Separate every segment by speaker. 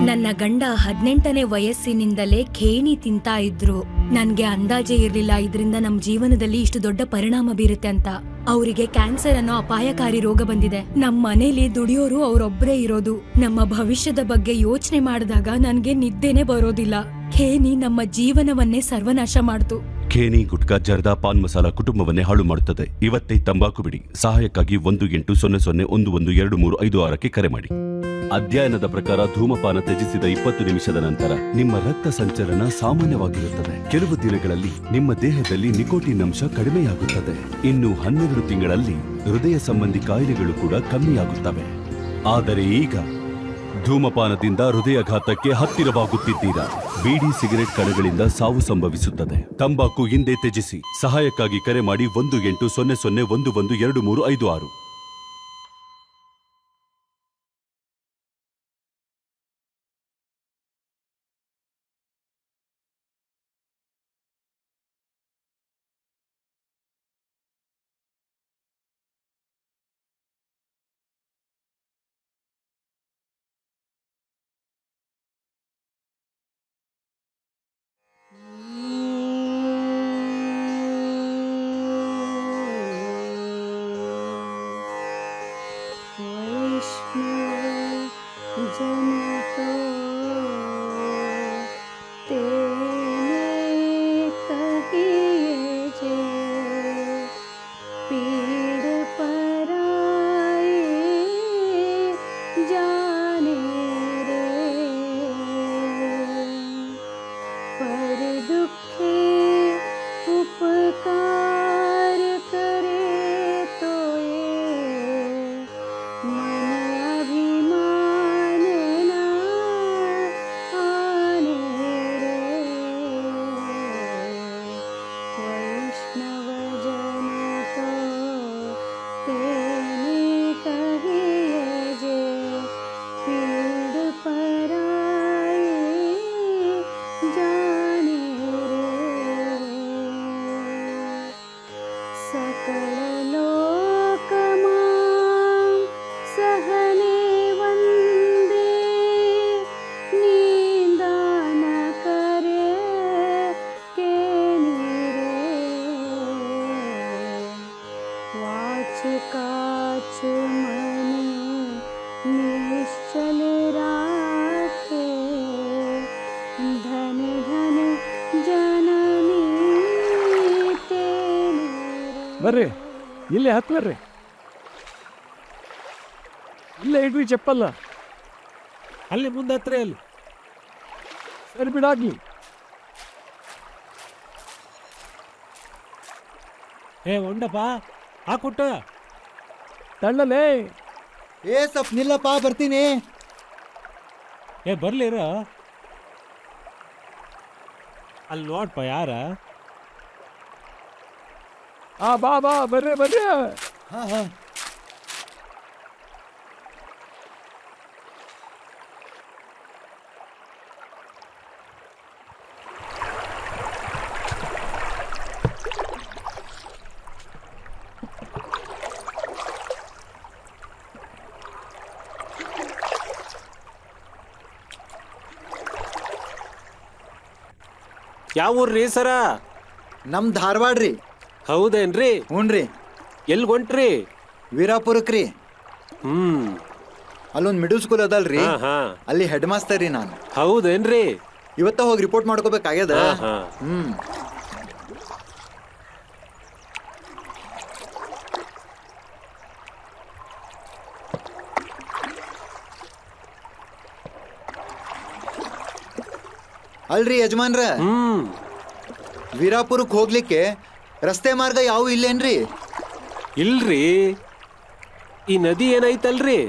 Speaker 1: ನನ್ನ ಗಂಡ 18ನೇ ವಯಸ್ಸಿನಿಂದಲೇ ಖೇಣಿ ತಿಂತಾ ಇದ್ರು. ನನ್ಗೆ ಅಂದಾಜೆ ಇರ್ಲಿಲ್ಲ ಇದರಿಂದ ನಮ್ ಜೀವನದಲ್ಲಿ ಇಷ್ಟು ದೊಡ್ಡ ಪರಿಣಾಮ ಬೀರುತ್ತೆ ಅಂತ. ಅವರಿಗೆ ಕ್ಯಾನ್ಸರ್ ಅನ್ನೋ ಅಪಾಯಕಾರಿ ರೋಗ ಬಂದಿದೆ. ನಮ್ ಮನೇಲಿ ದುಡಿಯೋರು ಅವ್ರೊಬ್ರೇ ಇರೋದು. ನಮ್ಮ ಭವಿಷ್ಯದ ಬಗ್ಗೆ ಯೋಚನೆ ಮಾಡಿದಾಗ ನನ್ಗೆ ನಿದ್ದೆನೆ ಬರೋದಿಲ್ಲ. ಖೇಣಿ ನಮ್ಮ ಜೀವನವನ್ನೇ ಸರ್ವನಾಶ ಮಾಡ್ತು.
Speaker 2: ಖೇಣಿ, ಗುಟ್ಕಾ, ಜರ್ದಾ, ಪಾನ್ ಮಸಾಲ ಕುಟುಂಬವನ್ನೇ ಹಾಳು ಮಾಡುತ್ತದೆ. ಇವತ್ತೇ ತಂಬಾಕು ಬಿಡಿ. ಸಹಾಯಕ್ಕಾಗಿ 1800-112356ಕ್ಕೆ ಕರೆ ಮಾಡಿ. ಅಧ್ಯಯನದ ಪ್ರಕಾರ ಧೂಮಪಾನ ತ್ಯಜಿಸಿದ 20 ನಿಮಿಷದ ನಂತರ ನಿಮ್ಮ ರಕ್ತ ಸಂಚಲನ ಸಾಮಾನ್ಯವಾಗಿರುತ್ತದೆ. ಕೆಲವು ದಿನಗಳಲ್ಲಿ ನಿಮ್ಮ ದೇಹದಲ್ಲಿ ನಿಕೋಟಿನ್ ಅಂಶ ಕಡಿಮೆಯಾಗುತ್ತದೆ. ಇನ್ನು 12 ತಿಂಗಳಲ್ಲಿ ಹೃದಯ ಸಂಬಂಧಿ ಕಾಯಿಲೆಗಳು ಕೂಡ ಕಮ್ಮಿಯಾಗುತ್ತವೆ. ಆದರೆ ಈಗ ಧೂಮಪಾನದಿಂದ ಹೃದಯಘಾತಕ್ಕೆ ಹತ್ತಿರವಾಗುತ್ತಿದ್ದೀರಾ. ಬೀಡಿ, ಸಿಗರೆಟ್ ಕಣಗಳಿಂದ ಸಾವು ಸಂಭವಿಸುತ್ತದೆ. ತಂಬಾಕು ಹಿಂದೆ ತ್ಯಜಿಸಿ. ಸಹಾಯಕ್ಕಾಗಿ ಕರೆ ಮಾಡಿ 1800-112356.
Speaker 3: ಬರ್ರಿ, ಇಲ್ಲೇ ಹತ್ಲರ್ರಿ. ಇಲ್ಲೇ ಇಡ್ರಿ ಚಪ್ಪಲ್ಲ.
Speaker 4: ಅಲ್ಲಿ ಮುಂದೆ ಹತ್ರ ಅಲ್ಲಿ.
Speaker 3: ಸರಿ ಬಿಡಾಗ್ಲಿ.
Speaker 4: ಉಂಡಪ್ಪ ಹಾಕೊಟ್ಟ
Speaker 3: ತಳ್ಳಲೇ.
Speaker 5: ಸ್ವಲ್ಪ ನಿಲ್ಲಪ್ಪ, ಬರ್ತೀನಿ.
Speaker 4: ಬರ್ಲಿರ ಅಲ್ಲಿ ನೋಡ್ಪ ಯಾರ.
Speaker 3: ಬಾ ಬಾ, ಬರ್ರಿ ಬರ್ರಿ.
Speaker 5: ಹಾ ಹಾ,
Speaker 4: ಯಾವ ಊರ್ರಿ ಸರ?
Speaker 5: ನಮ್ ಧಾರವಾಡ ರೀ.
Speaker 4: ಹೌದೇನ್ರಿ?
Speaker 5: ಹ್ಞೂನ್ರಿ.
Speaker 4: ಎಲ್ಲಿ ಹೊಂಟ್ರಿ?
Speaker 5: ವೀರಾಪುರಕ್ಕೆ ರೀ. ಅಲ್ಲೊಂದು ಮಿಡಲ್ ಸ್ಕೂಲ್ ಅದಲ್ರಿ, ಅಲ್ಲಿ ಹೆಡ್ ಮಾಸ್ತರ್ ರೀ ನಾನು.
Speaker 4: ಹೌದೇನ್ರಿ?
Speaker 5: ಇವತ್ತ ಹೋಗಿ ರಿಪೋರ್ಟ್ ಮಾಡ್ಕೋಬೇಕಾಗ್ಯದ. ಅಲ್ರಿ ಯಜಮಾನ್ರ, ವೀರಾಪುರಕ್ಕೆ ಹೋಗ್ಲಿಕ್ಕೆ ರಸ್ತೆ ಮಾರ್ಗ ಯಾವ ಇಲ್ಲೇನ್ರಿ?
Speaker 4: ಇಲ್ರಿ, ಈ ನದಿ ಏನೈತಲ್ರಿ,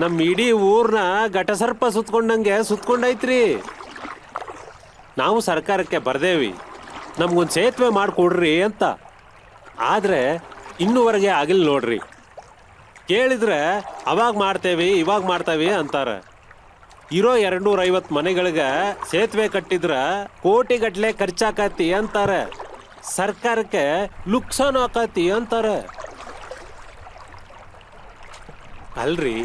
Speaker 4: ನಮ್ಮ ಇಡೀ ಊರ್ನ ಘಟಸರ್ಪ ಸುತ್ಕೊಂಡಂಗೆ ಸುತ್ಕೊಂಡೈತ್ರಿ. ನಾವು ಸರ್ಕಾರಕ್ಕೆ ಬರ್ದೇವಿ, ನಮ್ಗೊಂದು ಸೇತುವೆ ಮಾಡಿಕೊಡ್ರಿ ಅಂತ. ಆದರೆ ಇನ್ನೂವರೆಗೆ ಆಗಿಲ್ಲ ನೋಡ್ರಿ. ಕೇಳಿದ್ರೆ ಅವಾಗ ಮಾಡ್ತೇವಿ ಇವಾಗ ಮಾಡ್ತೇವಿ ಅಂತಾರೆ. ಇರೋ 250 ಮನೆಗಳಿಗೆ ಸೇತುವೆ ಕಟ್ಟಿದ್ರ ಕೋಟಿಗಟ್ಲೆ ಖರ್ಚಾಕತಿ ಅಂತಾರೆ. ಸರ್ಕಾರಕ್ಕೆ ಲುಕ್ಸಾನ್ ಆಕತಿ ಅಂತಾರೆ. ಅಲ್ರಿ,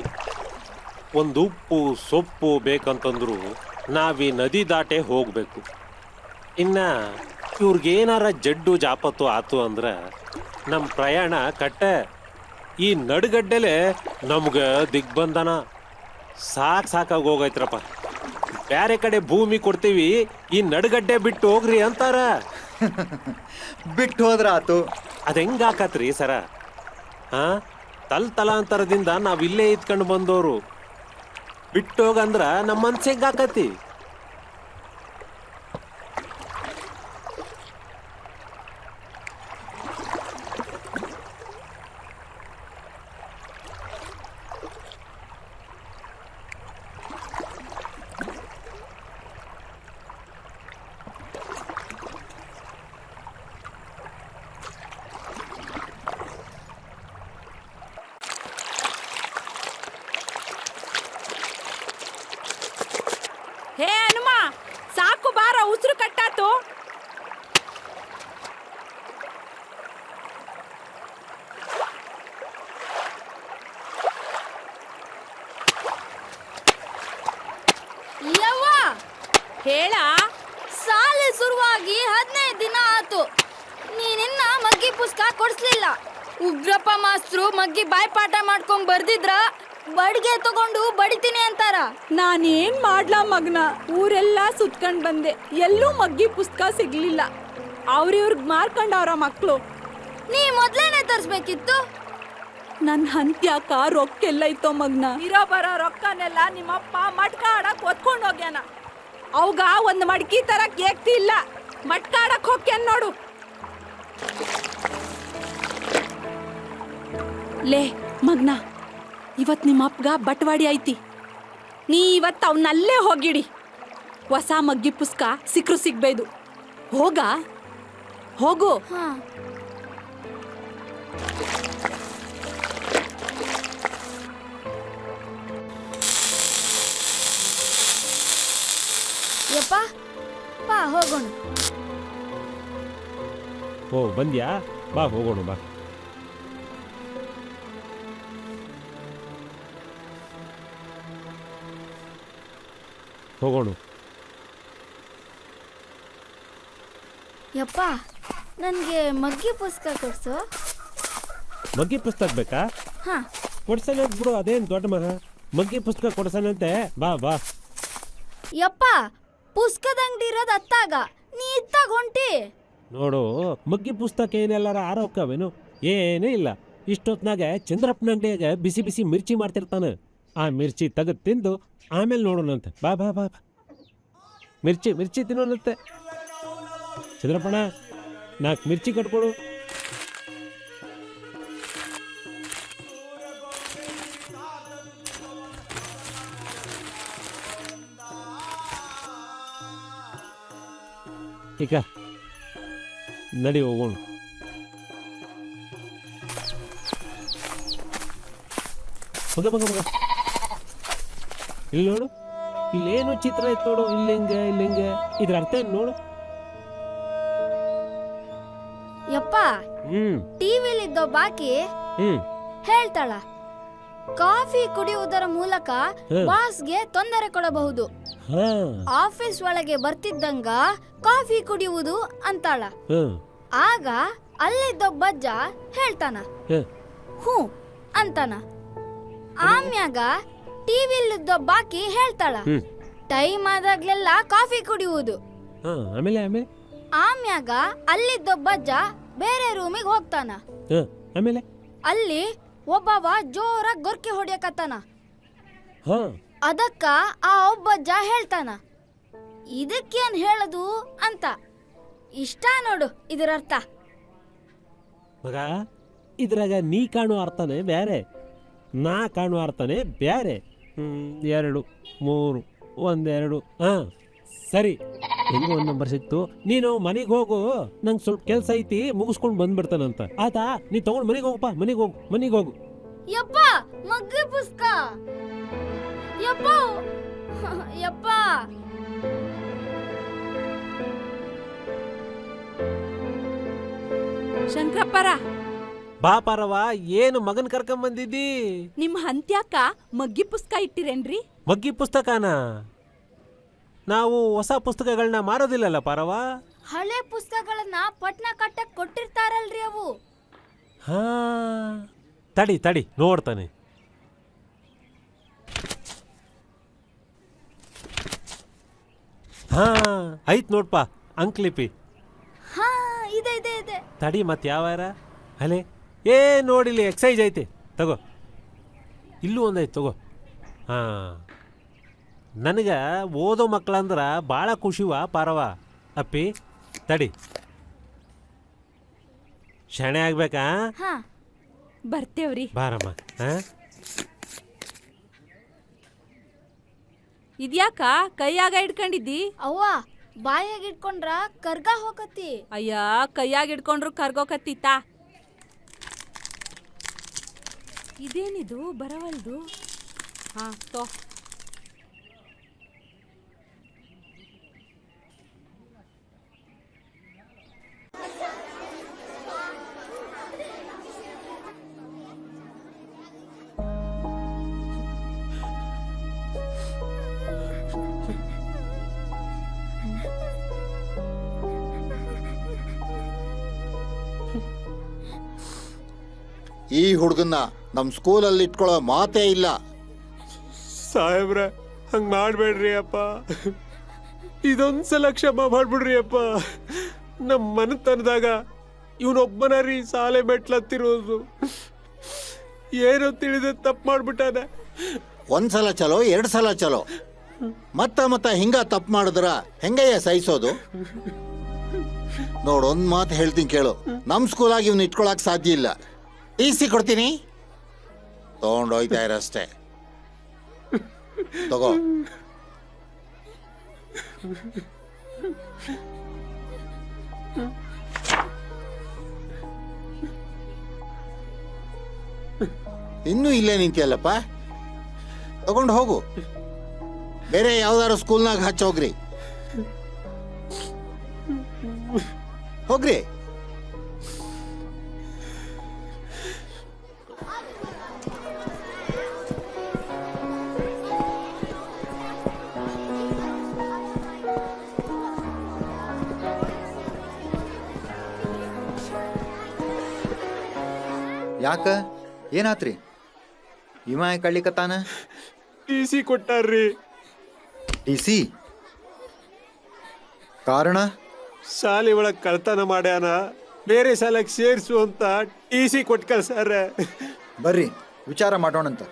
Speaker 4: ಒಂದು ಉಪ್ಪು ಸೊಪ್ಪು ಬೇಕಂತಂದ್ರು ನಾವೀ ನದಿ ದಾಟೆ ಹೋಗ್ಬೇಕು. ಇನ್ನ ಇವ್ರಿಗೇನಾರ ಜಡ್ಡು ಜಾಪತ್ತು ಆತು ಅಂದ್ರ ನಮ್ಮ ಪ್ರಯಾಣ ಕಟ್ಟೆ. ಈ ನಡುಗಡ್ಡೆಲೆ ನಮ್ಗೆ ದಿಗ್ಬಂಧನ ಸಾಕಾಗಿ ಹೋಗೈತ್ರಪ್ಪ. ಬ್ಯಾರೆ ಕಡೆ ಭೂಮಿ ಕೊಡ್ತೀವಿ, ಈ ನಡುಗಡ್ಡೆ ಬಿಟ್ಟು ಹೋಗ್ರಿ ಅಂತಾರ.
Speaker 5: ಬಿಟ್ಟು ಹೋದ್ರ ಆತು.
Speaker 4: ಅದ್ ಹೆಂಗಾಕತ್ರಿ ಸರ? ಹಾ, ತಲಾಂತರದಿಂದ ನಾವ್ ಇಲ್ಲೇ ಇದ್ಕೊಂಡು ಬಂದವರು ಬಿಟ್ಟೋಗಂದ್ರ ನಮ್ಮ ಮನ್ಸು ಹೆಂಗಾಕತಿ?
Speaker 6: ಹೇ ಹನುಮ, ಸಾಕು ಬಾರ, ಉಸಿರು ಕಟ್ಟಾತು.
Speaker 7: ಯವ್ವ
Speaker 6: ಹೇಳ.
Speaker 7: ಸಾಲೆ ಶುರುವಾಗಿ 15 ದಿನ ಆತು, ನೀನಿನ್ನ ಮಗ್ಗಿ ಪುಸ್ತಕ ಕೊಡ್ಸ್ಲಿಲ್ಲ. ಉಗ್ರಪ್ಪ ಮಾಸ್ತರು ಮಗ್ಗಿ ಬಾಯ್ಪಾಠ ಮಾಡ್ಕೊಂಡ್ ಬರ್ದಿದ್ರ ಬಡ್ಗೆ ತಗೊಂಡು ಬಡಿತೀನಿ ಅಂತಾರ.
Speaker 6: ನಾನೇನ್ ಮಾಡ್ಲಾ ಮಗ್ನ? ಊರೆಲ್ಲ ಸುತ್ಕೊಂಡ್ ಬಂದೆ, ಎಲ್ಲೂ ಮಗ್ಗಿ ಪುಸ್ತಕ ಸಿಗ್ಲಿಲ್ಲ. ಅವ್ರಿವ್ರಿಗೆ ಮಾರ್ಕೊಂಡವ್ರ ಮಕ್ಳು.
Speaker 7: ನೀ ಮೊದ್ಲೇನೆ ತರ್ಸ್ಬೇಕಿತ್ತು.
Speaker 6: ನನ್ ಹಂತ್ಯಾಕ ರೊಕ್ಕೆಲ್ಲ ಇತ್ತೋ ಮಗ್ನ. ಇರೋ ಬರೋ ರೊಕ್ಕನೆಲ್ಲ ನಿಮ್ಮಪ್ಪ ಮಟ್ಕ ಆಡಕ್ ಒತ್ಕೊಂಡ್ ಹೋಗ್ಯಾನ. ಅವಾಗ ಒಂದ್ ಮಡ್ಕಿ ತರಕ್ ಏಕ್ತಿ ಇಲ್ಲ. ಮಟ್ಕ ಆಡಕ್ ಹೋಗ್ಯಾನ ನೋಡು. ಲೇ ಮಗ್ನ, ಇವತ್ ನಿಮ್ಮ ಅಪ್ಪಗ ಬಟ್ವಾಡಿ ಐತಿ. ನೀ ಇವತ್ತು ಅವನಲ್ಲೇ ಹೋಗಿಡಿ. ಹೊಸ ಮಗ್ಗಿ ಪುಸ್ತಕ ಸಿಕ್ರು ಸಿಗ್ಬೇದು. ಹೋಗ ಹೋಗು.
Speaker 7: ಹಾ, ಯಪ್ಪ ಬಾ ಹೋಗೋಣ.
Speaker 3: ಓ ಬಂದ್ಯಾ? ಬಾ ಹೋಗೋಣ ಬಾ. ಹೋಗೋಣ.
Speaker 7: ಯಪ್ಪ ನನ್ಗೆ ಮಗ್ಗಿ ಪುಸ್ತಕ ಕೊಡ್ಸು.
Speaker 3: ಮಗ್ಗಿ ಪುಸ್ತಕ ಬೇಕಾ?
Speaker 7: ಹಾ,
Speaker 3: ಕೊಡ್ಸನೆ ಬಿಡು, ಅದೇನ್ ದೊಡ್ಡ ಮಗ. ಮಗ್ಗಿ ಪುಸ್ತಕ ಕೊಡ್ಸನಂತೆ, ಬಾ ಬಾ.
Speaker 7: ಯಪ್ಪ ಪುಸ್ತಕದ ಅಂಗಡಿ ಇರೋದು ಅತ್ತಾಗ, ನೀ ಇತ್ತಾಗ ಹೊಂಟಿ.
Speaker 3: ನೋಡು, ಮಗ್ಗಿ ಪುಸ್ತಕ ಏನೆಲ್ಲಾರ ಆರೋಗ್ಯವೇನು? ಏನೂ ಇಲ್ಲ. ಇಷ್ಟೊತ್ನಾಗ ಚಂದ್ರಪ್ಪನ ಅಂಗಡಿಯಾಗ ಬಿಸಿ ಬಿಸಿ ಮಿರ್ಚಿ ಮಾಡ್ತಿರ್ತಾನೆ. ಆ ಮಿರ್ಚಿ ತೆಗೆದು ತಿಂದು ಆಮೇಲೆ ನೋಡೋಣಂತೆ. ಬಾ ಬಾ ಬಾ ಬಾ. ಮಿರ್ಚಿ ತಿನ್ನೋಣಂತೆ. ಚಂದ್ರಪ್ಪಣ, 4 ಮಿರ್ಚಿ ಕಟ್ಕೊಡು. ಈಗ ನಡಿ ಹೋಗೋಣ. ಮಗ ಇಲ್ಲಿ ನೋಡು, ಇಲ್ಲೇನು ಚಿತ್ರ ಐತ್ ನೋಡು. ಇಲ್ಲಿಂಗೆ ಇದ್ರ ಅರ್ಥ ಏನ್ ನೋಡು.
Speaker 7: ಯಪ್ಪ ಟಿವಿಲಿದ್ದೋ ಬಾಕಿ
Speaker 3: ಹ್ಮ್
Speaker 7: ಹೇಳ್ತಾಳ, ಕಾಫಿ ಕುಡಿಯುವುದರ ಮೂಲಕ ಬಾಸ್ಗೆ ತೊಂದರೆ ಕೊಡಬಹುದು.
Speaker 3: ಹಾ
Speaker 7: ಆಫೀಸ್ ಒಳಗೆ ಬರ್ತಿದ್ದಂಗ ಕಾಫಿ ಕುಡಿಯುವುದು ಅಂತಾಳ. ಆಗ ಅಲ್ಲಿದ್ದೊಬ್ಬಜ್ಜ ಹೇಳ್ತಾನ, ಹ್ಞೂ ಅಂತಾನ. ಆಮ್ಯಾಗ ಟಿವಿಲಿದ್ದೊಬ್ಬಾಕಿ ಹೇಳ್ತಾಳ, ಟೈಮ್ ಆದಾಗ್ಲೆಲ್ಲ ಕಾಫಿ ಕುಡಿಯುವುದು.
Speaker 3: ಆಮೇಲೆ
Speaker 7: ಆಮ್ಯಾಗ ಅಲ್ಲಿದ್ದೊಬ್ಬಜ್ಜ ಬೇರೆ ರೂಮಿಗೆ ಹೋಗ್ತಾನ.
Speaker 3: ಆಮೇಲೆ
Speaker 7: ಅಲ್ಲಿ ಒಬ್ಬವ ಜೋರಾಗಿ ಗೊರ್ಕೆ ಹೊಡ್ಯಕತ್ತಾನ. ಅದಕ್ಕ ಆ ಒಬ್ಬಜ್ಜ ಹೇಳ್ತಾನ, ಇದಕ್ಕೇನ್ ಹೇಳದು ಅಂತ. ಇಷ್ಟ ನೋಡು ಇದರರ್ಥ.
Speaker 3: ಮಗ, ಇದ್ರಾಗ ನೀ ಕಾಣುವ ಅರ್ಥನೇ ಬ್ಯಾರೆ, ನಾ ಕಾಣುವ ಅರ್ಥನೇ ಬ್ಯಾರೆ. 2 3 1 2. ಸರಿ, ಹೆಂಗೋ ಒಂದು ನಂಬರ್ ಸಿಕ್ತು. ನೀನು ಮನೆಗೆ ಹೋಗು, ನಂಗೆ ಸ್ವಲ್ಪ ಕೆಲಸ ಐತಿ, ಮುಗಿಸ್ಕೊಂಡು ಬಂದ್ಬಿಡ್ತಾನಂತ. ಆತಾ, ನೀ ತಗೊಂಡು ಮನೆಗೆ ಹೋಗಪ್ಪ. ಮನೆಗೆ ಹೋಗು.
Speaker 7: ಯಪ್ಪ ಮಗ್ಗಿ ಪುಸ್ತಕ. ಯಪ್ಪ ಯಪ್ಪ
Speaker 6: ಶಂಕರಪ್ಪರ,
Speaker 3: ಬಾ ಪಾರವ್ವ, ಏನು ಮಗನ್ ಕರ್ಕೊಂಬಂದಿದ್ದಿ?
Speaker 6: ನಿಮ್ ಹಂತ್ಯಾಕ ಮಗ್ಗಿ ಪುಸ್ತಕ ಇಟ್ಟಿರೇನ್ರಿ?
Speaker 3: ಮಗ್ಗಿ ಪುಸ್ತಕನ? ನಾವು ಹೊಸ ಪುಸ್ತಕಗಳನ್ನ ಮಾರೋದಿಲ್ಲಲ್ಲ ಪಾರವ್ವ.
Speaker 7: ಹಳೆ ಪುಸ್ತಕಗಳನ್ನ ಪಟ್ನ ಕಟ್ಟಕ್ ಕೊಟ್ಟಿರ್ತಾರಲ್ರಿ ಅವು.
Speaker 3: ಹಾ, ತಡಿ ತಡಿ ನೋಡ್ತಾನೆ. ಹಾ, ಐತ್ ನೋಡ್ಪ ಅಂಕ್ಲಿಪಿ.
Speaker 7: ಹಾ, ಇದೆ ಇದೆ ಇದೆ.
Speaker 3: ತಡಿ ಮತ್ತೆ ಯಾವಾರ ಅಲೆ ಏ ನೋಡಿಲಿ ಎಕ್ಸೈಸ್ ಐತೆ, ತಗೋ. ಇಲ್ಲೂ ಒಂದೈತೆ ತಗೋ. ಹಾ, ನನಗೆ ಓದೋ ಮಕ್ಕಳಂದ್ರ ಭಾಳ ಖುಷಿವ ಪಾರವ. ಅಪ್ಪಿ ತಡಿ, ಶಾಣೆ ಆಗ್ಬೇಕಾ?
Speaker 7: ಹಾ,
Speaker 6: ಬರ್ತೇವ್ರಿ.
Speaker 3: ಬಾರಮ್ಮ. ಹಾ,
Speaker 6: ಇದ್ಯಾಕ ಕೈಯಾಗ ಇಟ್ಕೊಂಡಿದ್ದಿ?
Speaker 7: ಅವ್ವ ಬಾಯಾಗ ಇಟ್ಕೊಂಡ್ರ ಕರ್ಗ ಹೋಗತಿ.
Speaker 6: ಅಯ್ಯ, ಕೈಯಾಗ ಇಟ್ಕೊಂಡ್ರು ಕರ್ಗೋಕತ್ತಿತ್ತಾ? ಇದೇನಿದು ಬರವಲ್ದು? ಹಾ ತೋ.
Speaker 8: ಈ ಹುಡುಗನ್ನ ನಮ್ಮ ಸ್ಕೂಲಲ್ಲಿ ಇಟ್ಕೊಳ್ಳೋ ಮಾತೇ ಇಲ್ಲ.
Speaker 4: ಸಾಹೇಬ್ರ, ಹಂಗೆ ಮಾಡಬೇಡ್ರಿ ಅಪ್ಪ. ಇದೊಂದ್ಸಲ ಕ್ಷಮ ಮಾಡ್ಬಿಡ್ರಿ ಅಪ್ಪ. ನಮ್ಮ ಮನೆತನದಾಗ ಇವನೊಬ್ಬನ ರೀ ಸಾಲೆ ಮೆಟ್ಲತ್ತಿರೋದು. ಏನೋ ತಿಳಿದ ತಪ್ಪು ಮಾಡ್ಬಿಟ್ಟಾನ.
Speaker 8: ಒಂದ್ಸಲ ಚಲೋ, 2 ಸಲ ಚಲೋ, ಮತ್ತ ಹಿಂಗ ತಪ್ಪು ಮಾಡಿದ್ರ ಹೆಂಗಯ್ಯ ಸಹಿಸೋದು? ನೋಡು, ಒಂದ್ ಮಾತು ಹೇಳ್ತೀನಿ ಕೇಳು. ನಮ್ಮ ಸ್ಕೂಲಾಗಿ ಇವ್ನ ಇಟ್ಕೊಳಕ್ ಸಾಧ್ಯ ಇಲ್ಲ. ಟಿ.ಸಿ ಕೊಡ್ತೀನಿ, ತಗೊಂಡೋಯ್ತಾ ಇರಷ್ಟೇ. ತಗೋ. ಇನ್ನೂ ಇಲ್ಲೇ ನಿಂತಿಯಲ್ಲಪ್ಪ, ತಗೊಂಡು ಹೋಗು. ಬೇರೆ ಯಾವ್ದಾರು ಸ್ಕೂಲ್ನಾಗ ಹಚ್ಚೋಗ್ರಿ, ಹೋಗ್ರಿ.
Speaker 5: ಯಾಕ ಏನಾತ್ರಿ? ಇವ ಕಳ್ಳಿಕತ್ತಾನ?
Speaker 4: ಟಿ.ಸಿ ಕೊಟ್ಟಾರ್ರಿ.
Speaker 5: ಟಿ.ಸಿ? ಕಾರಣ?
Speaker 4: ಶಾಲೆ ಒಳಗೆ ಕಳ್ತನ ಮಾಡ್ಯಾನ, ಬೇರೆ ಶಾಲೆಗೆ ಸೇರಿಸು ಅಂತ ಟಿ.ಸಿ ಕೊಟ್ಟು ಕಳ್ಸಾರ.
Speaker 5: ಬರ್ರಿ ವಿಚಾರ ಮಾಡೋಣಂತ.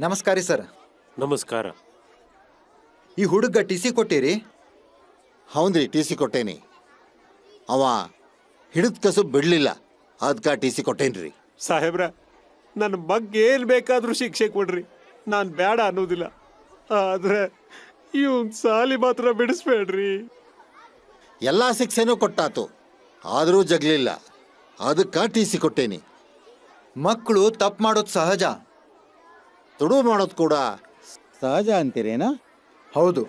Speaker 5: ನಮಸ್ಕಾರ ಸರ್.
Speaker 4: ನಮಸ್ಕಾರ.
Speaker 5: ಈ ಹುಡುಗ ಟಿ.ಸಿ ಕೊಟ್ಟಿರಿ?
Speaker 8: ಹೌದ್ರಿ, ಟಿ.ಸಿ ಕೊಟ್ಟೇನಿ. ಅವ ಹಿಡಿದ ಕಸು ಬಿಡ್ಲಿಲ್ಲ, ಅದಕ್ಕೆ ಟಿ.ಸಿ ಕೊಟ್ಟೇನ್ರಿ.
Speaker 4: ಸಾಹೇಬ್ರ, ನನ್ನ ಬಗ್ಗೆ ಏನು ಬೇಕಾದರೂ ಶಿಕ್ಷೆ ಕೊಡ್ರಿ, ನಾನು ಬೇಡ ಅನ್ನೋದಿಲ್ಲ. ಆದ್ರೆ ಇವನ್ ಸಾಲಿ ಮಾತ್ರ ಬಿಡಿಸ್ಬೇಡ್ರಿ.
Speaker 8: ಎಲ್ಲ ಶಿಕ್ಷೆನೂ ಕೊಟ್ಟಾತು, ಆದರೂ ಜಗ್ಲಿಲ್ಲ, ಅದಕ್ಕೆ ಟಿ.ಸಿ ಕೊಟ್ಟೇನಿ.
Speaker 5: ಮಕ್ಕಳು ತಪ್ಪು ಮಾಡೋದು ಸಹಜ.
Speaker 8: ತುಡು ಮಾಡೋದು ಕೂಡ
Speaker 9: ಸಹಜ ಅಂತೀರೇನಾ?
Speaker 5: ಹೌದು,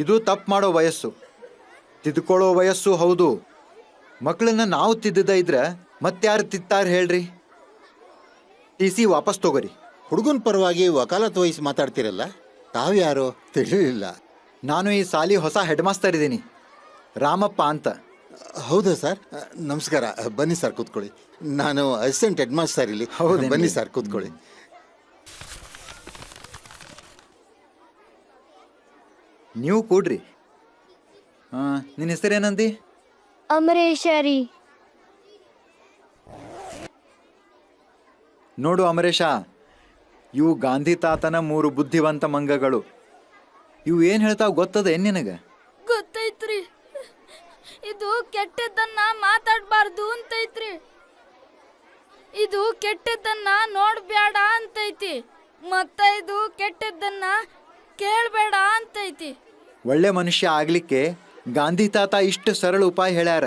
Speaker 5: ಇದು ತಪ್ಪು ಮಾಡೋ ವಯಸ್ಸು, ತಿದ್ದುಕೊಳ್ಳೋ ವಯಸ್ಸು ಹೌದು. ಮಕ್ಕಳನ್ನ ನಾವು ತಿದ್ದದ ಇದ್ರೆ ಮತ್ತಾರು ತಿತ್ತಾರ ಹೇಳ್ರಿ? ಟಿ.ಸಿ ವಾಪಸ್ ತಗೋರಿ.
Speaker 8: ಹುಡುಗನ ಪರವಾಗಿ ವಕಾಲತ್ ವಹಿಸಿ ಮಾತಾಡ್ತಿರಲ್ಲ, ತಾವ್ಯಾರೋ ತಿಳಿಲಿಲ್ಲ.
Speaker 5: ನಾನು ಈ ಸಾಲಿ ಹೊಸ ಹೆಡ್ ಮಾಸ್ತರ್ ಇದ್ದೀನಿ, ರಾಮಪ್ಪ ಅಂತ.
Speaker 8: ಹೌದಾ ಸರ್? ನಮಸ್ಕಾರ. ಬನ್ನಿ ಸರ್, ಕೂತ್ಕೊಳ್ಳಿ. ನಾನು ಅಸಿಸ್ಟೆಂಟ್ ಹೆಡ್ ಮಾಸ್ಟರ್ ಇಲ್ಲಿ.
Speaker 5: ಹೌದೇನ್ರಿ?
Speaker 8: ಬನ್ನಿ ಸರ್, ಕೂತ್ಕೊಳ್ಳಿ.
Speaker 5: ನೀವು ಕೂಡ್ರಿ. ನಿನ್ನ ಹೆಸರೇನಂದಿ?
Speaker 7: ಅಮರೇಶರಿ.
Speaker 5: ನೋಡು ಅಮರೇಶ, ಇವು ಗಾಂಧಿ ತಾತನ 3 ಬುದ್ಧಿವಂತ ಮಂಗಗಳು. ಇವು ಏನು ಹೇಳ್ತಾವ ಗೊತ್ತದ ಏನ್ ನಿನಗೆ?
Speaker 7: ಗೊತ್ತೈತ್ರಿ. ಇದು ಕೆಟ್ಟದ್ದನ್ನ ಮಾತಾಡಬಾರ್ದು ಅಂತೈತ್ರಿ. ಇದು ಕೆಟ್ಟದ್ದನ್ನ ನೋಡ್ಬೇಡ ಅಂತೈತಿ. ಮತ್ತ ಇದು ಕೆಟ್ಟದ್ದನ್ನ ಕೇಳಬೇಡ ಅಂತೈತಿ.
Speaker 5: ಒಳ್ಳೆ ಮನುಷ್ಯ ಆಗ್ಲಿಕ್ಕೆ ಗಾಂಧಿ ತಾತ ಇಷ್ಟು ಸರಳ ಉಪಾಯ ಹೇಳ್ಯಾರ.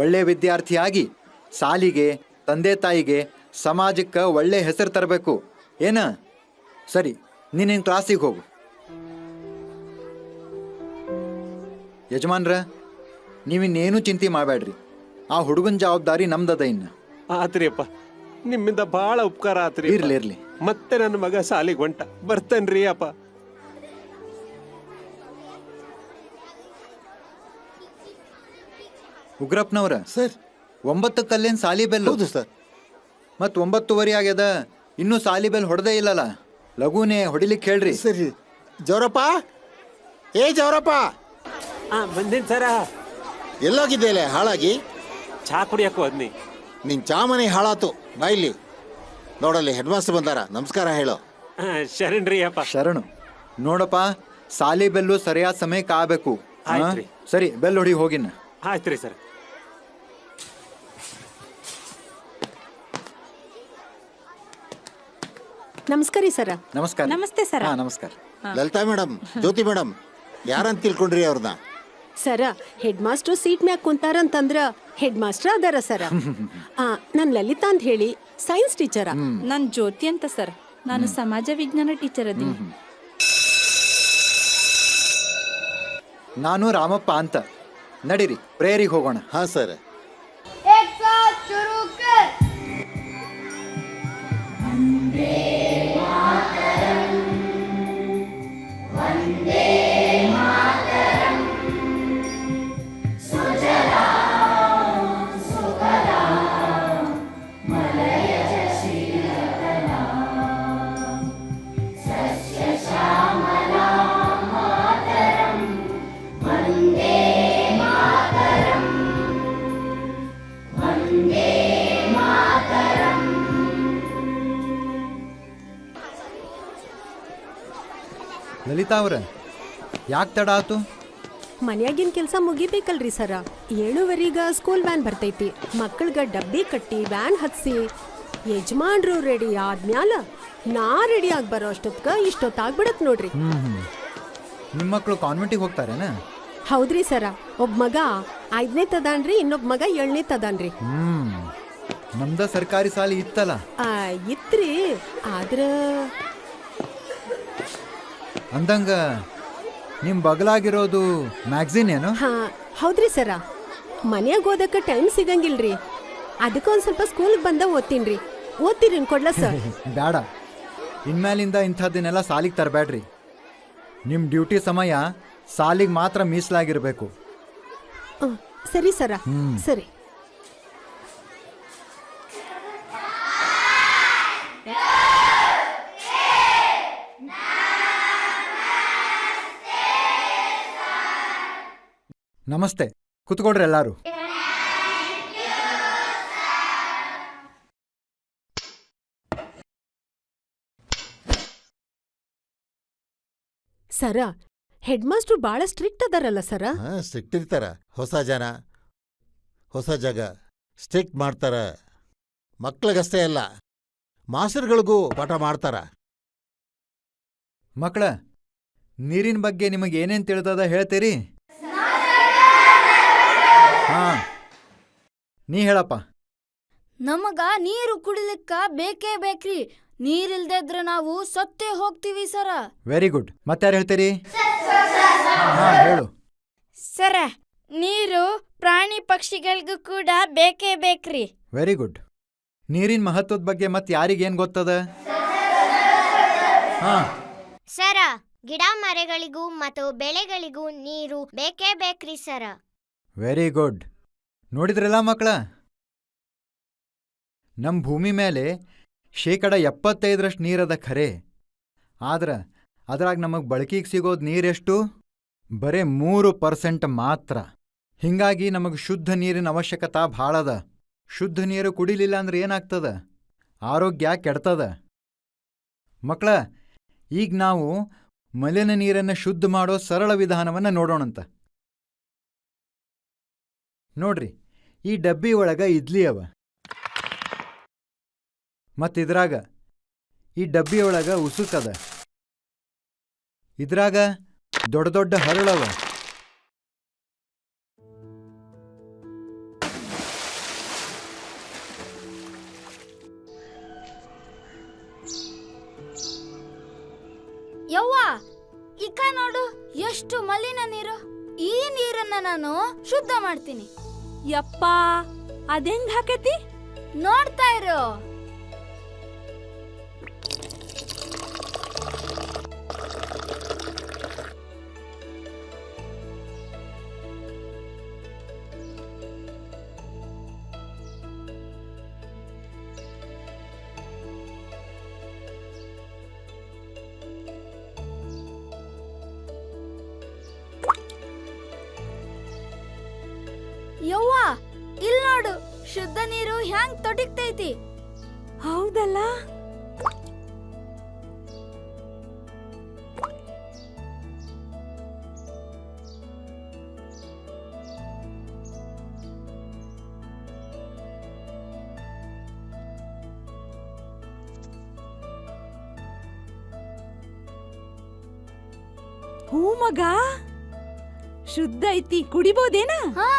Speaker 5: ಒಳ್ಳೆ ವಿದ್ಯಾರ್ಥಿಯಾಗಿ ಸಾಲಿಗೆ ತಂದೆ ತಾಯಿಗೆ ಸಮಾಜಕ್ಕೆ ಒಳ್ಳೆ ಹೆಸರು ತರಬೇಕು ಏನ? ಸರಿ, ನೀನಿನ್ ಕ್ಲಾಸಿಗೆ ಹೋಗು. ಯಜಮಾನ್ರ, ನೀವಿನ್ನೇನು ಚಿಂತೆ ಮಾಡಬೇಡ್ರಿ. ಆ ಹುಡುಗನ ಜವಾಬ್ದಾರಿ ನಮ್ದದ. ಇನ್ನು
Speaker 4: ಆತ್ರಿ ಅಪ್ಪ, ನಿಮ್ಮಿಂದ ಬಹಳ ಉಪಕಾರ ಆತ್ರಿ.
Speaker 5: ಇರ್ಲಿ ಇರ್ಲಿ.
Speaker 4: ಮತ್ತೆ ನನ್ನ ಮಗ ಸಾಲಿಗೆ ಹೊಂಟ. ಬರ್ತೇನ್ರಿ ಅಪ್ಪ.
Speaker 5: ಉಗ್ರಪ್ಪನವ್ರ,
Speaker 8: ಸರ್
Speaker 5: 9 ಕಲ್ಲೇನ್ ಸಾಲಿ ಬೆಲ್?
Speaker 8: ಹೌದು ಸರ್.
Speaker 5: ಮತ್ 9:30 ಆಗ್ಯದ, ಇನ್ನೂ ಸಾಲಿ ಬೆಲ್ ಹೊಡೆದೇ ಇಲ್ಲಲ್ಲ. ಲಘುನೇ ಹೊಡಿಲಿಕ್ಕೆ ಹೇಳ್ರಿ.
Speaker 8: ಸರಿ. ಜವರಪ್ಪ, ಏ ಜವರಪ್ಪ,
Speaker 4: ಬಂದಿನ್ ಸರ.
Speaker 8: ಎಲ್ಲೋಗಿದ್ದೇಲೆ ಹಾಳಾಗಿ?
Speaker 4: ಚಾ ಕುಡಿಯಕ್ಕೂ ಅದ್ನಿ.
Speaker 8: ನಿನ್ ಚಾ ಮನೆ ಹಾಳಾತು. ಬಾಯಿಲಿ ನೋಡಲ್ಲಿ ಹೆಡ್ ಮಾಸ್ಟರ್ ಬಂದಾರ, ನಮಸ್ಕಾರ ಹೇಳು.
Speaker 4: ಶರಣ್ರಿ ಅಪ್ಪ.
Speaker 5: ಶರಣು. ನೋಡಪ್ಪ, ಸಾಲಿ ಬೆಲ್ಲು ಸರಿಯಾದ ಸಮಯಕ್ಕೆ ಆಗಬೇಕು.
Speaker 4: ಆಯ್ತ್ರಿ.
Speaker 5: ಸರಿ, ಬೆಲ್ ಹೊಡಿ ಹೋಗಿನ.
Speaker 4: ಆಯ್ತ್ರಿ ಸರ್.
Speaker 6: ನಮಸ್ಕಾರ ಸರ.
Speaker 5: ನಮಸ್ಕಾರ.
Speaker 6: ನಮಸ್ತೆ ಸರ.
Speaker 5: ಹಾ, ನಮಸ್ಕಾರ.
Speaker 8: ಲಲಿತಾ ಮೇಡಮ್, ಜ್ಯೋತಿ ಮೇಡಮ್, ಯಾರಂತ ತಿಳ್ಕೊಂಡ್ರಿ ಅವ್ರನ್ನ?
Speaker 6: ಸರ, ಹೆಡ್ ಮಾಸ್ಟರ್ ಸೀಟ್ ಮ್ಯಾಗ ಕುಂತಾರಂತಂದ್ರ ಹೆಡ್ ಮಾಸ್ಟರ್ ಅದಾರ ಸರ. ನಾನ್ ಲಲಿತಾ ಅಂತ ಹೇಳಿ ಸೈನ್ಸ್ ಟೀಚರ.
Speaker 10: ನಾನ್ ಜ್ಯೋತಿ ಅಂತ ಸರ್, ನಾನು ಸಮಾಜ ವಿಜ್ಞಾನ ಟೀಚರ್ ಅದೀನಿ.
Speaker 5: ನಾನು ರಾಮಪ್ಪ ಅಂತ. ನಡೀರಿ, ಪ್ರೇಯರಿಗೆ ಹೋಗೋಣ.
Speaker 8: ಹಾ ಸರ್.
Speaker 7: एक साथ शुरू कर.
Speaker 5: ಲಲಿತಾ ಅವ್ರ, ಯಾಕೆ ತಡ ಆತು?
Speaker 6: ಮನ್ಯಾಗಿನ ಕೆಲಸ ಮುಗಿಬೇಕಲ್ರಿ ಸರ. 7:30ಗ ಸ್ಕೂಲ್ ವ್ಯಾನ್ ಬರ್ತೈತಿ. ಮಕ್ಕಳಿಗ ಡಬ್ಬಿ ಕಟ್ಟಿ ವ್ಯಾನ್ ಹತ್ಸಿ ಯಜಮಾನ್ರು ರೆಡಿ ಆದ್ಮ್ಯಾಲ ನಾ ರೆಡಿ ಆಗಿ ಬರೋ ಅಷ್ಟೊತ್ಕ ಇಷ್ಟೊತ್ತಾಗ್ಬಿಡತ್ ನೋಡ್ರಿ.
Speaker 5: ನಿಮ್ಮ ಮಕ್ಕಳು ಕಾನ್ವೆಂಟಿಗೆ ಹೋಗ್ತಾರೇನ?
Speaker 6: ಹೌದ್ರಿ ಸರ. ಒಬ್ಬ ಮಗ 5ನೇ ತದಾನ್ರಿ, ಇನ್ನೊಬ್ಬ ಮಗ 7ನೇ ತದಾನ್ರಿ.
Speaker 5: ನಮ್ದ ಸರ್ಕಾರಿ ಸಾಲಿ ಇತ್ತಲ್ಲ.
Speaker 6: ಇತ್ರಿ, ಆದ್ರ
Speaker 5: ಅಂದಂಗ ನಿಮ್ ಬಗಲಾಗಿರೋದು ಮ್ಯಾಗ್ಝಿನ್ ಏನು?
Speaker 6: ಹಾ ಹೌದ್ರಿ ಸರ. ಮನ್ಯಾಗ ಓದಕ್ಕೆ ಟೈಮ್ ಸಿಗಂಗಿಲ್ರಿ. ಅದಕ್ಕೊಂದ್ ಸ್ವಲ್ಪ ಸ್ಕೂಲ್ಗೆ ಬಂದ ಓದ್ತೀನ್ರಿ. ಓದ್ತೀರಿ ಕೊಡ್ಲ ಸರ್?
Speaker 5: ಬೇಡ, ಇನ್ಮೇಲಿಂದ ಇಂಥದ್ದನ್ನೆಲ್ಲ ಸಾಲಿಗೆ ತರಬೇಡ್ರಿ. ನಿಮ್ ಡ್ಯೂಟಿ ಸಮಯ ಸಾಲಿಗೆ ಮಾತ್ರ ಮೀಸಲಾಗಿರ್ಬೇಕು.
Speaker 6: ಸರಿ ಸರ. ಸರಿ.
Speaker 5: ನಮಸ್ತೆ, ಕುತ್ಕೊಡ್ರಿ ಎಲ್ಲಾರು.
Speaker 6: ಸರ, ಹೆಡ್ ಮಾಸ್ಟರ್ ಬಾಳ ಸ್ಟ್ರಿಕ್ಟ್ ಅದಾರಲ್ಲ ಸರ?
Speaker 8: ಸ್ಟ್ರಿಕ್ಟ್ ಇರ್ತಾರ. ಹೊಸ ಜನ, ಹೊಸ ಜಾಗ, ಸ್ಟ್ರಿಕ್ಟ್ ಮಾಡ್ತಾರ. ಮಕ್ಳಿಗಷ್ಟೇ ಅಲ್ಲ, ಮಾಸ್ಟರ್ಗಳಿಗೂ ಪಾಠ ಮಾಡ್ತಾರ.
Speaker 5: ಮಕ್ಕಳ, ನೀರಿನ ಬಗ್ಗೆ ನಿಮಗೆ ಏನೇನು ತಿಳಿದದ ಹೇಳ್ತೀರಿ? ಹಾ, ನೀ ಹೇಳಪ್ಪ.
Speaker 7: ನಮಗ ನೀರು ಕುಡಿಲಿಕ್ಕ ಬೇಕೇ ಬೇಕ್ರಿ. ನೀರಿಲ್ದೇ ಇದ್ರೆ ನಾವು ಸತ್ತೇ ಹೋಗ್ತೀವಿ ಸರ.
Speaker 5: Very good. ಮತ್ತಾರು ಹೇಳ್ತೀರಿ? ಹಾ, ಹೇಳು.
Speaker 7: ಸರ, ನೀರು ಪ್ರಾಣಿ ಪಕ್ಷಿಗಳಿಗೂ ಕೂಡ ಬೇಕೇ ಬೇಕ್ರಿ.
Speaker 5: Very good. ನೀರಿನ ಮಹತ್ವದ ಬಗ್ಗೆ ಮತ್ತೆ ಯಾರಿಗೇನು ಗೊತ್ತದ? ಹಾ
Speaker 11: ಸರ, ಗಿಡ ಮರಗಳಿಗೂ ಮತ್ತು ಬೆಳೆಗಳಿಗೂ ನೀರು ಬೇಕೇ ಬೇಕ್ರಿ ಸರ.
Speaker 5: Very good. ನೋಡಿದ್ರಲ್ಲ ಮಕ್ಕಳ, ನಮ್ಮ ಭೂಮಿ ಮೇಲೆ 75% ನೀರದ ಖರೆ. ಆದ್ರೆ ಅದ್ರಾಗ ನಮಗೆ ಬಳಕೆಗೆ ಸಿಗೋದು ನೀರೆಷ್ಟು? ಬರೇ 3% ಮಾತ್ರ. ಹಿಂಗಾಗಿ ನಮಗೆ ಶುದ್ಧ ನೀರಿನ ಅವಶ್ಯಕತೆ ಭಾಳದ. ಶುದ್ಧ ನೀರು ಕುಡಿಲಿಲ್ಲ ಅಂದ್ರೆ ಏನಾಗ್ತದ? ಆರೋಗ್ಯ ಕೆಡ್ತದ. ಮಕ್ಕಳ, ಈಗ ನಾವು ಮಲಿನ ನೀರನ್ನು ಶುದ್ಧ ಮಾಡೋ ಸರಳ ವಿಧಾನವನ್ನು ನೋಡೋಣಂತ. ನೋಡ್ರಿ, ಈ ಡಬ್ಬಿ ಒಳಗ ಇಡ್ಲಿ ಅವ. ಮತ್ತಿದ್ರಾಗ ಈ ಡಬ್ಬಿ ಒಳಗ ಉಸುಕದ. ಇದ್ರಾಗ ದೊಡ್ಡ ದೊಡ್ಡ ಹರಳವ.
Speaker 7: ಮುಖ ನೋಡು, ಎಷ್ಟು ಮಲಿನ ನೀರು. ಈ ನೀರನ್ನ ನಾನು ಶುದ್ಧ ಮಾಡ್ತೀನಿ.
Speaker 6: ಯಪ್ಪ ಅದೆಂಗ್ ಹಾಕೈತಿ?
Speaker 7: ನೋಡ್ತಾ ಇರು. ಯವ್ವ, ಇಲ್ ನೋಡು, ಶುದ್ಧ ನೀರು ಹ್ಯಾಂಗ್ ತೊಟಿಕ್ತೈತಿ.
Speaker 6: ಹೌದಲ್ಲ? ಹೂ ಮಗ, ಶುದ್ಧ ಐತಿ, ಕುಡಿಬೋದೇನಾ?
Speaker 7: ಹಾ,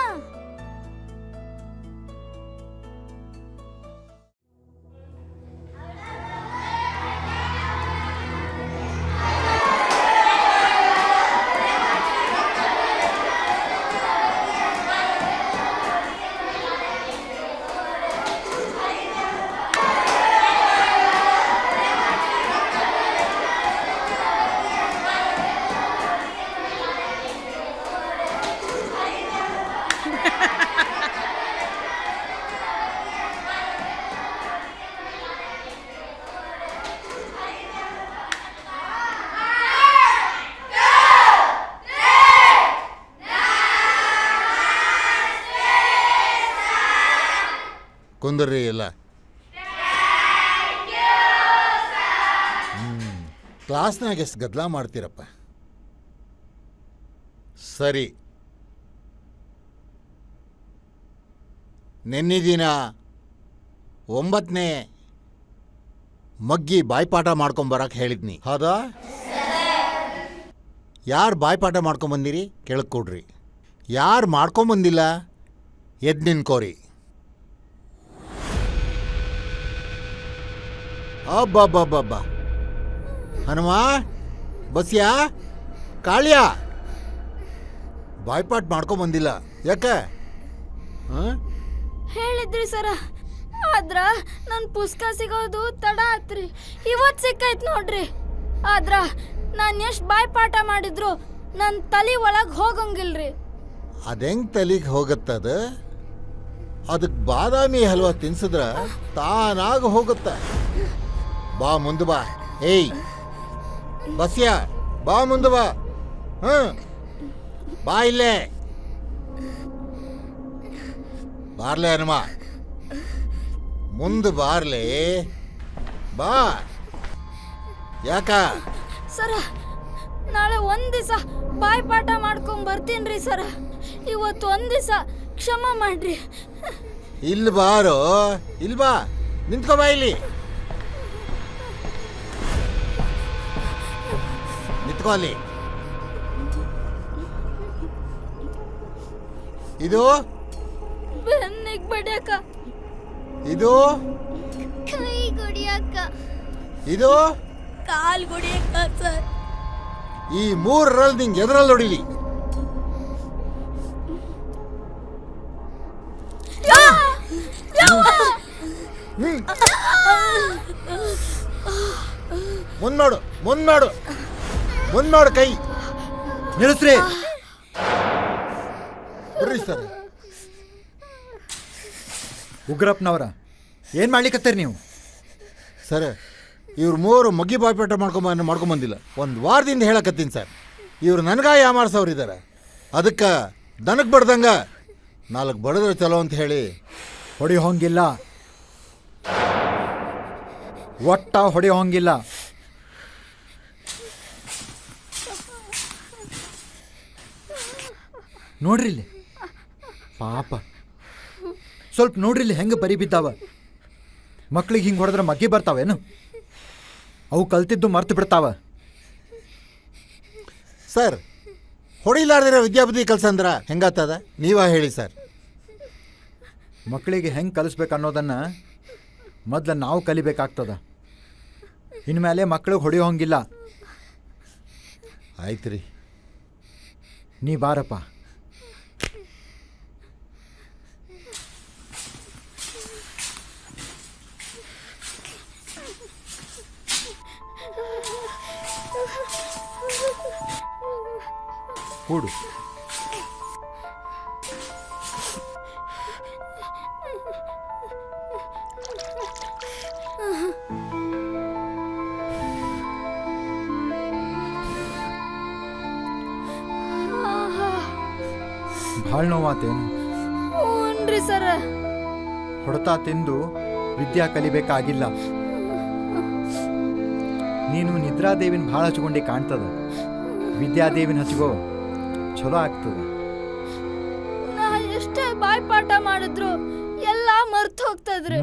Speaker 8: ಕುಂದರ್ರಿ ಎಲ್ಲ. ಕ್ಲಾಸ್ನಾಗ ಎಷ್ಟು ಗದ್ದಲ ಮಾಡ್ತೀರಪ್ಪ. ಸರಿ, ನಿನ್ನೆ ದಿನ 9ನೇ ಮಗ್ಗಿ ಬಾಯ್ಪಾಠ ಮಾಡ್ಕೊಂಬರಕ್ಕೆ ಹೇಳಿದ್ನಿ, ಹೌದಾ? ಯಾರು ಬಾಯ್ಪಾಠ ಮಾಡ್ಕೊಂಬಂದಿರಿ ಕೇಳಕ್ಕೊಡ್ರಿ. ಯಾರು ಮಾಡ್ಕೊಂಬಂದಿಲ್ಲ ಎದ್ದು ನಿನ್ಕೋರಿ. ಅಬ್ಬಬ್ಬಬ್ಬಬ್ಬ, ಹನುಮ, ಬಸ್ಯಾ, ಕಾಳ್ಯ ಬಾಯ್ಪಾಠ ಮಾಡ್ಕೊಂಬಂದಿಲ್ಲ ಯಾಕೆ?
Speaker 7: ಹೇಳಿದ್ರಿ ಸರ, ಆದ್ರ ನನ್ ಪುಸ್ತಕ ಸಿಗೋದು ತಡ ಆತ್ರಿ. ಇವತ್ ಸಿಕ್ಕೈತ್ ನೋಡ್ರಿ. ಆದ್ರ ನಾನ್ ಎಷ್ಟ್ ಬಾಯ್ಪಾಠ ಮಾಡಿದ್ರು ನನ್ ತಲಿ ಒಳಗ್ ಹೋಗಂಗಿಲ್ರಿ.
Speaker 8: ಅದೆಂಗ್ ತಲೆಗೆ ಹೋಗುತ್ತದ? ಅದಕ್ಕೆ ಬಾದಾಮಿ ಹಲ್ವಾ ತಿನ್ಸಿದ್ರ ತಾನಾಗ ಹೋಗುತ್ತ. ಬಾ ಮುಂದೆ ಬಾ. ಏಯ್ ಬಸ್ಯ, ಬಾ ಮುಂದೆ ಬಾ. ಬಾ ಇಲ್ಲೇ ಬಾರ್ಲೆ ಹನುಮ, ಮುಂದೆ ಬಾರ್ಲೆ, ಬಾ. ಯಾಕ?
Speaker 7: ಸರ, ನಾಳೆ ಒಂದ್ ದಿವಸ ಬಾಯ್ಪಾಠ ಮಾಡ್ಕೊಂಡ್ ಬರ್ತೀನ್ರಿ ಸರ. ಇವತ್ತು ಒಂದ್ ದಿವಸ ಕ್ಷಮ ಮಾಡ್ರಿ.
Speaker 8: ಇಲ್ಲಿ ಬಾರೋ, ಇಲ್ಲಿ ಬಾ, ನಿಂತ್ಕೋ ಬಾ ಇಲ್ಲಿ. ನಿಂತ್ಕೋ ಅಲ್ಲಿ. ಇದು
Speaker 7: ಬೆನ್ನಿಗ್ ಬಡಿಯಕ್ಕ,
Speaker 8: ಇದು
Speaker 7: ಕೈ ಗುಡಿಯಕ್ಕ,
Speaker 8: ಇದು
Speaker 7: ಕಾಲ್ ಗುಡಿಯಕ್ಕ ಸರ್.
Speaker 8: ಈ 3ರಲ್ಲಿ ನಿಂಗೆ ಎದರಲ್ಲಿ ಹೊಡಿಲಿ? ಮುಂದ್ ಮಾಡು ಕೈ.
Speaker 5: ನಿಲ್ಲಿಸ್ರಿ.
Speaker 8: ಬರ್ರಿ ಸರ್.
Speaker 5: ಉಗ್ರಪ್ಪನವರ, ಏನ್ ಮಾಡ್ಲಿಕ್ಕತ್ತೀರಿ ನೀವು?
Speaker 8: ಸರ್, ಇವ್ರು 3 ಮಗ್ಗಿ ಬಾಯ್ಪಾಠ ಮಾಡ್ಕೊಂಬಂದಿಲ್ಲ. ಒಂದು ವಾರದಿಂದ ಹೇಳಕತ್ತೀನಿ ಸರ್. ಇವ್ರು ನನಗ ಯಾಮಾರ್ಸವ್ರಿದ್ದಾರೆ. ಅದಕ್ಕೆ ದನಕ್ಕೆ ಬಡ್ದಂಗ 4 ಬಡಿದ್ರೆ ಚಲೋ ಅಂತ ಹೇಳಿ.
Speaker 5: ಹೊಡಿ ಹೋಂಗಿಲ್ಲ, ಒಟ್ಟ ಹೊಡಿ ಹೋಂಗಿಲ್ಲ. ನೋಡ್ರಿ ಇಲ್ಲಿ ಪಾಪ, ಸ್ವಲ್ಪ ನೋಡ್ರಿ ಇಲ್ಲಿ ಹೆಂಗೆ ಬರಿ ಬಿದ್ದಾವ. ಮಕ್ಳಿಗೆ ಹಿಂಗೆ ಹೊಡೆದ್ರೆ ಮಗ್ಗಿ ಬರ್ತಾವೇನು? ಅವು ಕಲ್ತಿದ್ದು ಮರ್ತು ಬಿಡ್ತಾವ.
Speaker 8: ಸರ್, ಹೊಡಿಲಾರ್ದಿರೋ ವಿದ್ಯಾಬುದ್ಧಿ ಕಲ್ಸಂದ್ರ ಹೆಂಗಾಗ್ತದ? ನೀವ ಹೇಳಿ ಸರ್.
Speaker 5: ಮಕ್ಕಳಿಗೆ ಹೆಂಗೆ ಕಲಿಸ್ಬೇಕು ಅನ್ನೋದನ್ನು ಮೊದಲು ನಾವು ಕಲಿಬೇಕಾಗ್ತದ. ಇನ್ಮೇಲೆ ಮಕ್ಕಳಿಗೆ ಹೊಡೆಯೋ ಹಂಗಿಲ್ಲ.
Speaker 8: ಆಯ್ತು ರೀ.
Speaker 5: ನೀ ಬಾರಪ್ಪ. ಕೂಡು. ಭಾಳ ನೋವಾತೇನು?
Speaker 7: ಹ್ಞೂನ್ರಿ ಸರ.
Speaker 5: ಹೊಡೆತ ತಿಂದು ವಿದ್ಯಾ ಕಲಿಬೇಕಾಗಿಲ್ಲ. ನೀನು ನಿದ್ರಾದೇವಿನ ಭಾಳ ಹಚ್ಕೊಂಡೆ ಕಾಣ್ತದ. ವಿದ್ಯಾದೇವಿನ ಹಚ್ಕೋ, ಚಲೋ ಆಗ್ತದ.
Speaker 7: ನಾ ಎಷ್ಟೇ ಬಾಯ್ಪಾಠ ಮಾಡಿದ್ರು ಎಲ್ಲ ಮರ್ತು ಹೋಗ್ತದ್ರಿ.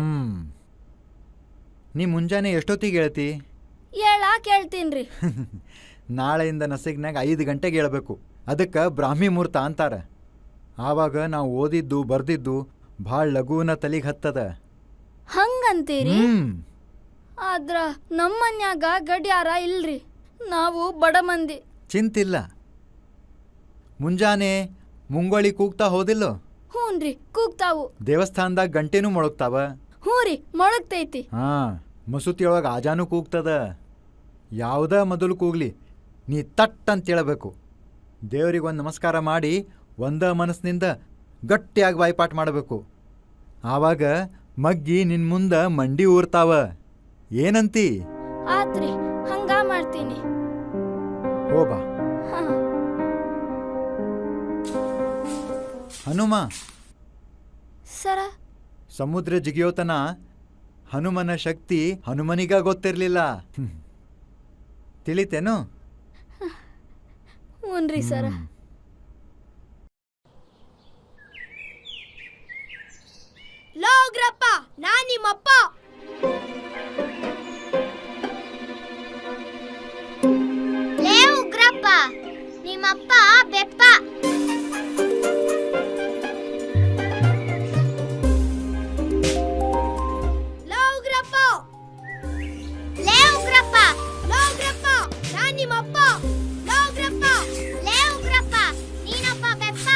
Speaker 5: ನೀ ಮುಂಜಾನೆ ಎಷ್ಟೊತ್ತಿಗೆ ಹೇಳ್ತಿ?
Speaker 7: ಕೇಳ್ತೀನ್ರಿ.
Speaker 5: ನಾಳೆಯಿಂದ ನಸಿಗ್ನಾಗ 5 ಗಂಟೆಗೆ ಹೇಳ್ಬೇಕು. ಅದಕ್ಕೆ ಬ್ರಾಹ್ಮಿ ಮುಹೂರ್ತ ಅಂತಾರ. ಆವಾಗ ನಾವು ಓದಿದ್ದು ಬರ್ದಿದ್ದು ಭಾಳ ಲಘುನ ತಲೆಗೆ ಹತ್ತದ.
Speaker 7: ಹಂಗಂತೀರಿ? ಆದ್ರ ನಮ್ಮ ಮನ್ಯಾಗ ಗಡ್ಯಾರ ಇಲ್ರಿ. ನಾವು ಬಡ ಮಂದಿ.
Speaker 5: ಚಿಂತಿಲ್ಲ. ಮುಂಜಾನೆ ಮುಂಗೋಳಿ ಕೂಗ್ತಾ ಹೋದಿಲ್ಲೋ?
Speaker 7: ಹ್ಞೂನ್ರಿ, ಕೂಗ್ತಾವು.
Speaker 5: ದೇವಸ್ಥಾನದಾಗ ಗಂಟೆನೂ ಮೊಳಗ್ತಾವ.
Speaker 7: ಹ್ಞೂ ರೀ, ಮೊಳಗ್ತೈತಿ.
Speaker 5: ಮಸೂತಿಯೊಳಗೆ ಆಜಾನೂ ಕೂಗ್ತದ. ಯಾವುದ ಮೊದಲು ಕೂಗ್ಲಿ, ನೀ ತಟ್ ಅಂತ ಹೇಳಬೇಕು. ದೇವ್ರಿಗೆ ಒಂದು ನಮಸ್ಕಾರ ಮಾಡಿ ಒಂದ ಮನಸ್ಸಿನಿಂದ ಗಟ್ಟಿಯಾಗಿ ಬಾಯ್ಪಾಠ ಮಾಡಬೇಕು. ಆವಾಗ ಮಗ್ಗಿ ನಿನ್ ಮುಂದ ಮಂಡಿ ಊರ್ತಾವ. ಏನಂತಿ?
Speaker 7: ಆತ್ರಿ, ಹಂಗ ಮಾಡ್ತೀನಿ.
Speaker 5: ಹೋಬಾ. ಹನುಮ
Speaker 7: ಸರ,
Speaker 5: ಸಮುದ್ರ ಜಿಗಿಯೋತನ ಹನುಮನ ಶಕ್ತಿ ಹನುಮನಿಗ ಗೊತ್ತಿರ್ಲಿಲ್ಲ. ತಿಳಿತೇನು?
Speaker 7: ಹ್ಞೂನ್ರಿ ಸರ. ಲೋ ಉಗ್ರಪ್ಪ, ನಾ ನಿಮ್ಮಪ್ಪ.
Speaker 11: ಲೇ ಉಗ್ರಪ್ಪ, ನಿಮ್ಮಪ್ಪ ಬೆಪ್ಪ.
Speaker 7: ಲೋ ಉಗ್ರಪ್ಪ,
Speaker 11: ಲೇ ಉಗ್ರಪ್ಪ,
Speaker 7: ಲೋ ಉಗ್ರಪ್ಪ, ನಾ ನಿಮ್ಮಪ್ಪ. ಲೋ ಉಗ್ರಪ್ಪ,
Speaker 11: ಲೇ ಉಗ್ರಪ್ಪ, ನೀನಪ್ಪ ಬೆಪ್ಪ.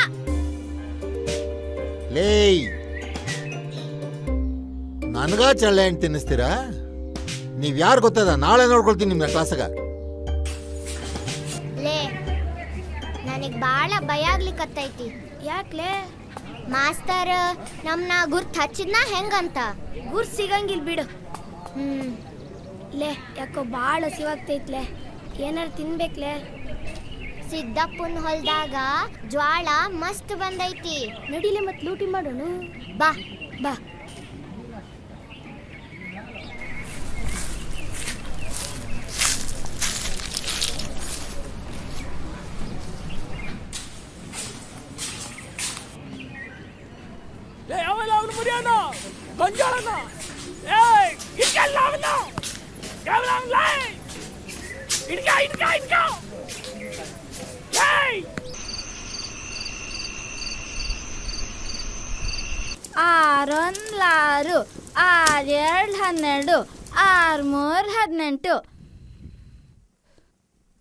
Speaker 8: ಲೇಯ್, ನನಗ ಚಳ್ಳೆ ಹಣ್ಣು ತಿನ್ನಿಸ್ತೀರಾ? ನೀವು ಯಾರು ಗೊತ್ತದ? ನಾಳೆ ನೋಡ್ಕೊಳ್ತೀನಿ ನಿಮ್ಮ ಕ್ಲಾಸಾಗ.
Speaker 11: ಲೇ, ನನಗೆ ಭಾಳ ಭಯ ಆಗ್ಲಿಕ್ಕತ್ತೈತಿ.
Speaker 7: ಯಾಕ್ಲೆ?
Speaker 11: ಮಾಸ್ತರ್ ನಮ್ನ ಗುರ್ತ್ ಹಚ್ಚಿದ್ನ ಹೆಂಗಂತ?
Speaker 7: ಗುರ್ ಸಿಗಂಗಿಲ್ ಬಿಡು. ಲೇ, ಯಾಕೋ ಭಾಳ ಸಿವಾಗ್ತೈತ್ಲೆ. ಏನಾರು ತಿನ್ಬೇಕ್ಲೆ?
Speaker 11: ಸಿದ್ದಪ್ಪನ ಹೊಲ್ದಾಗ ಜ್ವಾಳ ಮಸ್ತ್ ಬಂದೈತಿ.
Speaker 7: ನಡಿಲೆ ಮತ್ ಲೂಟಿ ಮಾಡೋಣ.
Speaker 11: ಬಾ
Speaker 7: ಬಾ. ಆರೊಂದ್ಲಾರು, 6 2 12, 6 3 18.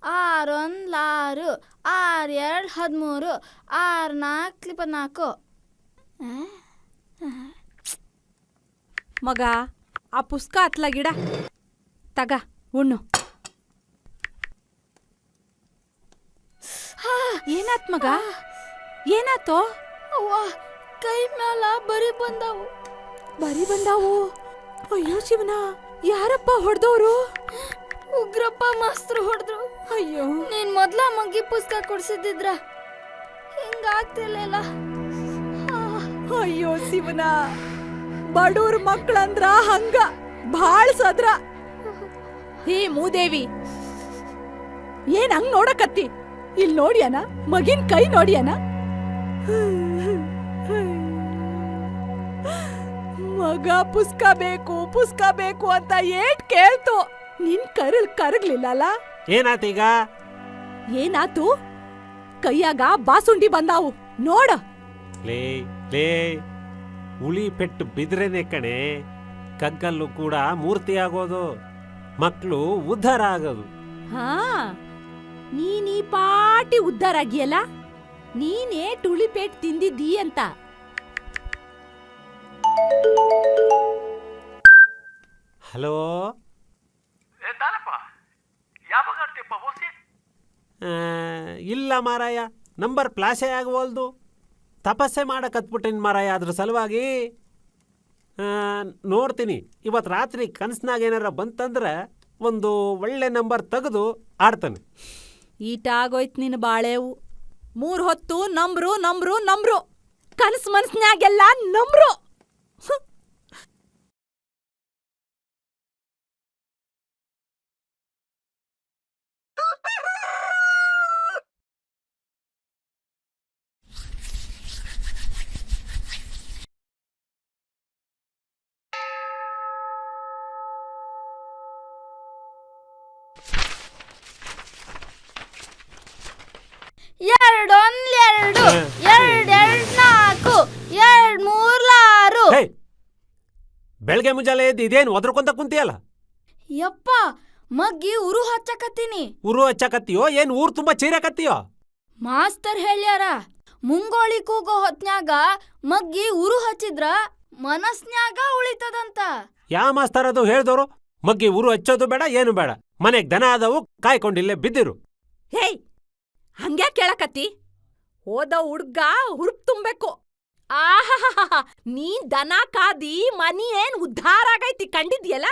Speaker 7: 6 1 6, 6 2 13, 6 4 24.
Speaker 6: ಮಗ, ಆ ಪುಸ್ತಕ ಅತ್ಲಾಗಿಡ ತಗ ಉಣ್ಣು. ಏನಾತ್ ಮಗ? ಏನಾತೋ?
Speaker 7: ಅವ್ವ, ಕೈ ಮ್ಯಾಲ ಬರಿ ಬಂದಾವು.
Speaker 6: ಬರಿ ಬಂದಾವು? ಅಯ್ಯೋ ಶಿವನ, ಯಾರಪ್ಪ ಹೊಡೆದವ್ರು?
Speaker 7: ಉಗ್ರಪ್ಪ ಮಾಸ್ತರು ಹೊಡೆದ್ರು.
Speaker 6: ಅಯ್ಯೋ,
Speaker 7: ನೀನ್ ಮೊದ್ಲ ಮಗ್ಗಿ ಪುಸ್ತಕ ಕೊಡ್ಸಿದ್ರ ಹಿಂಗಾಗ್ತಿರ್ಲಿಲ್ಲ.
Speaker 6: ಅಯ್ಯೋ ಶಿವನ, ಬಡವ್ರ ಮಕ್ಕಳಂದ್ರ ಹಂಗ ಭಾಳ ಸದ್ರ. ಹೇ ಮೂದೇವಿ, ಏನ್ ಹಂಗ್ ನೋಡಕತ್ತಿ? ಇಲ್ಲಿ ನೋಡ್ಯಾನ ಮಗಿನ ಕೈ ನೋಡ್ಯಾನ? ಮಗ ಪುಸ್ತಕ ಬೇಕು ಅಂತ ಏಟ್ ಕೇಳ್ತು. ನಿನ್ ಕರಗ್ಲಿಲ್ಲಲ್ಲ?
Speaker 3: ಏನಾತೀಗ?
Speaker 6: ಏನಾತು? ಕೈಯಾಗ ಬಾಸುಂಡಿ ಬಂದಾವು ನೋಡ.
Speaker 3: ಲೇ ಲೇ, ಉಳಿ ಪೆಟ್ಟು ಬಿದ್ರೇನೆ ಕಣೆ ಕಗ್ಗಲ್ಲು ಕೂಡ ಮೂರ್ತಿ ಆಗೋದು, ಮಕ್ಕಳು ಉದ್ಧಾರ ಆಗೋದು.
Speaker 6: ಹಾ, ನೀನ್ ಈ ಪಾಟಿ ಉದ್ಧಾರ ಆಗಿಯಲ್ಲ, ನೀನೇ ಟುಳಿಪೇಟ್ ತಿಂದಿದ್ದೀ ಅಂತ.
Speaker 3: ಹಲೋ, ಇಲ್ಲ ಮಾರಾಯ, ನಂಬರ್ ಫ್ಲಾಶೇ ಆಗವಲ್ದು. ತಪಸ್ಸೆ ಮಾಡಕತ್ಬಿಟ್ಟಿನಿ ಮಾರಾಯ ಅದ್ರ ಸಲುವಾಗಿ. ನೋಡ್ತೀನಿ, ಇವತ್ತು ರಾತ್ರಿ ಕನಸ್ನಾಗ ಏನಾರ ಬಂತಂದ್ರೆ ಒಂದು ಒಳ್ಳೆ ನಂಬರ್ ತೆಗೆದು ಆಡ್ತಾನೆ.
Speaker 6: ಈಟಾಗೋಯ್ತು ನಿನ್ನ ಬಾಳೆವು. 3 ಹೊತ್ತು ನಂಬ್ರು ನಂಬ್ರು ನಂಬ್ರು, ಕನಸು ಮನಸ್ನ್ಯಾಗೆಲ್ಲ ನಂಬ್ರು.
Speaker 7: ಎರಡೊಂದ್ಲೆರಡು, ಎರಡೆರಡ್ ನಾಲ್ಕು, ಎರಡ್ ಮೂರ್ಲಾರು.
Speaker 3: ಹೇ, ಬೆಳಗ್ಗೆ ಮುಂಜಾನೆ ಎದ್ದು ಇದೇನು ಒದ್ರಕೊಂತ ಕುಂತಿಯಲ್ಲ?
Speaker 7: ಯಪ್ಪ, ಮಗ್ಗಿ ಉರು ಹಚ್ಚಕತ್ತೀನಿ.
Speaker 3: ಊರು ಹಚ್ಚಕತ್ತೀಯೋ ಏನು ಊರು ತುಂಬ ಚೀರಕತ್ತೀಯೋ?
Speaker 7: ಮಾಸ್ತರ್ ಹೇಳ್ಯಾರ, ಮುಂಗೋಳಿ ಕೂಗೋ ಹೊತ್ನ್ಯಾಗ ಮಗ್ಗಿ ಉರು ಹಚ್ಚಿದ್ರ ಮನಸ್ನ್ಯಾಗ ಉಳಿತದಂತ.
Speaker 3: ಯಾ ಮಾಸ್ತರ್ ಅದು ಹೇಳ್ದವ್ರು? ಮಗ್ಗಿ ಊರು ಹಚ್ಚೋದು ಬೇಡ, ಏನು ಬೇಡ, ಮನೆಗ್ ದನ ಆದವು ಕಾಯ್ಕೊಂಡಿಲ್ಲೇ ಬಿದ್ದಿರು.
Speaker 6: ಹೇಯ್, ಹಂಗ್ಯಾ ಕೇಳಕತ್ತಿ? ಹೋದ ಹುಡ್ಗ ಹುರುಪ್ ತುಂಬಬೇಕು. ಆಹಾ, ನೀ ದನ ಕಾದಿ ಮನಿ ಏನ್ ಉದ್ಧಾರ ಆಗೈತಿ ಕಂಡಿದ್ಯಲ್ಲ?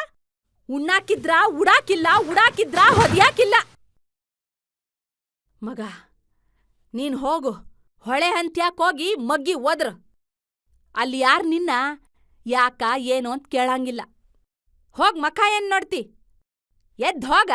Speaker 6: ಉಣ್ಣಾಕಿದ್ರ ಉಡಾಕಿಲ್ಲ, ಉಡಾಕಿದ್ರ ಹೊದ್ಯಾಕಿಲ್ಲ. ಮಗ, ನೀನ್ ಹೋಗು, ಹೊಳೆ ಹಂತ್ಯಾಕ್ ಹೋಗಿ ಮಗ್ಗಿ ಓದ್ರ. ಅಲ್ಲಿ ಯಾರ್ ನಿನ್ನ ಯಾಕ ಏನು ಅಂತ ಕೇಳಂಗಿಲ್ಲ. ಹೋಗ್, ಮಖ ಏನ್ ನೋಡ್ತಿ? ಎದ್ದ್ ಹೋಗ.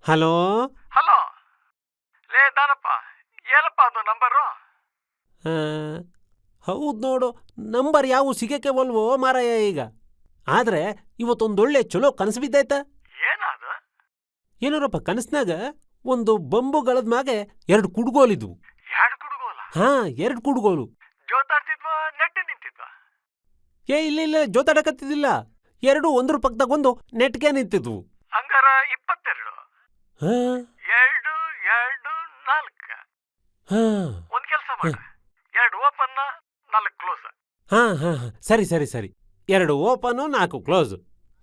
Speaker 3: ಹಲೋ
Speaker 12: ಹಲೋ, ಲೇ ದಾನಪ್ಪ, ಏನಪ್ಪ ಅದು ನಂಬರು?
Speaker 3: ಹೌದು ನೋಡು, ನಂಬರ್ ಯಾವ ಸಿಗಕ್ಕೆ ಒಲ್ವೋ ಮಾರಾಯ ಈಗ. ಆದ್ರೆ ಇವತ್ತೊಂದೊಳ್ಳೆ ಚಲೋ ಕನಸು ಬಿದ್ದೈತ.
Speaker 12: ಏನದು?
Speaker 3: ಏನೋರಪ್ಪ, ಕನಸ್ನಾಗ ಒಂದು ಬಂಬುಗಳದ ಮ್ಯಾಗೆ 2 ಕುಡ್ಗೋಲಿದ್ವು.
Speaker 12: 2 ಕುಡುಗೋಲ?
Speaker 3: ಹಾ, 2 ಕುಡ್ಗೋಲು.
Speaker 12: ಜೋತಾಡ್ತಿದ್ವಾ, ನೆಟ್ಟು ನಿಂತಿದ್ವಾ?
Speaker 3: ಇಲ್ಲ, ಜೋತಾಡಕತ್ತಿದ್ದಿಲ್ಲ. 2 ಒಂದ್ರ ಪಕ್ಕದಾಗ ಒಂದು ನೆಟ್ಗೆ ನಿಂತಿದ್ವು.
Speaker 12: ಹಂಗಾರ 22.
Speaker 3: ಹಾ
Speaker 12: 2 2 4. ಒಂದ್ ಕೆಲ್ಸ ಮಾಡ, 2 ಓಪನ್ 4 ಕ್ಲೋಸ್.
Speaker 3: ಹಾ, ಸರಿ 2 ಓಪನು 4 ಕ್ಲೋಸ್.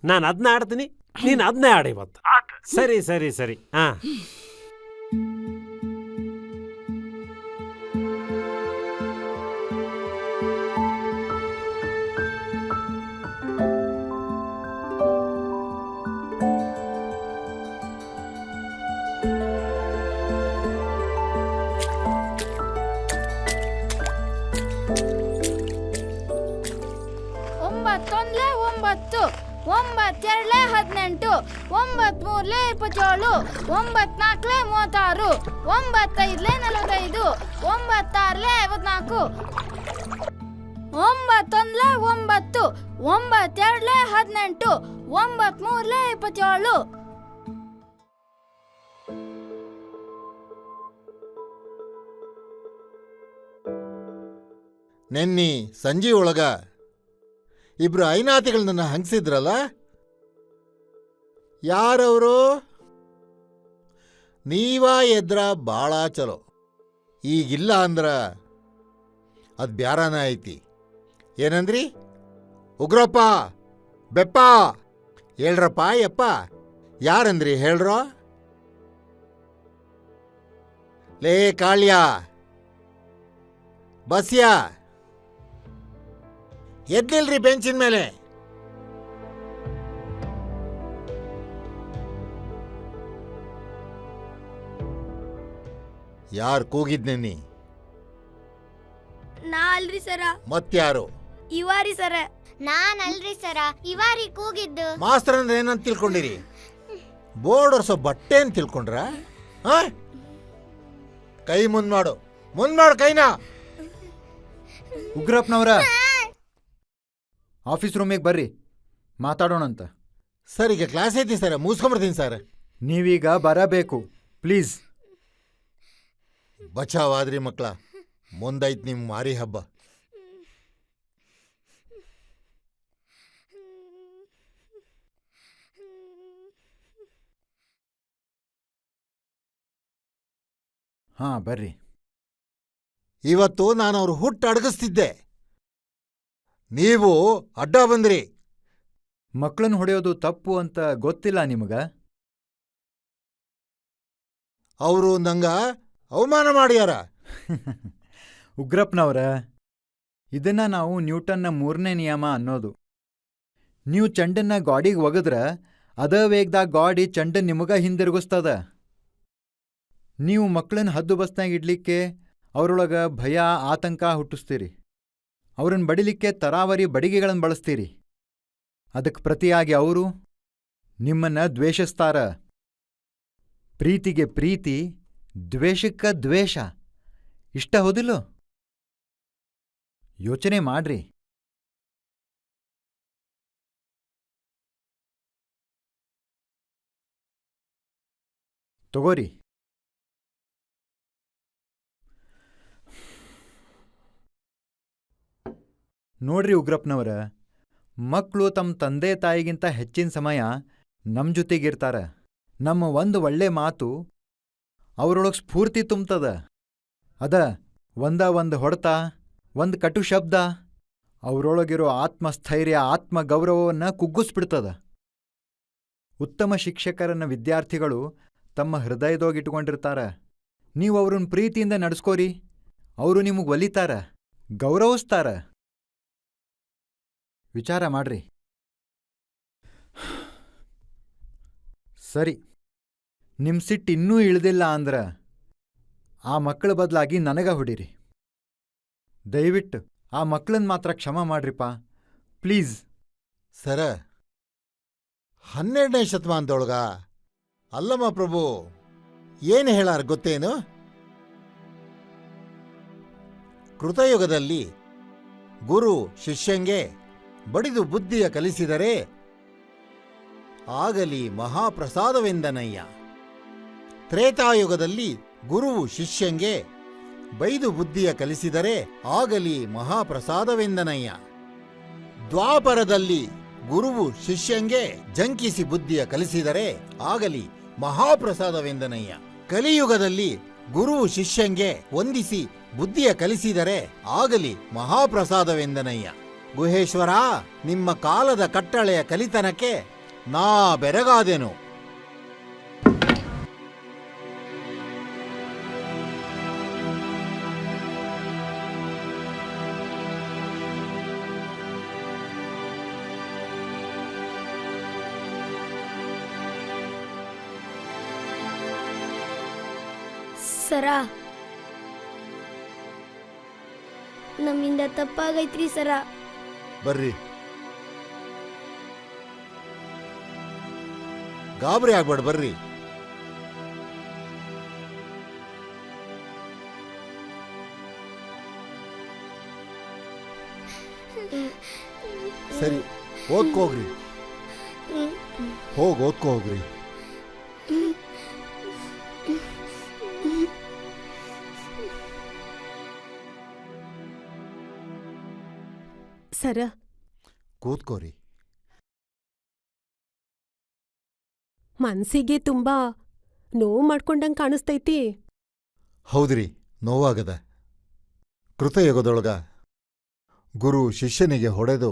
Speaker 3: ನಾನು ಅದನ್ನ ಆಡ್ತೀನಿ, ನೀನು ಅದನ್ನೇ ಆಡಿ ಇವತ್ತು. ಸರಿ. ಹಾ,
Speaker 7: ಒಂಬತ್ತೊಂದ್ಲೆ 9, 9 18, 9 3 27, 9 4 36, 9 5 45, 9 6 54, 9 1 9, 9 2 18, 9 3 27.
Speaker 8: ನೆನ್ನಿ ಸಂಜೆ ಒಳಗ ಇಬ್ರು ಐನಾತಿಗಳನ್ನ ಹಂಗಿಸಿದ್ರಲ್ಲ, ಯಾರವರು? ನೀವಾ ಎದ್ರ ಭಾಳ ಚಲೋ. ಈಗಿಲ್ಲ ಅಂದ್ರ ಅದು ಬ್ಯಾರಾನ ಐತಿ. ಏನಂದ್ರಿ? ಉಗ್ರಪ್ಪ, ಬೆಪ್ಪ, ಹೇಳ್ರಪ್ಪ ಯಪ್ಪ, ಯಾರಂದ್ರಿ ಹೇಳ್ರೋ? ಲೇ ಕಾಳ್ಯ, ಬಸ್ಯ, ಎದ್ನಿಲ್ರಿ ಬೆಂಚಿನ ಮೇಲೆ. ಯಾರು ಕೂಗಿದ್ನಿ?
Speaker 7: ನಾ ಅಲ್ರಿ ಸರ.
Speaker 8: ಮತ್ಯಾರು?
Speaker 7: ಇವಾರಿ ಸರ.
Speaker 11: ನಾನಲ್ರಿ ಸರ, ಇವಾರಿ ಕೂಗಿದ್ದು.
Speaker 8: ಮಾಸ್ತರ್ ಅಂದ್ರೆ ಏನಂತ ತಿಳ್ಕೊಂಡಿರಿ? ಬೋರ್ಡ್ ಒರ್ಸೋ ಬಟ್ಟೆ ಅಂತ ತಿಳ್ಕೊಂಡ್ರ? ಕೈ ಮುಂದ್ ಮಾಡು ಕೈನಾ.
Speaker 5: ಉಗ್ರಪ್ಪನವ್ರ, ಆಫೀಸ್ ರೂಮಿಗೆ ಬರ್ರಿ, ಮಾತಾಡೋಣಂತ.
Speaker 8: ಸರ್ ಈಗ ಕ್ಲಾಸ್ ಐತಿ ಸರ್, ಮುಗಿಸ್ಕೊಂಬರ್ತೀನಿ ಸರ್.
Speaker 9: ನೀವೀಗ ಬರಬೇಕು ಪ್ಲೀಸ್.
Speaker 8: ಬಚಾವಾದ್ರಿ ಮಕ್ಕಳ, ಮುಂದೈತ್ ನಿಮ್ಮ ಮಾರಿ ಹಬ್ಬ.
Speaker 9: ಹಾಂ ಬರ್ರಿ.
Speaker 8: ಇವತ್ತು ನಾನು ಅವ್ರ ಹುಟ್ಟು ಅಡಗಿಸ್ತಿದ್ದೆ, ನೀವು ಅಡ್ಡ ಬಂದ್ರಿ.
Speaker 9: ಮಕ್ಕಳನ್ನ ಹೊಡೆಯೋದು ತಪ್ಪು ಅಂತ ಗೊತ್ತಿಲ್ಲ ನಿಮಗ?
Speaker 8: ಅವರು ನಂಗ ಅವಮಾನ ಮಾಡ್ಯಾರ.
Speaker 9: ಉಗ್ರಪ್ಪನವ್ರ, ಇದನ್ನ ನಾವು ನ್ಯೂಟನ್ನ 3ನೇ ನಿಯಮ ಅನ್ನೋದು. ನೀವು ಚಂಡನ್ನ ಗಾಡಿಗೆ ಒಗದ್ರ ಅದ ವೇಗದಾಗ ಗಾಡಿ ಚಂಡನ್ ನಿಮಗ ಹಿಂದಿರುಗಿಸ್ತದ. ನೀವು ಮಕ್ಕಳನ್ನ ಹದ್ದು ಬಸ್ನಾಗ ಇಡ್ಲಿಕ್ಕೆ ಅವರೊಳಗ ಭಯ ಆತಂಕ ಹುಟ್ಟಿಸ್ತೀರಿ. ಅವ್ರನ್ನ ಬಡಿಲಿಕ್ಕೆ ತರಾವರಿ ಬಡಿಗೆಗಳನ್ನು ಬಳಸ್ತೀರಿ. ಅದಕ್ಕೆ ಪ್ರತಿಯಾಗಿ ಅವರು ನಿಮ್ಮನ್ನ ದ್ವೇಷಿಸ್ತಾರ. ಪ್ರೀತಿಗೆ ಪ್ರೀತಿ, ದ್ವೇಷಕ್ಕ ದ್ವೇಷ. ಇಷ್ಟ ಹೌದಿಲ್ಲೋ? ಯೋಚನೆ ಮಾಡ್ರಿ. ತಗೋರಿ. ನೋಡ್ರಿ ಉಗ್ರಪ್ಪನವರ, ಮಕ್ಕಳು ತಮ್ಮ ತಂದೆ ತಾಯಿಗಿಂತ ಹೆಚ್ಚಿನ ಸಮಯ ನಮ್ಮ ಜೊತೆಗಿರ್ತಾರ. ನಮ್ಮ ಒಂದು ಒಳ್ಳೆ ಮಾತು ಅವರೊಳಗೆ ಸ್ಫೂರ್ತಿ ತುಂಬ್ತದ. ಅದ ಒಂದು ಹೊಡೆತ, ಒಂದು ಕಟು ಶಬ್ದ ಅವರೊಳಗಿರೋ ಆತ್ಮಸ್ಥೈರ್ಯ, ಆತ್ಮಗೌರವವನ್ನು ಕುಗ್ಗಿಸ್ಬಿಡ್ತದ. ಉತ್ತಮ ಶಿಕ್ಷಕರನ್ನ ವಿದ್ಯಾರ್ಥಿಗಳು ತಮ್ಮ ಹೃದಯದೋಗಿಟ್ಕೊಂಡಿರ್ತಾರ. ನೀವು ಅವ್ರನ್ನ ಪ್ರೀತಿಯಿಂದ ನಡೆಸ್ಕೋರಿ, ಅವರು ನಿಮಗೆ ಒಲಿತಾರ, ಗೌರವಿಸ್ತಾರ. ವಿಚಾರ ಮಾಡ್ರಿ. ಸರಿ, ನಿಮ್ಮ ಸಿಟ್ಟು ಇನ್ನೂ ಇಳಿದಿಲ್ಲ ಅಂದ್ರ ಆ ಮಕ್ಕಳ ಬದಲಾಗಿ ನನಗ ಹೊಡಿರಿ. ದಯವಿಟ್ಟು ಆ ಮಕ್ಕಳನ್ನ ಮಾತ್ರ ಕ್ಷಮ ಮಾಡ್ರಿಪ್ಪ, ಪ್ಲೀಸ್.
Speaker 8: ಸರ, 12ನೇ ಶತಮಾನದೊಳಗ ಅಲ್ಲಮ್ಮ ಪ್ರಭು ಏನು ಹೇಳಾರ ಗೊತ್ತೇನು? ಕೃತಯುಗದಲ್ಲಿ ಗುರು ಶಿಷ್ಯಂಗೆ ಬಡಿದು ಬುದ್ಧಿಯ ಕಲಿಸಿದರೆ ಆಗಲಿ ಮಹಾಪ್ರಸಾದವೆಂದನಯ್ಯ. ತ್ರೇತಾಯುಗದಲ್ಲಿ ಗುರುವು ಶಿಷ್ಯಂಗೆ ಬೈದು ಬುದ್ಧಿಯ ಕಲಿಸಿದರೆ ಆಗಲಿ ಮಹಾಪ್ರಸಾದವೆಂದನಯ್ಯ. ದ್ವಾಪರದಲ್ಲಿ ಗುರುವು ಶಿಷ್ಯಂಗೆ ಜಂಕಿಸಿ ಬುದ್ಧಿಯ ಕಲಿಸಿದರೆ ಆಗಲಿ ಮಹಾಪ್ರಸಾದವೆಂದನಯ್ಯ. ಕಲಿಯುಗದಲ್ಲಿ ಗುರುವು ಶಿಷ್ಯಂಗೆ ವಂದಿಸಿ ಬುದ್ಧಿಯ ಕಲಿಸಿದರೆ ಆಗಲಿ ಮಹಾಪ್ರಸಾದವೆಂದನಯ್ಯ. ಗುಹೇಶ್ವರ, ನಿಮ್ಮ ಕಾಲದ ಕಟ್ಟಳೆಯ ಕಲಿತನಕ್ಕೆ ನಾ ಬೆರಗಾದೆನು.
Speaker 7: ಸರ, ನಮ್ಮಿಂದ ತಪ್ಪಾಗೈತ್ರಿ ಸರ.
Speaker 8: ಬರ್ರಿ, ಗಾಬರಿ ಆಗ್ಬೇಡ, ಬರ್ರಿ. ಸರಿ, ಓದ್ಕೋಗ್ರಿ. ಓದ್ಕೋಗ್ರಿ.
Speaker 6: ಸರ,
Speaker 8: ಕೂತ್ಕೋರಿ.
Speaker 6: ಮನ್ಸಿಗೆ ತುಂಬಾ ನೋವು ಮಾಡ್ಕೊಂಡಂಗ್ ಕಾಣಿಸ್ತೈತಿ.
Speaker 8: ಹೌದ್ರಿ, ನೋವಾಗದ. ಕೃತಯುಗದೊಳಗ ಗುರು ಶಿಷ್ಯನಿಗೆ ಹೊಡೆದು,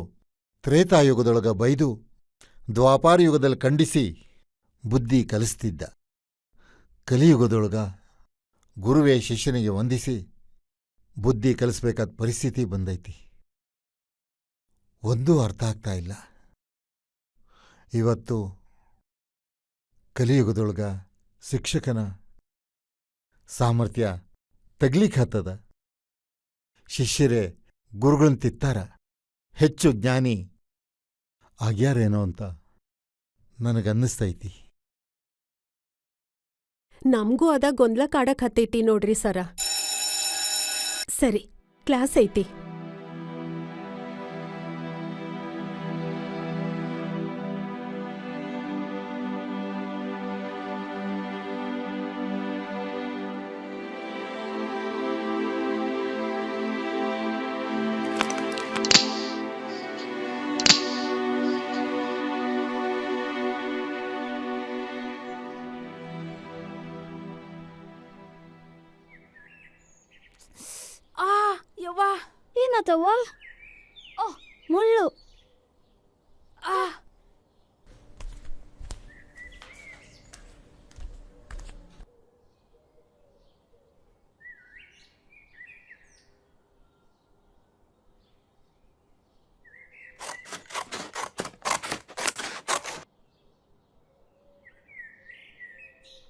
Speaker 8: ತ್ರೇತಾಯುಗದೊಳಗ ಬೈದು, ದ್ವಾಪಾರಯುಗದಲ್ಲಿ ಖಂಡಿಸಿ ಬುದ್ಧಿ ಕಲಿಸ್ತಿದ್ದ. ಕಲಿಯುಗದೊಳಗ ಗುರುವೇ ಶಿಷ್ಯನಿಗೆ ವಂದಿಸಿ ಬುದ್ಧಿ ಕಲಿಸ್ಬೇಕಾದ ಪರಿಸ್ಥಿತಿ ಬಂದೈತಿ. ಒಂದೂ ಅರ್ಥ ಆಗ್ತಾ ಇಲ್ಲ. ಇವತ್ತು ಕಲಿಯುಗದೊಳಗ ಶಿಕ್ಷಕನ ಸಾಮರ್ಥ್ಯ ತಗ್ಲಿಕ್ಕೆ ಹತ್ತದ. ಶಿಷ್ಯರೇ ಗುರುಗಳನ್ನ ತಿತ್ತಾರ, ಹೆಚ್ಚು ಜ್ಞಾನಿ ಆಗ್ಯಾರೇನೋ ಅಂತ ನನಗನ್ನಿಸ್ತೈತಿ.
Speaker 6: ನಮ್ಗೂ ಅದ ಗೊಂದಲ ಕಾಡಕ್ ಹತ್ತೈತಿ ನೋಡ್ರಿ ಸರ. ಸರಿ, ಕ್ಲಾಸ್ ಐತಿ.
Speaker 7: ಏನಾತವ್ವ? ಓಹ್, ಮುಳ್ಳು. ಆ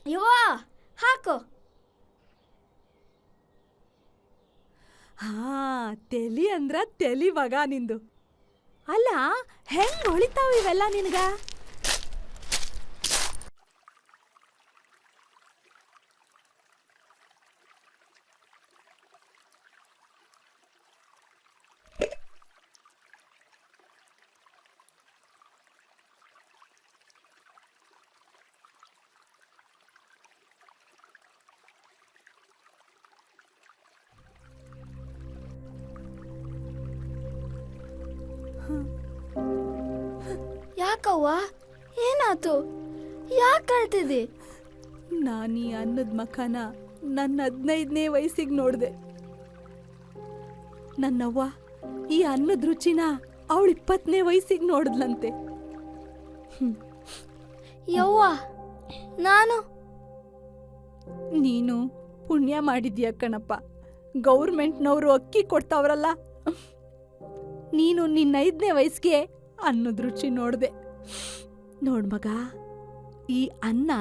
Speaker 7: ಯವ್ವ, ಹಾಕು.
Speaker 6: ಹಾ, ತೆಲಿ ಅಂದ್ರ ತೆಲಿ ಮಗ ನಿಂದು. ಅಲ್ಲ, ಹೆಂಗ್ ಹೊಳಿತಾವ ಇವೆಲ್ಲ ನಿನ್ಗ?
Speaker 7: ಯಾಕವ್ವ, ಏನಾತು? ಯಾಕೆ ಅಳ್ತಿದ್ದಿ?
Speaker 6: ನಾನೀ ಅನ್ನದ ಮಖನ ನನ್ನ 15ನೇ ವಯಸ್ಸಿಗೆ ನೋಡ್ದೆ. ನನ್ನವ್ವ ಈ ಅನ್ನದ ರುಚಿನ ಅವಳು 20ನೇ ವಯಸ್ಸಿಗೆ ನೋಡಿದ್ಲಂತೆ.
Speaker 7: ಯವ್ವ, ನಾನು
Speaker 6: ನೀನು ಪುಣ್ಯ ಮಾಡಿದ್ಯಾ ಕಣಪ್ಪ. ಗೌರ್ಮೆಂಟ್ನವರು ಅಕ್ಕಿ ಕೊಡ್ತಾವ್ರಲ್ಲ, ನೀನು ನಿನ್ನ 5ನೇ ವಯಸ್ಸಿಗೆ ಅನ್ನದ ರುಚಿ ನೋಡ್ದೆ. ನೋಡ್ ಮಗ, ಈ ಅನ್ನ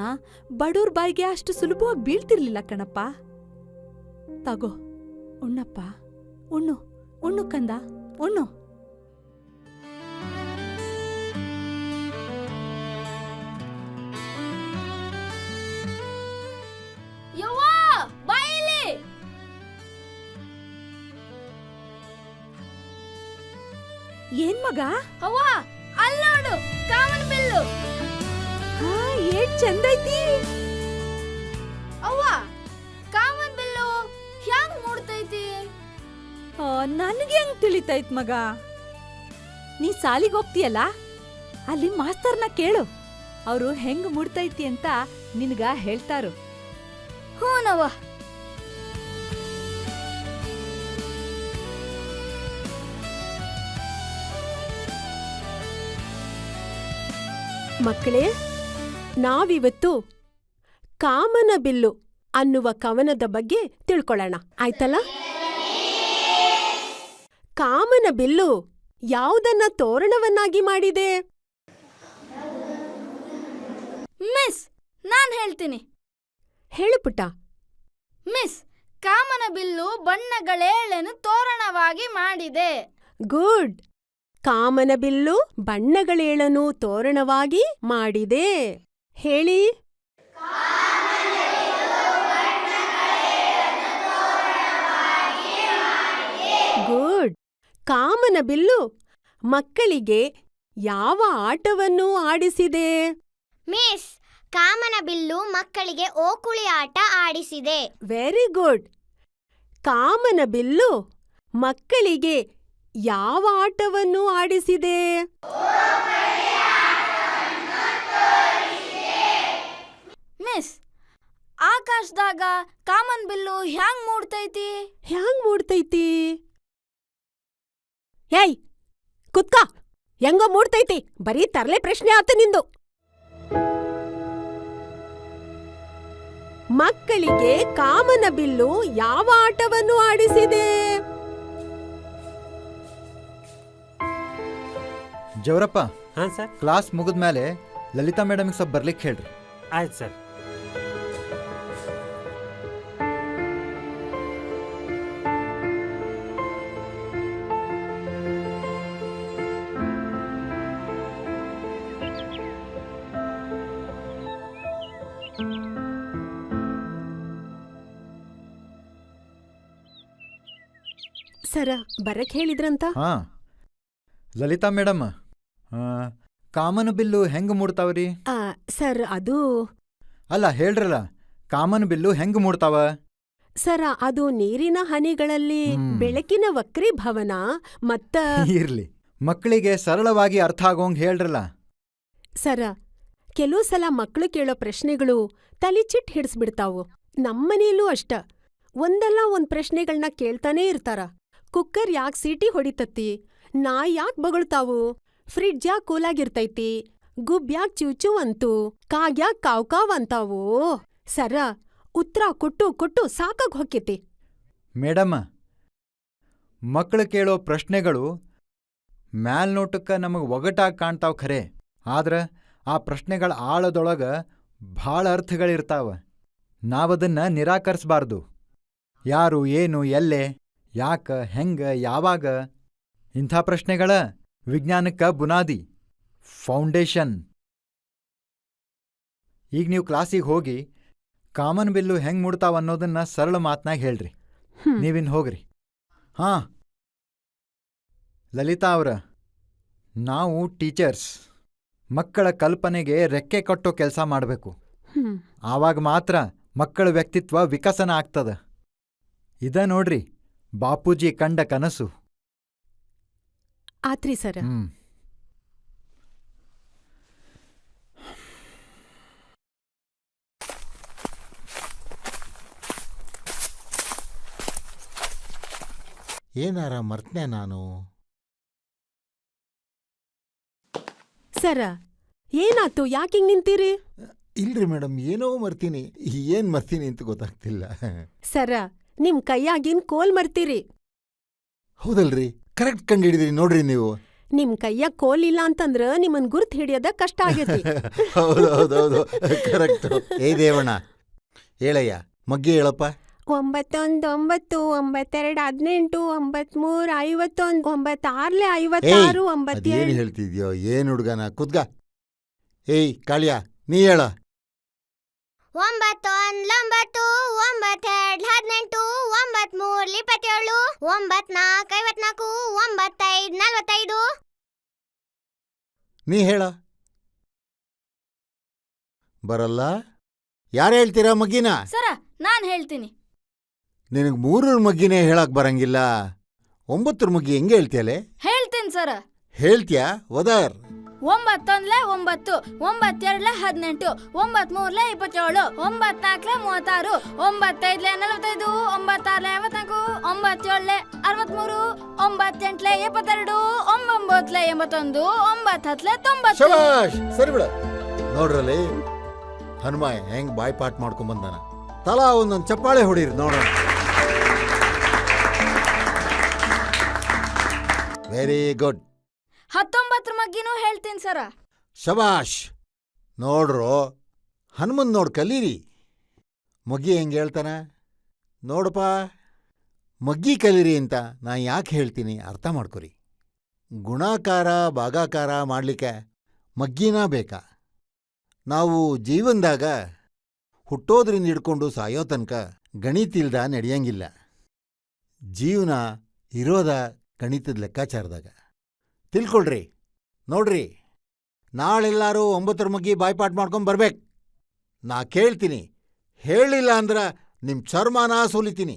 Speaker 6: ಬಡವ್ರ ಬಾಯಿಗೆ ಅಷ್ಟು ಸುಲಭವಾಗಿ ಬೀಳ್ತಿರ್ಲಿಲ್ಲ ಕಣಪ್ಪ. ತಗೋ, ಉಣ್ಣಪ್ಪ, ಉಣ್ಣು ಉಣ್ಣು ಕಂದ, ಉಣ್ಣು.
Speaker 7: ಯವ್ವ, ಬಾಯಿಲಿ.
Speaker 6: ಏನ್ ಮಗ?
Speaker 7: ಅವ್ವ, ಅಲ್ಲಿ ನೋಡು, ಕಾಮನ ಬಿಲ್ಲು.
Speaker 6: ಹಾ, ಏನ್ ಚಂದೈತಿ.
Speaker 7: ಅವ್ವ, ಕಾಮನ್ ಬಿಲ್ಲು ಹ್ಯಾಂಗ್ ಮೂಡ್ತೈತಿ?
Speaker 6: ನನ್ಗೆ ಹೆಂಗ್ ತಿಳಿತೈತ್ ಮಗ? ನೀ ಸಾಲಿಗೆ ಹೋಗ್ತೀಯಲ್ಲ, ಅಲ್ಲಿ ಮಾಸ್ತರ್ನ ಕೇಳು, ಅವರು ಹೆಂಗ್ ಮುಡ್ತೈತಿ ಅಂತ ನಿನ್ಗ ಹೇಳ್ತಾರು.
Speaker 7: ಹೂನವ್ವ.
Speaker 13: ಮಕ್ಕಳೇ, ನಾವಿವತ್ತು ಕಾಮನ ಬಿಲ್ಲು ಅನ್ನುವ ಕವನದ ಬಗ್ಗೆ ತಿಳ್ಕೊಳ್ಳೋಣ, ಆಯ್ತಲ್ಲ? ಕಾಮನ ಬಿಲ್ಲು ಯಾವುದನ್ನ ತೋರಣವನ್ನಾಗಿ ಮಾಡಿದೆ?
Speaker 7: ಮಿಸ್, ನಾನ್ ಹೇಳ್ತೀನಿ.
Speaker 13: ಹೇಳು ಪುಟ್ಟ.
Speaker 7: ಮಿಸ್, ಕಾಮನ ಬಿಲ್ಲು ಬಣ್ಣಗಳೇಳನ್ನು ತೋರಣವಾಗಿ ಮಾಡಿದೆ.
Speaker 13: ಗುಡ್. ಕಾಮನ ಬಿಲ್ಲು ಬಣ್ಣಗಳೇಳನು ತೋರಣವಾಗಿ ಮಾಡಿದೆ. ಹೇಳಿ. ಗುಡ್. ಕಾಮನ ಬಿಲ್ಲು ಮಕ್ಕಳಿಗೆ ಯಾವ ಆಟವನ್ನು ಆಡಿಸಿದೆ?
Speaker 11: ಮಿಸ್, ಕಾಮನ ಬಿಲ್ಲು ಮಕ್ಕಳಿಗೆ ಓಕುಳಿ ಆಟ ಆಡಿಸಿದೆ.
Speaker 13: Very good. ಕಾಮನ ಬಿಲ್ಲು ಮಕ್ಕಳಿಗೆ ಯಾವ ಆಟವನ್ನು ಆಡಿಸಿದೆ?
Speaker 7: ಮಿಸ್, ಆಕಾಶದಾಗ ಕಾಮನ್ ಬಿಲ್ಲು ಹ್ಯಾಂಗ್ ಮೂಡ್ತೈತಿ?
Speaker 13: ಹ್ಯಾಂಗ್ ಮೂಡ್ತೈತಿ? ಏಯ್, ಕುತ್ಕ. ಹೆಂಗೋ ಮೂಡ್ತೈತಿ? ಬರೀ ತರ್ಲೆ ಪ್ರಶ್ನೆ ಆತ ನಿಂದು. ಮಕ್ಕಳಿಗೆ ಕಾಮನ ಬಿಲ್ಲು ಯಾವ ಆಟವನ್ನು ಆಡಿಸಿದೆ?
Speaker 9: ಜವರಪ್ಪ,
Speaker 3: ಹಾ ಸರ್.
Speaker 9: ಕ್ಲಾಸ್ ಮುಗಿದ್ಮೇಲೆ ಲಲಿತಾ ಮೇಡಮ್ಗೆ ಸ್ವಲ್ಪ ಬರ್ಲಿಕ್ಕೆ ಹೇಳ್ರಿ.
Speaker 3: ಆಯ್ತು ಸರ್.
Speaker 13: ಸರ, ಬರಕ್ ಹೇಳಿದ್ರಂತ?
Speaker 9: ಹಾ, ಲಲಿತಾ ಮೇಡಮ್, ಕಾಮನ ಬಿಲ್ಲು ಹೆಂಗ್ ಮೂಡ್ತಾವ್ರಿ?
Speaker 13: ಸರ್, ಅದು
Speaker 9: ಅಲ್ಲ, ಹೇಳ್ರಲ್ಲ, ಕಾಮನ ಬಿಲ್ಲು ಹೆಂಗ್ ಮೂಡ್ತಾವ?
Speaker 13: ಸರ, ಅದು ನೀರಿನ ಹನಿಗಳಲ್ಲಿ ಬೆಳಕಿನ ವಕ್ರೀಭವನ ಮತ್ತ
Speaker 9: ಇರ್ಲಿ, ಮಕ್ಕಳಿಗೆ ಸರಳವಾಗಿ ಅರ್ಥ ಆಗೋಂಗ್ ಹೇಳ್ರಲ್ಲ.
Speaker 13: ಸರ, ಕೆಲವು ಸಲ ಮಕ್ಕಳು ಕೇಳೋ ಪ್ರಶ್ನೆಗಳು ತಲಿಚಿಟ್ ಹಿಡಿಸ್ಬಿಡ್ತಾವು. ನಮ್ಮನೇಲೂ ಅಷ್ಟ ಒಂದಲ್ಲ ಒಂದ್ ಪ್ರಶ್ನೆಗಳ್ನ ಕೇಳ್ತಾನೇ ಇರ್ತಾರ. ಕುಕ್ಕರ್ ಯಾಕ್ ಸೀಟಿ ಹೊಡಿತತಿ, ನಾಯಿ ಯಾಕ್ ಬಗಳ್ತಾವು, ಫ್ರಿಡ್ಜ್ ಯಾಕ್ ಕೂಲಾಗಿರ್ತೈತಿ, ಗುಬ್ ಯಾಕ್ ಚಿವ್ಚು ಅಂತು, ಕಾಗ್ ಯಾಕ್ ಕಾವ್ ಅಂತಾವು. ಸರ, ಉತ್ತರ ಕೊಟ್ಟು ಸಾಕಾಗ್ ಹೊಕ್ಕೇತಿ.
Speaker 9: ಮೇಡಮ್, ಮಕ್ಕಳು ಕೇಳೋ ಪ್ರಶ್ನೆಗಳು ಮ್ಯಾಲ್ನೋಟಕ್ಕೆ ನಮಗೆ ಒಗಟಾಗಿ ಕಾಣ್ತಾವ್ ಖರೆ, ಆದ್ರೆ ಆ ಪ್ರಶ್ನೆಗಳ ಆಳದೊಳಗ ಭಾಳ ಅರ್ಥಗಳಿರ್ತಾವ. ನಾವದನ್ನ ನಿರಾಕರಿಸಬಾರ್ದು. ಯಾರು, ಏನು, ಎಲ್ಲೆ, ಯಾಕ, ಹೆಂಗ, ಯಾವಾಗ ಇಂಥ ಪ್ರಶ್ನೆಗಳ ವಿಜ್ಞಾನಕ್ಕೆ ಬುನಾದಿ, ಫೌಂಡೇಶನ್. ಈಗ ನೀವು ಕ್ಲಾಸಿಗೆ ಹೋಗಿ ಕಾಮನ್ ಬಿಲ್ಲು ಹೆಂಗ್ ಮುಡ್ತಾವ ಅನ್ನೋದನ್ನ ಸರಳ ಮಾತನಾಗ ಹೇಳ್ರಿ. ನೀವಿನ್ ಹೋಗ್ರಿ. ಹಾಂ ಲಲಿತಾ ಅವ್ರ, ನಾವು ಟೀಚರ್ಸ್ ಮಕ್ಕಳ ಕಲ್ಪನೆಗೆ ರೆಕ್ಕೆ ಕಟ್ಟೋ ಕೆಲಸ ಮಾಡಬೇಕು. ಆವಾಗ ಮಾತ್ರ ಮಕ್ಕಳ ವ್ಯಕ್ತಿತ್ವ ವಿಕಸನ ಆಗ್ತದ. ಇದ ನೋಡ್ರಿ ಬಾಪೂಜಿ ಕಂಡ ಕನಸು.
Speaker 13: ಆತ್ರಿ ಸರ.
Speaker 8: ಏನಾರ ಮರ್ತನೆ ನಾನು?
Speaker 13: ಸರ, ಏನಾತು, ಯಾಕಿಂಗ್ ನಿಂತೀರಿ?
Speaker 8: ಇಲ್ರಿ ಮೇಡಮ್, ಏನೋ ಮರ್ತೀನಿ. ಏನ್ ಮರ್ತೀನಿ ಅಂತ ಗೊತ್ತಾಗ್ತಿಲ್ಲ.
Speaker 13: ಸರ, ನಿಮ್ ಕೈಯಾಗಿನ್ ಕೋಲ್ ಮರ್ತೀರಿ.
Speaker 8: ಹೌದಲ್ರಿ, ಕರೆಕ್ಟ್ ಕಂಡು ಹಿಡಿದ್ರಿ ನೋಡ್ರಿ ನೀವು.
Speaker 13: ನಿಮ್ ಕೈಯಾಗ ಕೋಲ್ ಇಲ್ಲ ಅಂತಂದ್ರ ನಿಮ್ಮನ್ ಗುರ್ತ್ ಹಿಡಿಯೋದ ಕಷ್ಟ ಆಗೈತಿ.
Speaker 8: ಹೌದೌದೌದು, ಕರೆಕ್ಟ್. ಏ ದೇವಣ್ಣ, ಹೇಳಯ್ಯ, ಮಗ್ಗಿ ಹೇಳಪ್ಪ.
Speaker 13: 9 1 9 9 2 18 93 51 96 56
Speaker 8: ಏನ್ ಹೇಳ್ತಿದ್ಯೋ, ಏನ್ ಹುಡ್ಗನ ಕುದ್ಗ. ಏಯ್ ಕಾಳಿಯ, ನೀ ಹೇಳ.
Speaker 11: 9 1 9 9 2 18 93 27 9 4 54 95 45.
Speaker 8: ನೀ ಹೇಳ. ಬರಲ್ಲ? ಯಾರು ಹೇಳ್ತೀರಾ ಮಗ್ಗಿನ?
Speaker 7: ಸರ, ನಾನ್ ಹೇಳ್ತೀನಿ.
Speaker 8: ನಿನಗೆ 3 ಮಗ್ಗಿನೇ ಹೇಳಕ್ ಬರಂಗಿಲ್ಲ, 9 ಮಗ್ಗಿ ಹೆಂಗೆ ಹೇಳ್ತೀಯಲೆ?
Speaker 7: ಹೇಳ್ತೀನಿ ಸರ.
Speaker 8: ಹೇಳ್ತೀಯಾ? ಒದರ್.
Speaker 7: 9 1 9 9 2 18 9 3 27 9 4 36 9 5 45 9 6 54 9 7 63 9 8 72 9 9 81 9 10 90.
Speaker 8: ಶಬಾಷ್, ಸರಿ ಬಿಡ. ನೋಡ್ರಲ್ಲಿ ಹನುಮ ಹೆಂಗ್ ಬಾಯ್ಪಾಟ್ ಮಾಡ್ಕೊಂಬಂದಾನ. ತಲಾ ಒಂದೊಂದು ಚಪ್ಪಾಳೆ ಹೊಡೀರಿ ನೋಡೋಣ. Very good.
Speaker 7: 19 ಮಗ್ಗಿನೂ ಹೇಳ್ತೀನಿ ಸರ.
Speaker 8: ಶಬಾಷ್. ನೋಡ್ರು, ಹನುಮನ್ ನೋಡ್ ಕಲೀರಿ. ಮಗ್ಗಿ ಹೆಂಗೆ ಹೇಳ್ತಾನ ನೋಡಪ್ಪ. ಮಗ್ಗಿ ಕಲೀರಿ ಅಂತ ನಾ ಯಾಕೆ ಹೇಳ್ತೀನಿ ಅರ್ಥ ಮಾಡ್ಕೊರಿ. ಗುಣಾಕಾರ ಭಾಗಾಕಾರ ಮಾಡ್ಲಿಕ್ಕೆ ಮಗ್ಗಿನ ಬೇಕಾ? ನಾವು ಜೀವನದಾಗ ಹುಟ್ಟೋದ್ರಿಂದ ಹಿಡ್ಕೊಂಡು ಸಾಯೋ ತನಕ ಗಣಿತಿಲ್ದ ನಡೆಯಂಗಿಲ್ಲ. ಜೀವನ ಇರೋದ ಗಣಿತದ ಲೆಕ್ಕಾಚಾರದಾಗ. ತಿಳ್ಕೊಳ್ರಿ. ನೋಡ್ರಿ, ನಾಳೆಲ್ಲಾರು 9 ಮಗ್ಗಿ ಬಾಯ್ಪಾಟ್ ಮಾಡ್ಕೊಂಡ್ ಬರ್ಬೇಕು. ನಾ ಕೇಳ್ತೀನಿ, ಹೇಳಿಲ್ಲ ಅಂದ್ರ ನಿಮ್ ಚರ್ಮಾನ ಸುಲಿತೀನಿ.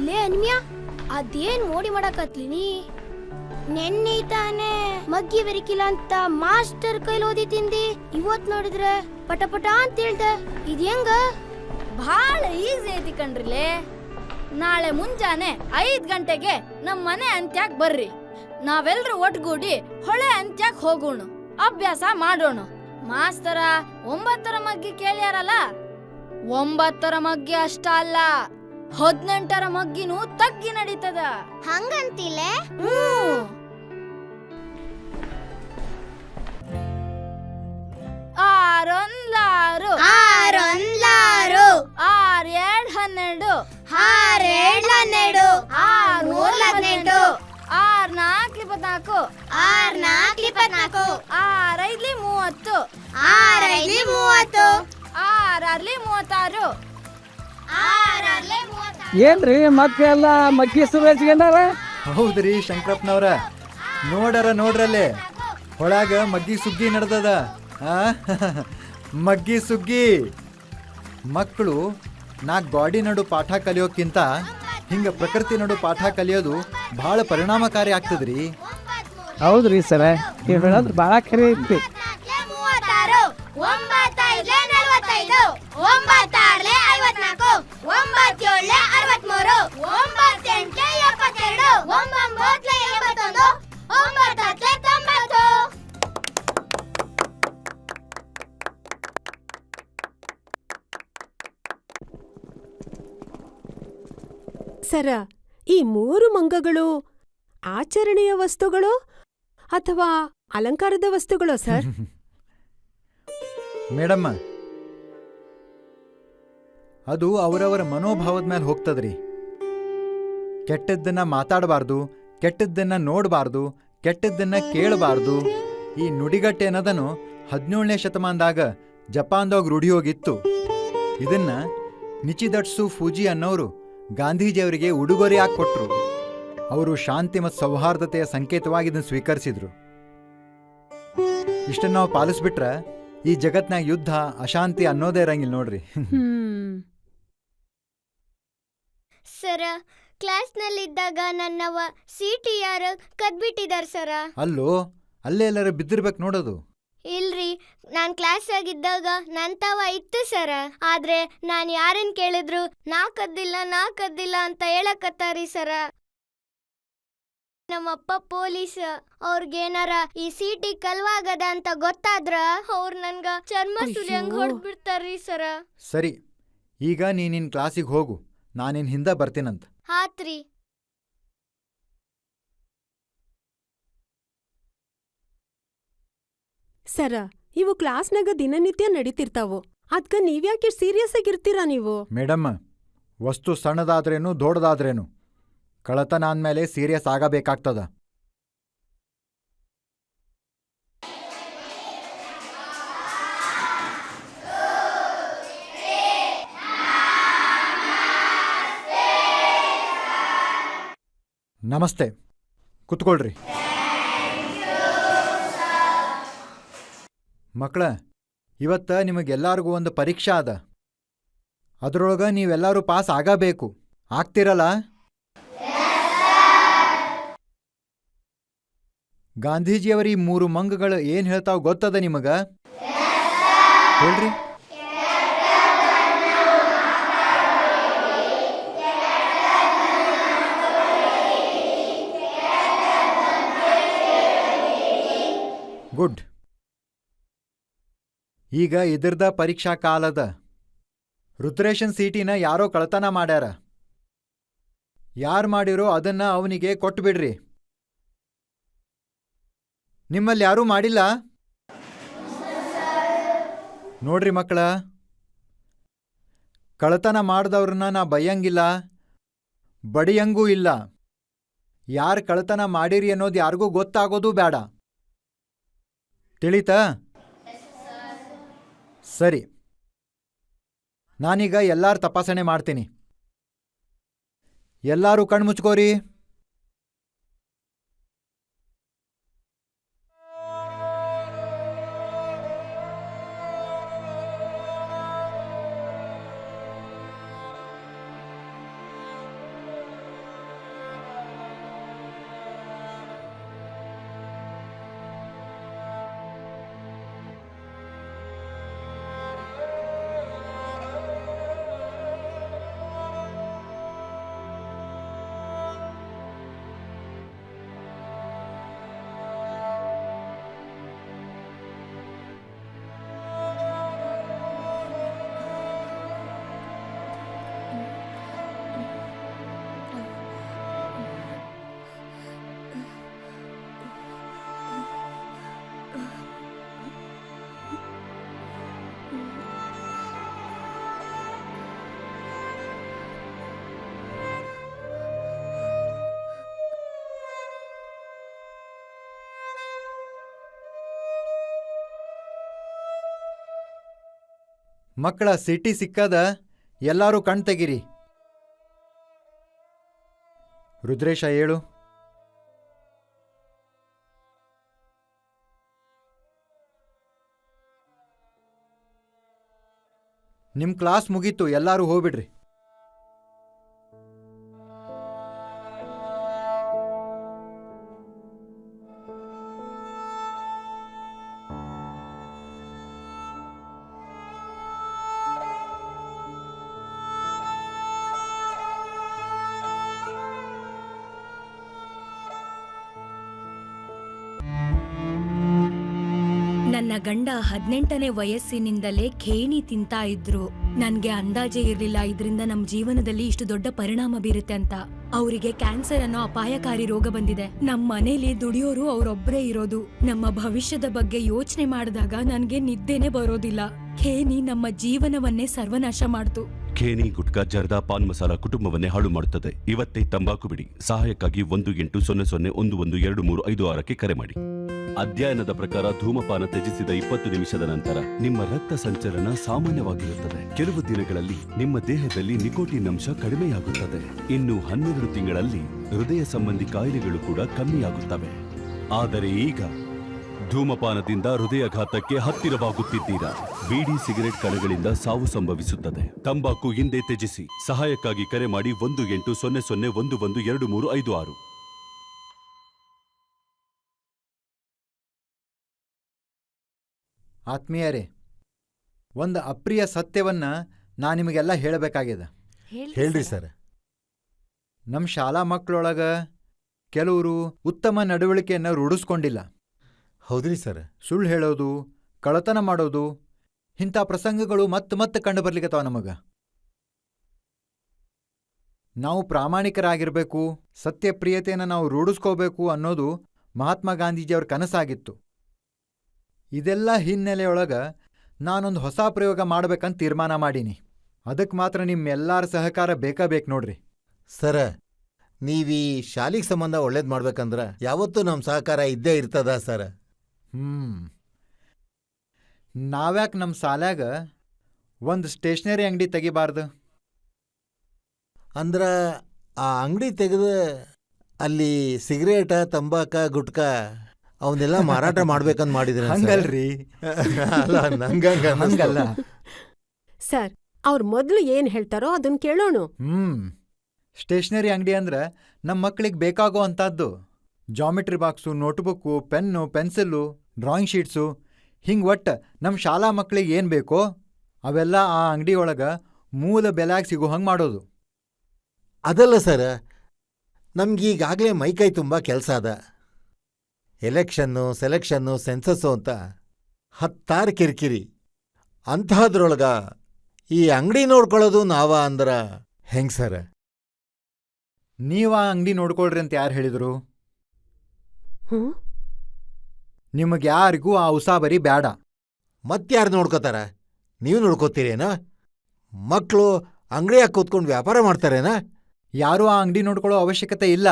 Speaker 11: ಲೇ ಅನ್ಮ್ಯಾ, ಅದೇನ್ ಮೋಡಿ ಮಾಡಕತ್ಲಿನಿ? ನೆನ್ನೆ ತಾನೆ ಮಗ್ಗಿ ಬೆರಿಕಿಲ್ಲ ಅಂತ ಮಾಸ್ಟರ್ ಕೈಲಿ ಓದಿ ತಿಂದಿ. ಇವತ್ ನೋಡಿದ್ರೆ ಪಟಪಟ ಅಂತ ಹೇಳ್ದೆ. ಇದ್ಹೆಂಗ?
Speaker 7: ಭಾಳ ಈಸಿ ಐತಿ ಕಣ್ರಿಲೇ. ನಾಳೆ ಮುಂಜಾನೆ 5 ಗಂಟೆಗೆ ನಮ್ಮ ಮನೆ ಅಂತ್ಯಾಕ್ ಬರ್ರಿ. ನಾವೆಲ್ರೂ ಒಟ್ಗೂಡಿ ಹೊಳೆ ಅಂತ್ಯಾಕ್ ಹೋಗೋಣ, ಅಭ್ಯಾಸ ಮಾಡೋಣ. ಮಾಸ್ತರ 9 ಮಗ್ಗಿ ಕೇಳ್ಯಾರಲ್ಲ, 9 ಮಗ್ಗಿ ಅಷ್ಟ ಅಲ್ಲ, 18 ಮಗ್ಗಿನೂ ತಗ್ಗಿ ನಡೀತದ.
Speaker 11: ಹಂಗಂತಿಲೆ?
Speaker 7: ಆರೊಂದ್ಲಾರು
Speaker 11: 6 1
Speaker 7: 6 2 12
Speaker 11: 6 2 12 6 3 18
Speaker 7: 6 4 24
Speaker 11: 6 4 24
Speaker 7: 6 5 30
Speaker 11: 6 5 30
Speaker 7: 6 36
Speaker 11: 6 36.
Speaker 14: ಏನ್ರಿ ಮಕ್ಕಳೆಲ್ಲ ಮಗ್ಗಿ ಸುರು ಹಚ್ಕೊಂಡಾರ?
Speaker 9: ಹೌದ್ರಿ ಶಂಕರಪ್ಪನವ್ರ, ನೋಡ್ರಲ್ಲೇ ಹೊಳಾಗ ಮಗ್ಗಿ ಸುಗ್ಗಿ ನಡ್ದದ. ಮಗ್ಗಿ ಸುಗ್ಗಿ. ಮಕ್ಕಳು ನಾ ಗಾಡಿ ನಡು ಪಾಠ ಕಲಿಯೋಕ್ಕಿಂತ ಹಿಂಗ ಪ್ರಕೃತಿ ನಡು ಪಾಠ ಕಲಿಯೋದು ಬಹಳ ಪರಿಣಾಮಕಾರಿ ಆಗ್ತದ್ರಿ.
Speaker 14: ಹೌದ್ರಿ ಸರ, ನೀವು ಹೇಳೋದು ಭಾಳ ಖರೆ ಐತಿ.
Speaker 11: 36 9 5 45 9 6 54
Speaker 13: ಸರ, ಈ 3 ಮಂಗಗಳು ಆಚರಣೆಯ ವಸ್ತುಗಳು ಅಥವಾ ಅಲಂಕಾರದ ವಸ್ತುಗಳೋ ಸರ್?
Speaker 9: ಮೇಡಮ್ಮ, ಅದು ಅವರವರ ಮನೋಭಾವದ ಮೇಲೆ ಹೋಗ್ತದ್ರಿ. ಕೆಟ್ಟದ್ದನ್ನ ಮಾತಾಡಬಾರ್ದು, ಕೆಟ್ಟದ್ದನ್ನ ನೋಡಬಾರ್ದು, ಕೆಟ್ಟದ್ದನ್ನ ಕೇಳಬಾರ್ದು. ಈ ನುಡಿಗಟ್ಟೆನದನು 17ನೇ ಶತಮಾನದಾಗ ಜಪಾನ್ದಾಗ ರೂಢಿ ಹೋಗಿತ್ತು. ಇದನ್ನ ನಿಚಿದಟ್ಸು ಫೂಜಿ ಅನ್ನೋರು ಗಾಂಧೀಜಿಯವರಿಗೆ ಉಡುಗೊರೆಯಾಗಿ ಕೊಟ್ರು. ಅವರು ಶಾಂತಿ ಮತ್ತು ಸೌಹಾರ್ದತೆಯ ಸಂಕೇತವಾಗಿ ಇದನ್ನು ಸ್ವೀಕರಿಸಿದ್ರು. ಇಷ್ಟನ್ನು ನಾವು ಪಾಲಿಸ್ಬಿಟ್ರ ಈ ಜಗತ್ನಾಗ ಯುದ್ಧ ಅಶಾಂತಿ ಅನ್ನೋದೇ ಇರಂಗಿಲ್ಲ ನೋಡ್ರಿ.
Speaker 11: ಸರ, ಕ್ಲಾಸ್ನಲ್ಲಿದ್ದಾಗ ನನ್ನವ ಸೀಟಿ ಯಾರು ಕದ್ಬಿಟ್ಟಿದಾರ ಸರ.
Speaker 9: ಅಲ್ಲೋ, ಅಲ್ಲೇ ಎಲ್ಲರ ಬಿದ್ದಿರ್ಬೇಕು ನೋಡೋದು.
Speaker 11: ಇಲ್ರಿ, ನಾನ್ ಕ್ಲಾಸ್ ಆಗಿದ್ದಾಗ ನನ್ ತವ ಇತ್ತು ಸರ. ಆದ್ರೆ ನಾನ್ ಯಾರನ್ ಕೇಳಿದ್ರು ನಾ ಕದ್ದಿಲ್ಲ ಅಂತ ಹೇಳಕತ್ತಾರಿ ಸರ. ನಮ್ಮಪ್ಪ ಪೊಲೀಸ್, ಅವ್ರಿಗೇನಾರ ಈ ಸೀಟಿ ಕಲ್ವಾಗದ ಅಂತ ಗೊತ್ತಾದ್ರ ಅವ್ರು ನನ್ಗ ಚರ್ಮ ಸುಲಿಯಂಗ್ ಹೊಡ್ಬಿಡ್ತಾರ್ರಿ ಸರ.
Speaker 9: ಸರಿ, ಈಗ ನಿನ್ ಕ್ಲಾಸಿಗೆ ಹೋಗು, ನಾನಿನ್ ಹಿಂದೆ ಬರ್ತೀನಂತ.
Speaker 11: ಆತ್ರಿ.
Speaker 13: ಸರ, ಇವು ಕ್ಲಾಸ್ನಾಗ ದಿನನಿತ್ಯ ನಡೀತಿರ್ತಾವು. ಅದ್ಕ ನೀವ್ಯಾಕೆ ಸೀರಿಯಸ್ ಆಗಿರ್ತೀರಾ ನೀವು?
Speaker 9: ಮೇಡಮ್, ವಸ್ತು ಸಣ್ಣದಾದ್ರೇನು ದೊಡ್ಡದಾದ್ರೇನು ಕಳತನ ಅಂದ್ಮೇಲೆ ಸೀರಿಯಸ್ ಆಗಬೇಕಾಗ್ತದ. ನಮಸ್ತೆ, ಕುತ್ಕೊಳ್ರಿ. ಮಕ್ಕಳ, ಇವತ್ತ ನಿಮಗೆಲ್ಲರಿಗೂ ಒಂದು ಪರೀಕ್ಷೆ ಅದ. ಅದರೊಳಗ ನೀವೆಲ್ಲರೂ ಪಾಸ್ ಆಗಬೇಕು. ಆಗ್ತಿರಲ್ಲ? ಗಾಂಧೀಜಿಯವರ ಈ 3 ಮಂಗಗಳು ಏನ್ ಹೇಳ್ತಾವ ಗೊತ್ತದ ನಿಮಗ? ಹೇಳ್ರಿ. ಗುಡ್. ಈಗ ಇದರ್ದ ಪರೀಕ್ಷಾ ಕಾಲದ. ರುದ್ರೇಶನ್ ಸೀಟಿನ ಯಾರೋ ಕಳತನ ಮಾಡ್ಯಾರ. ಯಾರು ಮಾಡಿರೋ ಅದನ್ನ ಅವನಿಗೆ ಕೊಟ್ಬಿಡ್ರಿ. ನಿಮ್ಮಲ್ಲಿ ಯಾರೂ ಮಾಡಿಲ್ಲ? ನೋಡ್ರಿ ಮಕ್ಕಳ, ಕಳತನ ಮಾಡ್ದವ್ರನ್ನ ನಾ ಬೈಯಂಗಿಲ್ಲ, ಬಡಿಯಂಗೂ ಇಲ್ಲ. ಯಾರು ಕಳತನ ಮಾಡಿರಿ ಅನ್ನೋದು ಯಾರಿಗೂ ಗೊತ್ತಾಗೋದು ಬೇಡ. ತಿಳಿತಾ? ಸರಿ, ನಾನೀಗ ಎಲ್ಲಾರು ತಪಾಸಣೆ ಮಾಡ್ತೀನಿ. ಎಲ್ಲರೂ ಕಣ್ಮುಚ್ಕೋರಿ. ಮಕ್ಕಳ, ಸಿಟಿ ಸಿಕ್ಕದ. ಎಲ್ಲರೂ ಕಣ್ ತೆಗಿರಿ. ರುದ್ರೇಶ, ಹೇಳು. ನಿಮ್ ಕ್ಲಾಸ್ ಮುಗೀತು, ಎಲ್ಲರೂ ಹೋಗ್ಬಿಡ್ರಿ.
Speaker 1: ನನ್ನ ಗಂಡ 18ನೇ ವಯಸ್ಸಿನಿಂದಲೇ ಖೇಣಿ ತಿಂತಾ ಇದ್ರು. ನನ್ಗೆ ಅಂದಾಜೆ ಇರ್ಲಿಲ್ಲ ಇದರಿಂದ ನಮ್ ಜೀವನದಲ್ಲಿ ಇಷ್ಟು ದೊಡ್ಡ ಪರಿಣಾಮ ಬೀರುತ್ತೆ ಅಂತ. ಅವರಿಗೆ ಕ್ಯಾನ್ಸರ್ ಅನ್ನೋ ಅಪಾಯಕಾರಿ ರೋಗ ಬಂದಿದೆ. ನಮ್ ಮನೇಲಿ ದುಡಿಯೋರು ಅವ್ರೊಬ್ರೇ ಇರೋದು. ನಮ್ಮ ಭವಿಷ್ಯದ ಬಗ್ಗೆ ಯೋಚನೆ ಮಾಡಿದಾಗ ನನ್ಗೆ ನಿದ್ದೆನೆ ಬರೋದಿಲ್ಲ. ಖೇನಿ ನಮ್ಮ ಜೀವನವನ್ನೇ ಸರ್ವನಾಶ ಮಾಡ್ತು.
Speaker 2: ಖೇನಿ, ಗುಟ್ಕಾ, ಜರ್ದಾ, ಪಾನ್ ಮಸಾಲ ಕುಟುಂಬವನ್ನೇ ಹಾಳು ಮಾಡುತ್ತದೆ. ಇವತ್ತೇ ತಂಬಾಕು ಬಿಡಿ. ಸಹಾಯಕ್ಕಾಗಿ 1800-112356ಕ್ಕೆ ಕರೆ ಮಾಡಿ. ಅಧ್ಯಯನದ ಪ್ರಕಾರ ಧೂಮಪಾನ ತ್ಯಜಿಸಿದ 20 ನಿಮಿಷದ ನಂತರ ನಿಮ್ಮ ರಕ್ತ ಸಂಚಲನ ಸಾಮಾನ್ಯವಾಗಿರುತ್ತದೆ. ಕೆಲವು ದಿನಗಳಲ್ಲಿ ನಿಮ್ಮ ದೇಹದಲ್ಲಿ ನಿಕೋಟಿನ್ ಅಂಶ ಕಡಿಮೆಯಾಗುತ್ತದೆ. ಇನ್ನು 12 ತಿಂಗಳಲ್ಲಿ ಹೃದಯ ಸಂಬಂಧಿ ಕಾಯಿಲೆಗಳು ಕೂಡ ಕಮ್ಮಿಯಾಗುತ್ತವೆ. ಆದರೆ ಈಗ ಧೂಮಪಾನದಿಂದ ಹೃದಯಘಾತಕ್ಕೆ ಹತ್ತಿರವಾಗುತ್ತಿದ್ದೀರಾ. ಬೀಡಿ, ಸಿಗರೆಟ್ ಕಣಗಳಿಂದ ಸಾವು ಸಂಭವಿಸುತ್ತದೆ. ತಂಬಾಕು ಹಿಂದೆ ತ್ಯಜಿಸಿ. ಸಹಾಯಕ್ಕಾಗಿ ಕರೆ ಮಾಡಿ 1800-112356.
Speaker 9: ಆತ್ಮೀಯರೇ, ಒಂದು ಅಪ್ರಿಯ ಸತ್ಯವನ್ನ ನಾನು ನಿಮಗೆಲ್ಲ ಹೇಳಬೇಕಾಗಿದೆ.
Speaker 8: ಹೇಳ್ರಿ ಸರ್.
Speaker 9: ನಮ್ಮ ಶಾಲಾ ಮಕ್ಕಳೊಳಗ ಕೆಲವರು ಉತ್ತಮ ನಡವಳಿಕೆಯನ್ನು ರೂಢಿಸ್ಕೊಂಡಿಲ್ಲ.
Speaker 8: ಹೌದ್ರಿ ಸರ್.
Speaker 9: ಸುಳ್ಳು ಹೇಳೋದು, ಕಳ್ಳತನ ಮಾಡೋದು, ಇಂಥ ಪ್ರಸಂಗಗಳು ಮತ್ತೆ ಕಂಡು ಬರ್ಲಿಕ್ಕತ್ತಾವ ನಮಗೆ. ನಾವು ಪ್ರಾಮಾಣಿಕರಾಗಿರಬೇಕು, ಸತ್ಯಪ್ರಿಯತೆಯನ್ನು ನಾವು ರೂಢಿಸ್ಕೋಬೇಕು ಅನ್ನೋದು ಮಹಾತ್ಮ ಗಾಂಧೀಜಿಯವ್ರ ಕನಸಾಗಿತ್ತು. ಇದೆಲ್ಲ ಹಿನ್ನೆಲೆಯೊಳಗೆ ನಾನೊಂದು ಹೊಸ ಪ್ರಯೋಗ ಮಾಡ್ಬೇಕಂತ ತೀರ್ಮಾನ ಮಾಡೀನಿ. ಅದಕ್ಕೆ ಮಾತ್ರ ನಿಮ್ಮೆಲ್ಲರ ಸಹಕಾರ ಬೇಕು ನೋಡ್ರಿ.
Speaker 8: ಸರ, ನೀವೀ ಶಾಲೆಗೆ ಸಂಬಂಧ ಒಳ್ಳೇದು ಮಾಡ್ಬೇಕಂದ್ರೆ ಯಾವತ್ತೂ ನಮ್ಮ ಸಹಕಾರ ಇದ್ದೇ ಇರ್ತದ ಸರ್.
Speaker 9: ನಾವ್ಯಾಕೆ ನಮ್ಮ ಶಾಲ್ಯಾಗ ಒಂದು ಸ್ಟೇಷನರಿ ಅಂಗಡಿ ತೆಗಿಬಾರ್ದು?
Speaker 8: ಅಂದ್ರ ಆ ಅಂಗಡಿ ತೆಗೆದು ಅಲ್ಲಿ ಸಿಗರೇಟ, ತಂಬಾಕ, ಗುಟ್ಕ ಅವನ್ನೆಲ್ಲ ಮಾರಾಟ ಮಾಡ್ಬೇಕಂತ ಮಾಡಿದ್ರೆ
Speaker 9: ಹಂಗಲ್ರಿ.
Speaker 8: ಹಂಗಲ್ಲ
Speaker 13: ಸರ್, ಅವ್ರು ಮೊದಲು ಏನ್ ಹೇಳ್ತಾರೋ ಅದನ್ನ ಕೇಳೋಣ.
Speaker 9: ಸ್ಟೇಷನರಿ ಅಂಗಡಿ ಅಂದ್ರೆ ನಮ್ಮ ಮಕ್ಕಳಿಗೆ ಬೇಕಾಗೋ ಅಂಥದ್ದು. Geometry box, notebook, pen, pencil, drawing sheets, ಹಿಂಗೆ ಒಟ್ಟು ನಮ್ಮ ಶಾಲಾ ಮಕ್ಕಳಿಗೆ ಏನು ಬೇಕೋ ಅವೆಲ್ಲ ಆ ಅಂಗಡಿಯೊಳಗೆ ಮೂಲ ಬೆಲೆಯಾಗಿ ಸಿಗೋ ಹಂಗೆ ಮಾಡೋದು.
Speaker 8: ಅದಲ್ಲ ಸರ್, ನಮ್ಗೀಗಾಗಲೇ ಮೈಕೈ ತುಂಬ ಕೆಲಸ ಅದ. ಎಲೆಕ್ಷನ್ನು, ಸೆಲೆಕ್ಷನ್ನು, ಸೆನ್ಸಸ್ಸು ಅಂತ 10 ಕಿರಿಕಿರಿ. ಅಂಥದ್ರೊಳಗ ಈ ಅಂಗಡಿ ನೋಡ್ಕೊಳ್ಳೋದು ನಾವ ಅಂದ್ರ ಹೆಂಗ್ ಸರ್?
Speaker 9: ನೀವು ಆ ಅಂಗಡಿ ನೋಡ್ಕೊಳ್ರಿ ಅಂತ ಯಾರು ಹೇಳಿದ್ರು? ನಿಮಗೆ ಯಾರಿಗೂ ಆ ಉಸಾಬರಿ ಬೇಡ.
Speaker 8: ಮತ್ಯಾರು ನೋಡ್ಕೋತಾರ? ನೀವು ನೋಡ್ಕೋತೀರೇನ? ಮಕ್ಕಳು ಅಂಗಡಿಯಾಗ ಕೂತ್ಕೊಂಡು ವ್ಯಾಪಾರ ಮಾಡ್ತಾರೇನ?
Speaker 9: ಯಾರೂ ಆ ಅಂಗಡಿ ನೋಡ್ಕೊಳ್ಳೋ ಅವಶ್ಯಕತೆ ಇಲ್ಲ.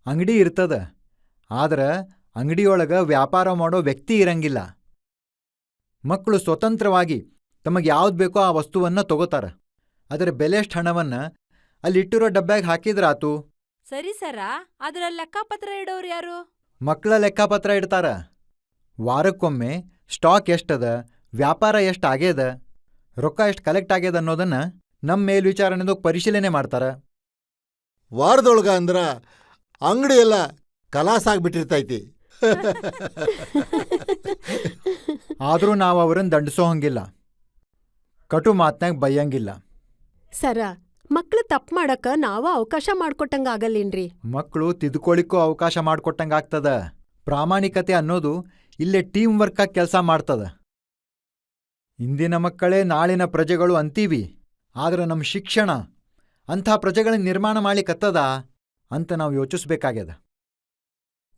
Speaker 9: ಅಂಗಡಿ ಇರ್ತದ, ಆದ್ರೆ ಅಂಗಡಿಯೊಳಗೆ ವ್ಯಾಪಾರ ಮಾಡೋ ವ್ಯಕ್ತಿ ಇರಂಗಿಲ್ಲ. ಮಕ್ಕಳು ಸ್ವತಂತ್ರವಾಗಿ ತಮಗೆ ಯಾವ್ದು ಬೇಕೋ ಆ ವಸ್ತುವನ್ನು ತಗೋತಾರ. ಅದರ ಬೆಲೆಯಷ್ಟು ಹಣವನ್ನು ಅಲ್ಲಿಟ್ಟಿರೋ ಡಬ್ಬ್ಯಾಗ ಹಾಕಿದ್ರಾತು.
Speaker 6: ಸರಿ ಸರ, ಅದರ ಲೆಕ್ಕಪತ್ರ ಇಡೋರು ಯಾರು?
Speaker 9: ಮಕ್ಕಳ ಲೆಕ್ಕಪತ್ರ ಇಡ್ತಾರ. ವಾರಕ್ಕೊಮ್ಮೆ ಸ್ಟಾಕ್ ಎಷ್ಟದ, ವ್ಯಾಪಾರ ಎಷ್ಟು ಆಗ್ಯದ, ರೊಕ್ಕ ಎಷ್ಟು ಕಲೆಕ್ಟ್ ಆಗ್ಯದ ಅನ್ನೋದನ್ನ ನಮ್ಮ ಮೇಲ್ವಿಚಾರಣೆದು ಪರಿಶೀಲನೆ ಮಾಡ್ತಾರ.
Speaker 8: ವಾರದೊಳಗ ಅಂದ್ರ ಅಂಗಡಿ ಎಲ್ಲ ಕಲಾಸಾಗ್ಬಿಟ್ಟಿರ್ತೈತಿ.
Speaker 9: ಆದರೂ ನಾವು ಅವರನ್ನು ದಂಡಿಸೋ ಹಂಗಿಲ್ಲ, ಕಟು ಮಾತ್ನಾಗ ಬೈಯಂಗಿಲ್ಲ.
Speaker 13: ಸರ, ಮಕ್ಳು ತಪ್ಪು ಮಾಡಕ ನಾವು ಅವಕಾಶ ಮಾಡ್ಕೊಟ್ಟಂಗ ಆಗಲ್ಲೇನ್ರಿ?
Speaker 9: ಮಕ್ಕಳು ತಿದ್ಕೊಳ್ಳಿಕ್ಕೂ ಅವಕಾಶ ಮಾಡಿಕೊಟ್ಟಂಗಾಗ್ತದ. ಪ್ರಾಮಾಣಿಕತೆ ಅನ್ನೋದು ಇಲ್ಲೇ ಟೀಮ್ ವರ್ಕಾಗಿ ಕೆಲಸ ಮಾಡ್ತದ. ಇಂದಿನ ಮಕ್ಕಳೇ ನಾಳಿನ ಪ್ರಜೆಗಳು ಅಂತೀವಿ, ಆದ್ರೆ ನಮ್ಮ ಶಿಕ್ಷಣ ಅಂಥ ಪ್ರಜೆಗಳನ್ನ ನಿರ್ಮಾಣ ಮಾಡ್ಲಿಕ್ಕತ್ತದ ಅಂತ ನಾವು ಯೋಚಿಸ್ಬೇಕಾಗ್ಯದ.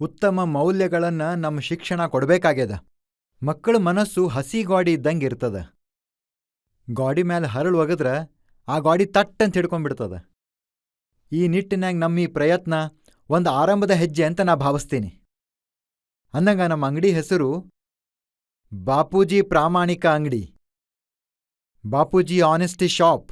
Speaker 9: ಉತ್ತಮ ಮೌಲ್ಯಗಳನ್ನು ನಮ್ಮ ಶಿಕ್ಷಣ ಕೊಡಬೇಕಾಗ್ಯದ. ಮಕ್ಕಳ ಮನಸ್ಸು ಹಸಿ ಗಾಡಿ ಇದ್ದಂಗೆ ಇರ್ತದ. ಗಾಡಿ ಮೇಲೆ ಹರಳು ಒಗದ್ರ ಆ ಗಾಡಿ ತಟ್ಟಂತ ಹಿಡ್ಕೊಂಡ್ಬಿಡ್ತದ. ಈ ನಿಟ್ಟಿನಾಗ ನಮ್ಮ ಈ ಪ್ರಯತ್ನ ಒಂದು ಆರಂಭದ ಹೆಜ್ಜೆ ಅಂತ ನಾ ಭಾವಿಸ್ತೀನಿ. ಅಂದಂಗ ನಮ್ಮ ಅಂಗಡಿ ಹೆಸರು ಬಾಪೂಜಿ ಪ್ರಾಮಾಣಿಕ ಅಂಗಡಿ, ಬಾಪೂಜಿ ಆನೆಸ್ಟಿ ಶಾಪ್.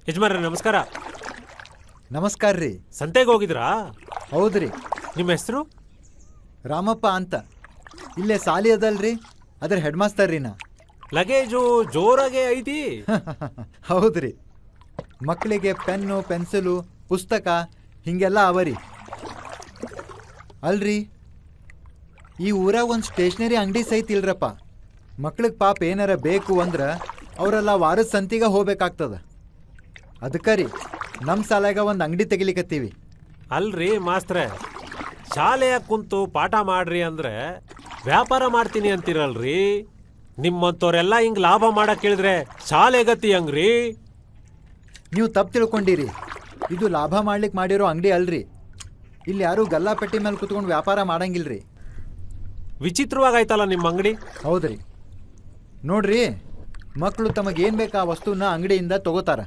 Speaker 4: ಯಜಮಾನ್ರೆ ನಮಸ್ಕಾರ.
Speaker 9: ನಮಸ್ಕಾರ ರೀ.
Speaker 4: ಸಂತೆಗೆ ಹೋಗಿದ್ರಾ?
Speaker 9: ಹೌದ್ರಿ.
Speaker 4: ನಿಮ್ಮ ಹೆಸರು?
Speaker 9: ರಾಮಪ್ಪ ಅಂತ. ಇಲ್ಲೇ ಸಾಲಿ ಅದಲ್ರಿ, ಅದ್ರ ಹೆಡ್ ಮಾಸ್ತರ್ ರೀ ನಾ.
Speaker 4: ಲಗೇಜು ಜೋರಾಗೆ ಐತಿ.
Speaker 9: ಹೌದ್ರಿ. ಮಕ್ಕಳಿಗೆ ಪೆನ್ನು ಪೆನ್ಸಿಲು ಪುಸ್ತಕ ಹಿಂಗೆಲ್ಲ ಅವರಿ. ಅಲ್ರಿ, ಈ ಊರಾಗ ಒಂದು ಸ್ಟೇಷನರಿ ಅಂಗಡಿ ಸಹಿತ ಇಲ್ರಪ್ಪ. ಮಕ್ಳಿಗೆ ಪಾಪ ಏನಾರ ಬೇಕು ಅಂದ್ರೆ ಅವರೆಲ್ಲ ವಾರದ ಸಂತಿಗೆ ಹೋಗ್ಬೇಕಾಗ್ತದ. ಅದಕ್ಕೆ ರೀ ನಮ್ಮ ಸಾಲಾಗ ಒಂದು ಅಂಗಡಿ ತೆಗಿಲಿಕತ್ತೀವಿ.
Speaker 4: ಅಲ್ರಿ ಮಾಸ್ತ್ರೆ, ಶಾಲೆಯ ಕುಂತು ಪಾಠ ಮಾಡ್ರಿ ಅಂದ್ರೆ ವ್ಯಾಪಾರ ಮಾಡ್ತೀನಿ ಅಂತೀರಲ್ರಿ. ನಿಮ್ಮಂತವ್ರೆಲ್ಲ ಹಿಂಗ್ ಲಾಭ ಮಾಡಕ್ ಹೇಳಿದ್ರೆ ಶಾಲೆ ಗತಿ ಹಂಗ್ರಿ?
Speaker 9: ನೀವು ತಪ್ಪು ತಿಳ್ಕೊಂಡಿರಿ. ಇದು ಲಾಭ ಮಾಡ್ಲಿಕ್ಕೆ ಮಾಡಿರೋ ಅಂಗಡಿ ಅಲ್ರಿ. ಇಲ್ಲಿ ಯಾರೂ ಗಲ್ಲಾಪೆಟ್ಟಿ ಮೇಲೆ ಕುತ್ಕೊಂಡು ವ್ಯಾಪಾರ ಮಾಡಂಗಿಲ್ರಿ.
Speaker 4: ವಿಚಿತ್ರವಾಗೈತಲ್ಲ ನಿಮ್ಮ ಅಂಗಡಿ.
Speaker 9: ಹೌದ್ರಿ, ನೋಡ್ರಿ, ಮಕ್ಕಳು ತಮಗೇನು ಬೇಕಾ ಆ ವಸ್ತುನ ಅಂಗಡಿಯಿಂದ ತಗೋತಾರ.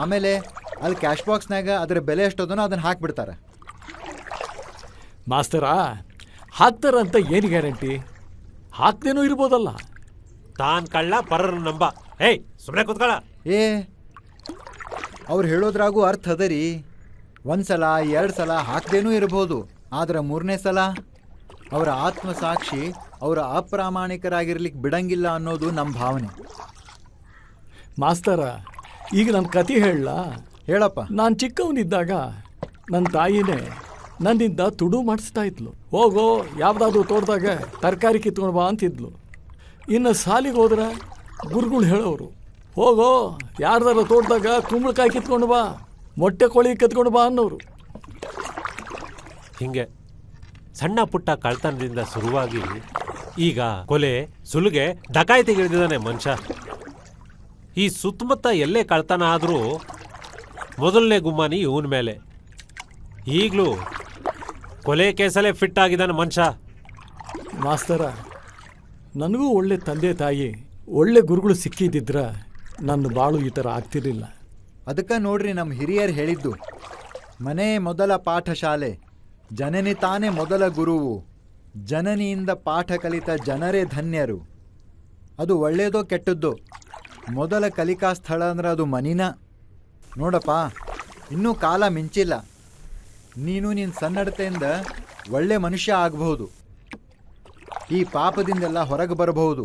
Speaker 9: ಆಮೇಲೆ ಅಲ್ಲಿ ಕ್ಯಾಶ್ ಬಾಕ್ಸ್ನಾಗ ಅದರ ಬೆಲೆ ಎಷ್ಟೋದನೋ ಅದನ್ನು ಹಾಕ್ಬಿಡ್ತಾರೆ.
Speaker 15: ಮಾಸ್ತರ ಹಾಕ್ತಾರಂತ ಏನು ಗ್ಯಾರಂಟಿ? ಹಾಕ್ದೇನೂ ಇರ್ಬೋದಲ್ಲ.
Speaker 4: ತಾನ್ ಕಳ್ಳ ಪರರ ನಂಬ. ಏಯ್ ಸುಮ್ಮನೆ ಕೂತ್ಕೊಳ್ಳ.
Speaker 9: ಅವ್ರು ಹೇಳೋದ್ರಾಗೂ ಅರ್ಥ ಅದ ರೀ. ಒಂದು ಸಲ 2 ಸಲ ಹಾಕ್ದೇನೂ ಇರ್ಬೋದು, ಆದ್ರೆ 3ನೇ ಸಲ ಅವರ ಆತ್ಮಸಾಕ್ಷಿ ಅವರ ಅಪ್ರಾಮಾಣಿಕರಾಗಿರ್ಲಿಕ್ಕೆ ಬಿಡಂಗಿಲ್ಲ ಅನ್ನೋದು ನಮ್ಮ ಭಾವನೆ.
Speaker 15: ಮಾಸ್ತರ, ಈಗ ನನ್ನ ಕತೆ ಹೇಳಲ್ಲ.
Speaker 9: ಹೇಳಪ್ಪ.
Speaker 15: ನಾನು ಚಿಕ್ಕವನಿದ್ದಾಗ ನನ್ನ ತಾಯಿನೇ ನನ್ನಿಂದ ತುಡು ಮಾಡಿಸ್ತಾ ಇದ್ಲು. ಹೋಗೋ ಯಾವುದಾದ್ರೂ ತೋಟದಾಗ ತರಕಾರಿ ಕಿತ್ಕೊಂಡು ಬಾ ಅಂತಿದ್ಲು. ಇನ್ನು ಸಾಲಿಗೆ ಹೋದ್ರೆ ಗುರುಗಳು ಹೇಳೋರು, ಹೋಗೋ ಯಾರ್ದಾರ ತೋಟದಾಗ ಕುಂಬಳಕಾಯಿ ಕಿತ್ಕೊಂಡು ಬಾ, ಮೊಟ್ಟೆ ಕೋಳಿ ಕಿತ್ಕೊಂಡು ಬಾ ಅನ್ನೋರು.
Speaker 4: ಹಿಂಗೆ ಸಣ್ಣ ಪುಟ್ಟ ಕಳ್ತನದಿಂದ ಶುರುವಾಗಿ ಈಗ ಕೊಲೆ, ಸುಲಿಗೆ, ಡಕಾಯಿತಿಗಿಳಿದಿದ್ದಾನೆ ಮನುಷ್ಯ. ಈ ಸುತ್ತಮುತ್ತ ಎಲ್ಲೇ ಕಳ್ತನ ಆದರೂ ಮೊದಲನೇ ಗುಮ್ಮಾನಿ ಇವನ ಮೇಲೆ. ಈಗಲೂ ಕೊಲೆ ಕೇಸಲ್ಲೇ ಫಿಟ್ ಆಗಿದ್ದಾನೆ ಮನುಷ್ಯ.
Speaker 15: ಮಾಸ್ತರ, ನನಗೂ ಒಳ್ಳೆ ತಂದೆ ತಾಯಿ ಒಳ್ಳೆ ಗುರುಗಳು ಸಿಕ್ಕಿದ್ದಿದ್ರ ನನ್ನ ಬಾಳು ಈ ಥರ ಆಗ್ತಿರ್ಲಿಲ್ಲ.
Speaker 9: ಅದಕ್ಕೆ ನೋಡ್ರಿ ನಮ್ಮ ಹಿರಿಯರು ಹೇಳಿದ್ದು, ಮನೆ ಮೊದಲ ಪಾಠಶಾಲೆ, ಜನನಿ ತಾನೇ ಮೊದಲ ಗುರುವು, ಜನನಿಯಿಂದ ಪಾಠ ಕಲಿತ ಜನರೇ ಧನ್ಯರು. ಅದು ಒಳ್ಳೆಯದೋ ಕೆಟ್ಟದ್ದೋ, ಮೊದಲ ಕಲಿಕಾ ಸ್ಥಳ ಅಂದ್ರೆ ಅದು ಮನಿನ. ನೋಡಪ್ಪ, ಇನ್ನೂ ಕಾಲ ಮಿಂಚಿಲ್ಲ. ನೀನು ನಿನ್ನ ಸನ್ನಡತೆಯಿಂದ ಒಳ್ಳೆ ಮನುಷ್ಯ ಆಗಬಹುದು, ಈ ಪಾಪದಿಂದೆಲ್ಲ ಹೊರಗೆ ಬರಬಹುದು.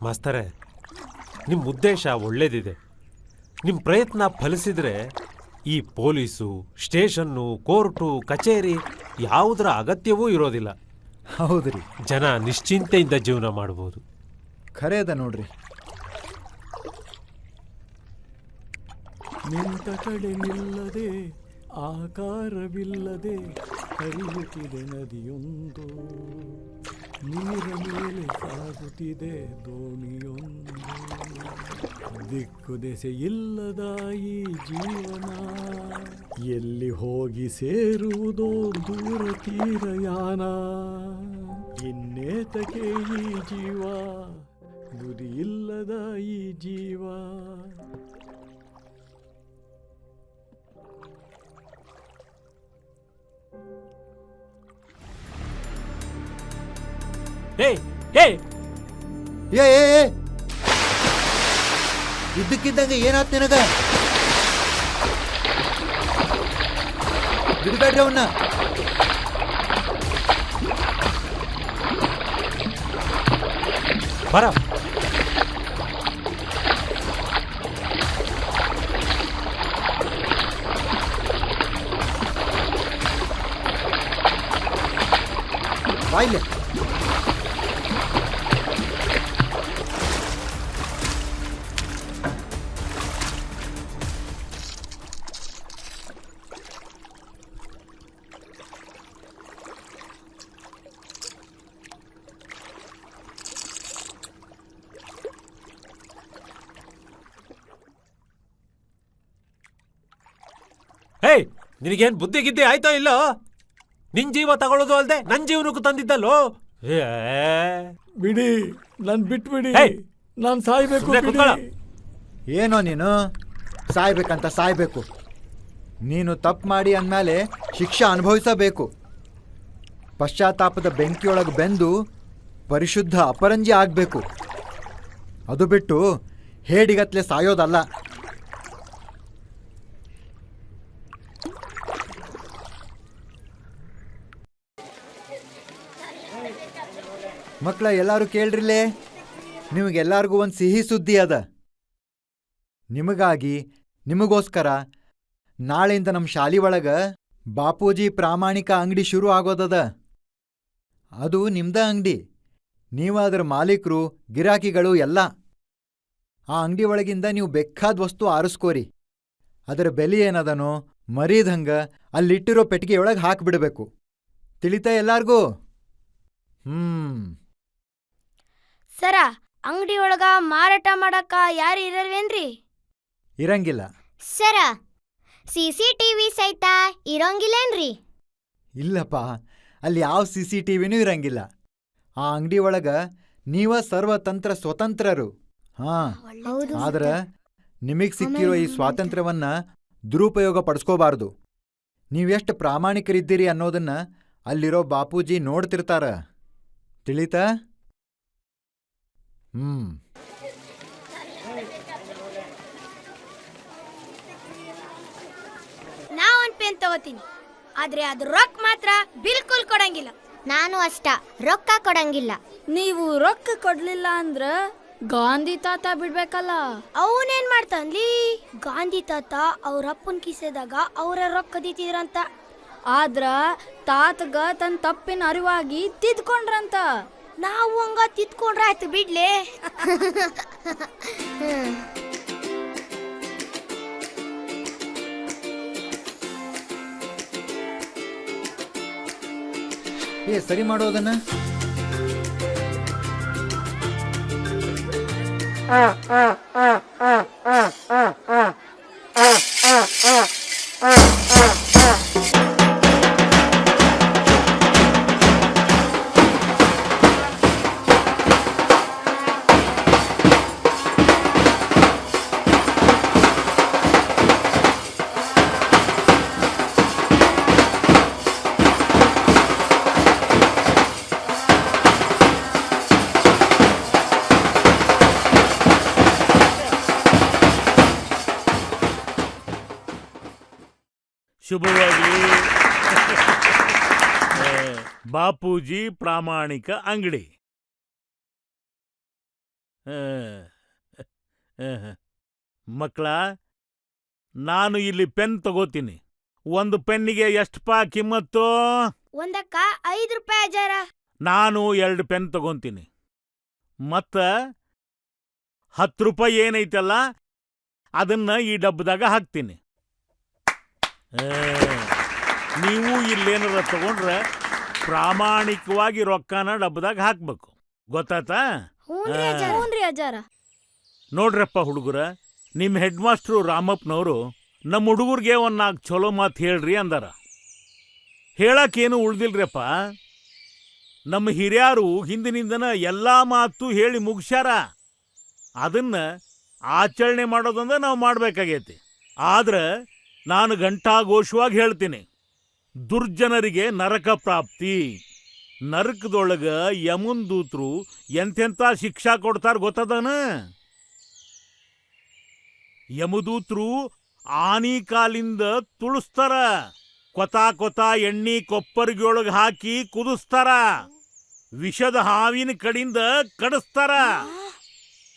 Speaker 4: ಮಾಸ್ತರೇ, ನಿಮ್ಮ ಉದ್ದೇಶ ಒಳ್ಳೇದಿದೆ. ನಿಮ್ಮ ಪ್ರಯತ್ನ ಫಲಿಸಿದ್ರೆ ಈ ಪೊಲೀಸು, ಸ್ಟೇಷನ್ನು, ಕೋರ್ಟು, ಕಚೇರಿ ಯಾವುದರ ಅಗತ್ಯವೂ ಇರೋದಿಲ್ಲ.
Speaker 9: ಹೌದ್ರಿ,
Speaker 4: ಜನ ನಿಶ್ಚಿಂತೆಯಿಂದ ಜೀವನ ಮಾಡಬಹುದು.
Speaker 9: ಖರೆ ಅದ ನೋಡ್ರಿ.
Speaker 15: ನಿಂತ ಕಡೆ ನಿಲ್ಲದೆ ಆಕಾರವಿಲ್ಲದೆ ಹರಿಯುತ್ತಿದೆ ನದಿಯೊಂದು, ನೀರ ಮೇಲೆ ಸಾಗುತ್ತಿದೆ ದೋಣಿಯೊಂದು, ದಿಕ್ಕು ದೆಸೆ ಇಲ್ಲದ ಈ ಜೀವನ, ಎಲ್ಲಿ ಹೋಗಿ ಸೇರುವುದೋ ದೂರ ತೀರಯಾನ, ಇನ್ನೇತಕ್ಕೆ ಈ ಜೀವ, ಗುರಿ ಇಲ್ಲದ ಈ ಜೀವ.
Speaker 9: ಇದ್ದಕ್ಕಿದ್ದಂಗೆ ಏನಾತ್ ನಿನಗ? ಬಿಡ್ಬೇಡ್ರಿ ಅವನ್ನ.
Speaker 4: ಬರ.
Speaker 9: ಬಾಯ್ಲೆ.
Speaker 4: ಹೇಯ್, ನಿನಗೇನು ಬುದ್ಧಿ ಗಿದ್ದಿ ಆಯ್ತೋ ಇಲ್ಲೋ? ನಿನ್ ಜೀವ ತಗೊಳ್ಳೋದು ಅಲ್ದೆ ನನ್ನ ಜೀವನಕ್ಕೂ ತಂದಿದ್ದಲ್ಲೋ.
Speaker 15: ಬಿಡಿ, ನಾನು ಬಿಟ್ಬಿಡಿ, ನಾನು ಸಾಯ್ಬೇಕು.
Speaker 9: ಏನೋ ನೀನು ಸಾಯ್ಬೇಕಂತ ಸಾಯ್ಬೇಕು? ನೀನು ತಪ್ಪು ಮಾಡಿ ಅಂದಮೇಲೆ ಶಿಕ್ಷೆ ಅನುಭವಿಸಬೇಕು. ಪಶ್ಚಾತ್ತಾಪದ ಬೆಂಕಿಯೊಳಗೆ ಬೆಂದು ಪರಿಶುದ್ಧ ಅಪರಂಜಿ ಆಗಬೇಕು. ಅದು ಬಿಟ್ಟು ಹೇಡಿಗತ್ಲೆ ಸಾಯೋದಲ್ಲ. ಮಕ್ಕಳ, ಎಲ್ಲರೂ ಕೇಳ್ರಿಲೇ, ನಿಮಗೆಲ್ಲರಿಗೂ ಒಂದು ಸಿಹಿ ಸುದ್ದಿ ಅದ. ನಿಮಗಾಗಿ ನಿಮಗೋಸ್ಕರ ನಾಳೆಯಿಂದ ನಮ್ಮ ಶಾಲಿ ಒಳಗ ಬಾಪೂಜಿ ಪ್ರಾಮಾಣಿಕ ಅಂಗಡಿ ಶುರು ಆಗೋದದ. ಅದು ನಿಮ್ದ ಅಂಗಡಿ. ನೀವು ಅದರ ಮಾಲೀಕರು, ಗಿರಾಕಿಗಳು ಎಲ್ಲ. ಆ ಅಂಗಡಿ ಒಳಗಿಂದ ನೀವು ಬೇಕಾದ ವಸ್ತು ಆರಿಸ್ಕೋರಿ. ಅದರ ಬೆಲೆ ಏನದನೋ ಮರೀದಂಗ ಅಲ್ಲಿಟ್ಟಿರೋ ಪೆಟ್ಟಿಗೆಯೊಳಗೆ ಹಾಕಿಬಿಡಬೇಕು. ತಿಳಿತಾ ಎಲ್ಲಾರ್ಗೂ?
Speaker 11: ಸರ, ಅಂಗಡಿ ಒಳಗ ಮಾರಾಟ ಮಾಡಕ ಯಾರು ಇರಲ್ವೇನ್ರಿ?
Speaker 9: ಇರಂಗಿಲ್ಲ.
Speaker 11: ಸರ, CCTV ಸಹಿತ ಇರೋಂಗಿಲ್ಲೇನ್ರಿ?
Speaker 9: ಇಲ್ಲಪ್ಪ, ಅಲ್ಲಿ ಯಾವ CCTVನೂ ಇರಂಗಿಲ್ಲ. ಆ ಅಂಗಡಿ ಒಳಗ ನೀವ ಸರ್ವತಂತ್ರ ಸ್ವತಂತ್ರರು. ಆದ್ರ ನಿಮಗ್ ಸಿಕ್ಕಿರೋ ಈ ಸ್ವಾತಂತ್ರ್ಯವನ್ನ ದುರುಪಯೋಗ ಪಡಿಸ್ಕೋಬಾರ್ದು. ನೀವೆಷ್ಟು ಪ್ರಾಮಾಣಿಕರಿದ್ದೀರಿ ಅನ್ನೋದನ್ನ ಅಲ್ಲಿರೋ ಬಾಪೂಜಿ ನೋಡ್ತಿರ್ತಾರ. ತಿಳಿತಾ?
Speaker 11: ನಾ ಒಂದ್ ಪೆನ್ ತಗೋತೀನಿ, ಆದ್ರೆ ಅದು ರೊಕ್ಕ ಮಾತ್ರ ಬಿಲ್ಕುಲ್ ಕೊಡಂಗಿಲ್ಲ. ನಾನು ಅಷ್ಟ ರೊಕ್ಕ ಕೊಡಂಗಿಲ್ಲ.
Speaker 7: ನೀವು ರೊಕ್ಕ ಕೊಡ್ಲಿಲ್ಲ ಅಂದ್ರ ಗಾಂಧಿ ತಾತ ಬಿಡ್ಬೇಕಲ್ಲ.
Speaker 11: ಅವನೇನ್ ಮಾಡ್ತಾನ್ಲಿ? ಗಾಂಧಿ ತಾತ ಅವ್ರ ಅಪ್ಪನ ಕಿಸೆದಾಗ ಅವರ ರೊಕ್ಕ ದಿತ್ತಿದ್ರಂತ.
Speaker 7: ಆದ್ರ ತಾತಗ ತನ್ನ ತಪ್ಪಿನ ಅರಿವಾಗಿ ತಿದ್ಕೊಂಡ್ರಂತ.
Speaker 11: ನಾವು ಹಂಗ ತಿದ್ಕೊಂಡ್ರ ಆಯ್ತು ಬಿಡ್ಲೆ.
Speaker 9: ಸರಿ ಮಾಡೋದನ್ನ.
Speaker 16: ಶುಭವಾಗಲಿ. ಬಾಪೂಜಿ ಪ್ರಾಮಾಣಿಕ ಅಂಗಡಿ. ಮಕ್ಕಳ, ನಾನು ಇಲ್ಲಿ ಪೆನ್ ತಗೋತೀನಿ. ಒಂದು ಪೆನ್ನಿಗೆ ಎಷ್ಟಪ್ಪ ಕಿಮ್ಮತ್ತು?
Speaker 11: ಒಂದಕ್ಕ 5 ರೂಪಾಯಿ ಅಜಾರ.
Speaker 16: ನಾನು 2 ಪೆನ್ ತಗೊಂತೀನಿ. ಮತ್ತ 10 ರೂಪಾಯಿ ಏನೈತಲ್ಲ ಅದನ್ನ ಈ ಡಬ್ಬದಾಗ ಹಾಕ್ತೀನಿ. ನೀವು ಇಲ್ಲೇನಾರ ತಗೊಂಡ್ರೆ ಪ್ರಾಮಾಣಿಕವಾಗಿ ರೊಕ್ಕನ ಡಬ್ಬದಾಗ ಹಾಕ್ಬೇಕು. ಗೊತ್ತಾತಾ?
Speaker 7: ಹ್ಞೂನ್ರಿ ಅಜಾರ.
Speaker 16: ನೋಡ್ರಪ್ಪ ಹುಡುಗರ, ನಿಮ್ಮ ಹೆಡ್ ಮಾಸ್ಟ್ರು ರಾಮಪ್ಪನವರು ನಮ್ಮ ಹುಡುಗರಿಗೆ ಒಂದು 4 ಚಲೋ ಮಾತು ಹೇಳ್ರಿ ಅಂದಾರ. ಹೇಳಕ್ಕೇನು ಉಳ್ದಿಲ್ರಪ್ಪ. ನಮ್ಮ ಹಿರಿಯರು ಹಿಂದಿನಿಂದನ ಎಲ್ಲ ಮಾತು ಹೇಳಿ ಮುಗಿಸ್ಯಾರ. ಅದನ್ನ ಆಚರಣೆ ಮಾಡೋದಂದ್ರೆ ನಾವು ಮಾಡಬೇಕಾಗೈತಿ. ಆದ್ರೆ ನಾನು ಘಂಟಾಘೋಷವಾಗಿ ಹೇಳ್ತೀನಿ, ದುರ್ಜನರಿಗೆ ನರಕ ಪ್ರಾಪ್ತಿ. ನರಕದೊಳಗ ಯಮುನ್ ದೂತರು ಎಂತೆಂಥ ಶಿಕ್ಷಾ ಕೊಡ್ತಾರ ಗೊತ್ತದನ? ಯಮದೂತರು ಆನಿ ಕಾಲಿಂದ ತುಳಿಸ್ತಾರ, ಕೊತ ಎಣ್ಣಿ ಕೊಪ್ಪರಿಗೆಯೊಳಗೆ ಹಾಕಿ ಕುದಿಸ್ತಾರ, ವಿಷದ ಹಾವಿನ ಕಡಿಂದ ಕಡಿಸ್ತಾರ.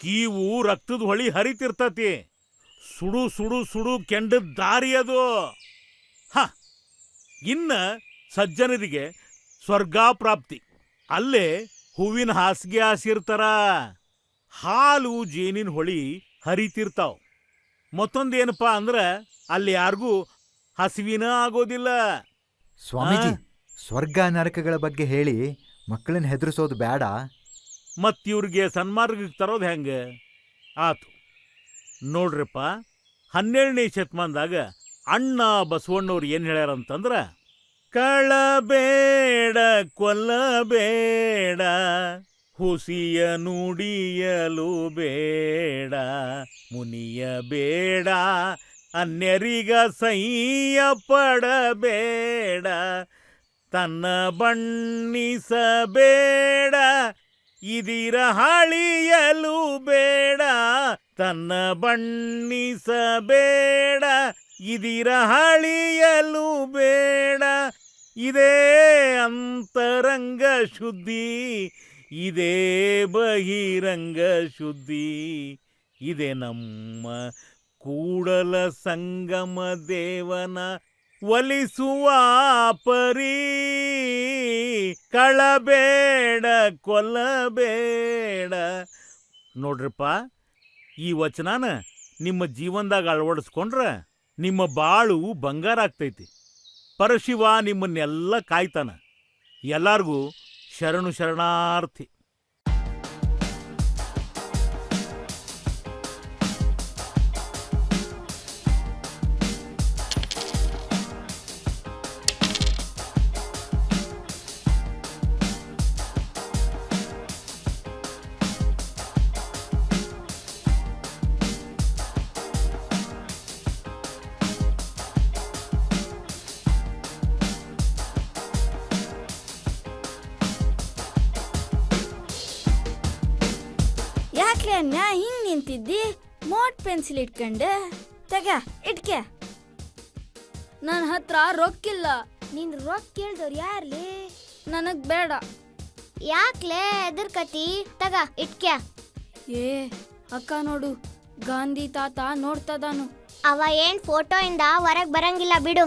Speaker 16: ಕೀವು ರಕ್ತದ ಹೊಳಿ ಹರಿತಿರ್ತತಿ. ಸುಡು ಸುಡು ಸುಡು ಕೆಂಡದ ದಾರಿ ಅದು. ಇನ್ನ ಸಜ್ಜನರಿಗೆ ಸ್ವರ್ಗ ಪ್ರಾಪ್ತಿ. ಅಲ್ಲೇ ಹೂವಿನ ಹಾಸಿಗೆ ಹಾಸಿರ್ತಾರ, ಹಾಲು ಜೇನಿನ ಹೊಳಿ ಹರಿತಿರ್ತಾವ. ಮತ್ತೊಂದೇನಪ್ಪ ಅಂದ್ರೆ ಅಲ್ಲಿ ಯಾರಿಗೂ ಹಸಿವಿನ ಆಗೋದಿಲ್ಲ.
Speaker 9: ಸ್ವಾಮೀಜಿ, ಸ್ವರ್ಗ ನರಕಗಳ ಬಗ್ಗೆ ಹೇಳಿ ಮಕ್ಕಳನ್ನ ಹೆದರಿಸೋದು ಬೇಡ.
Speaker 16: ಮತ್ತಿವ್ರಿಗೆ ಸನ್ಮಾರ್ಗಕ್ಕೆ ತರೋದು ಹೆಂಗೆ? ಆತು ನೋಡ್ರಪ್ಪ, 12ನೇ ಶತಮಾನದಾಗ ಅಣ್ಣ ಬಸವಣ್ಣವ್ರು ಏನು ಹೇಳ್ಯಾರಂತಂದ್ರೆ, ಕಳಬೇಡ ಕೊಲ್ಲಬೇಡ, ಹುಸಿಯ ನುಡಿಯಲು ಬೇಡ, ಮುನಿಯ ಬೇಡ, ಅನ್ಯರಿಗ ಸಹ್ಯ ಪಡಬೇಡ, ತನ್ನ ಬಣ್ಣಿಸಬೇಡ, ಇದಿರ ಹಳಿಯಲು ಬೇಡ, ತನ್ನ ಬಣ್ಣಿಸಬೇಡ, ಇದಿರ ಹಳಿಯಲು ಬೇಡ. ಇದೇ ಅಂತರಂಗ ಶುದ್ಧಿ, ಇದೇ ಬಹಿರಂಗ ಶುದ್ಧಿ, ಇದೇ ನಮ್ಮ ಕೂಡಲ ಸಂಗಮ ದೇವನ ಒಲಿಸುವ ಪರಿ ಕಳಬೇಡ ಕೊಲ್ಲಬೇಡ. ನೋಡ್ರಪ್ಪ, ಈ ವಚನಾನ ನಿಮ್ಮ ಜೀವನದಾಗ ಅಳವಡಿಸ್ಕೊಂಡ್ರ ನಿಮ್ಮ ಬಾಳು ಬಂಗಾರ ಆಗ್ತೈತಿ. ಪರಶಿವ ನಿಮ್ಮನ್ನೆಲ್ಲ ಕಾಯ್ತಾನ. ಎಲ್ಲಾರ್ಗೂ ಶರಣು ಶರಣಾರ್ಥಿ.
Speaker 7: ಯಾಕೆ ಅನ್ಯ ಹಿಂಗ್ ನಿಂತಿದ್ದಿ? ಮೋಟ್ ಪೆನ್ಸಿಲ್ ಇಟ್ಕೊಂಡೆ ತಗ ಇಟ್ಕೆ. ನನ್ನ ಹತ್ರ ರೊಕ್ಕಿಲ್ಲ.
Speaker 11: ನಿನ್ ರೊಕ್ಕ ಕೇಳ್ದವ್ರು ಯಾರ್ಲಿ?
Speaker 7: ನನಗ್ ಬೇಡ.
Speaker 11: ಯಾಕ್ಲೆ ಎದುರ್ಕತಿ? ತಗ ಇಟ್ಕ್ಯಾ.
Speaker 7: ಏ ಅಕ್ಕ ನೋಡು, ಗಾಂಧಿ ತಾತ ನೋಡ್ತದಾನು.
Speaker 11: ಅವ ಏನ್ ಫೋಟೋ ಇಂದ ಹೊರಗ್ ಬರಂಗಿಲ್ಲ ಬಿಡು.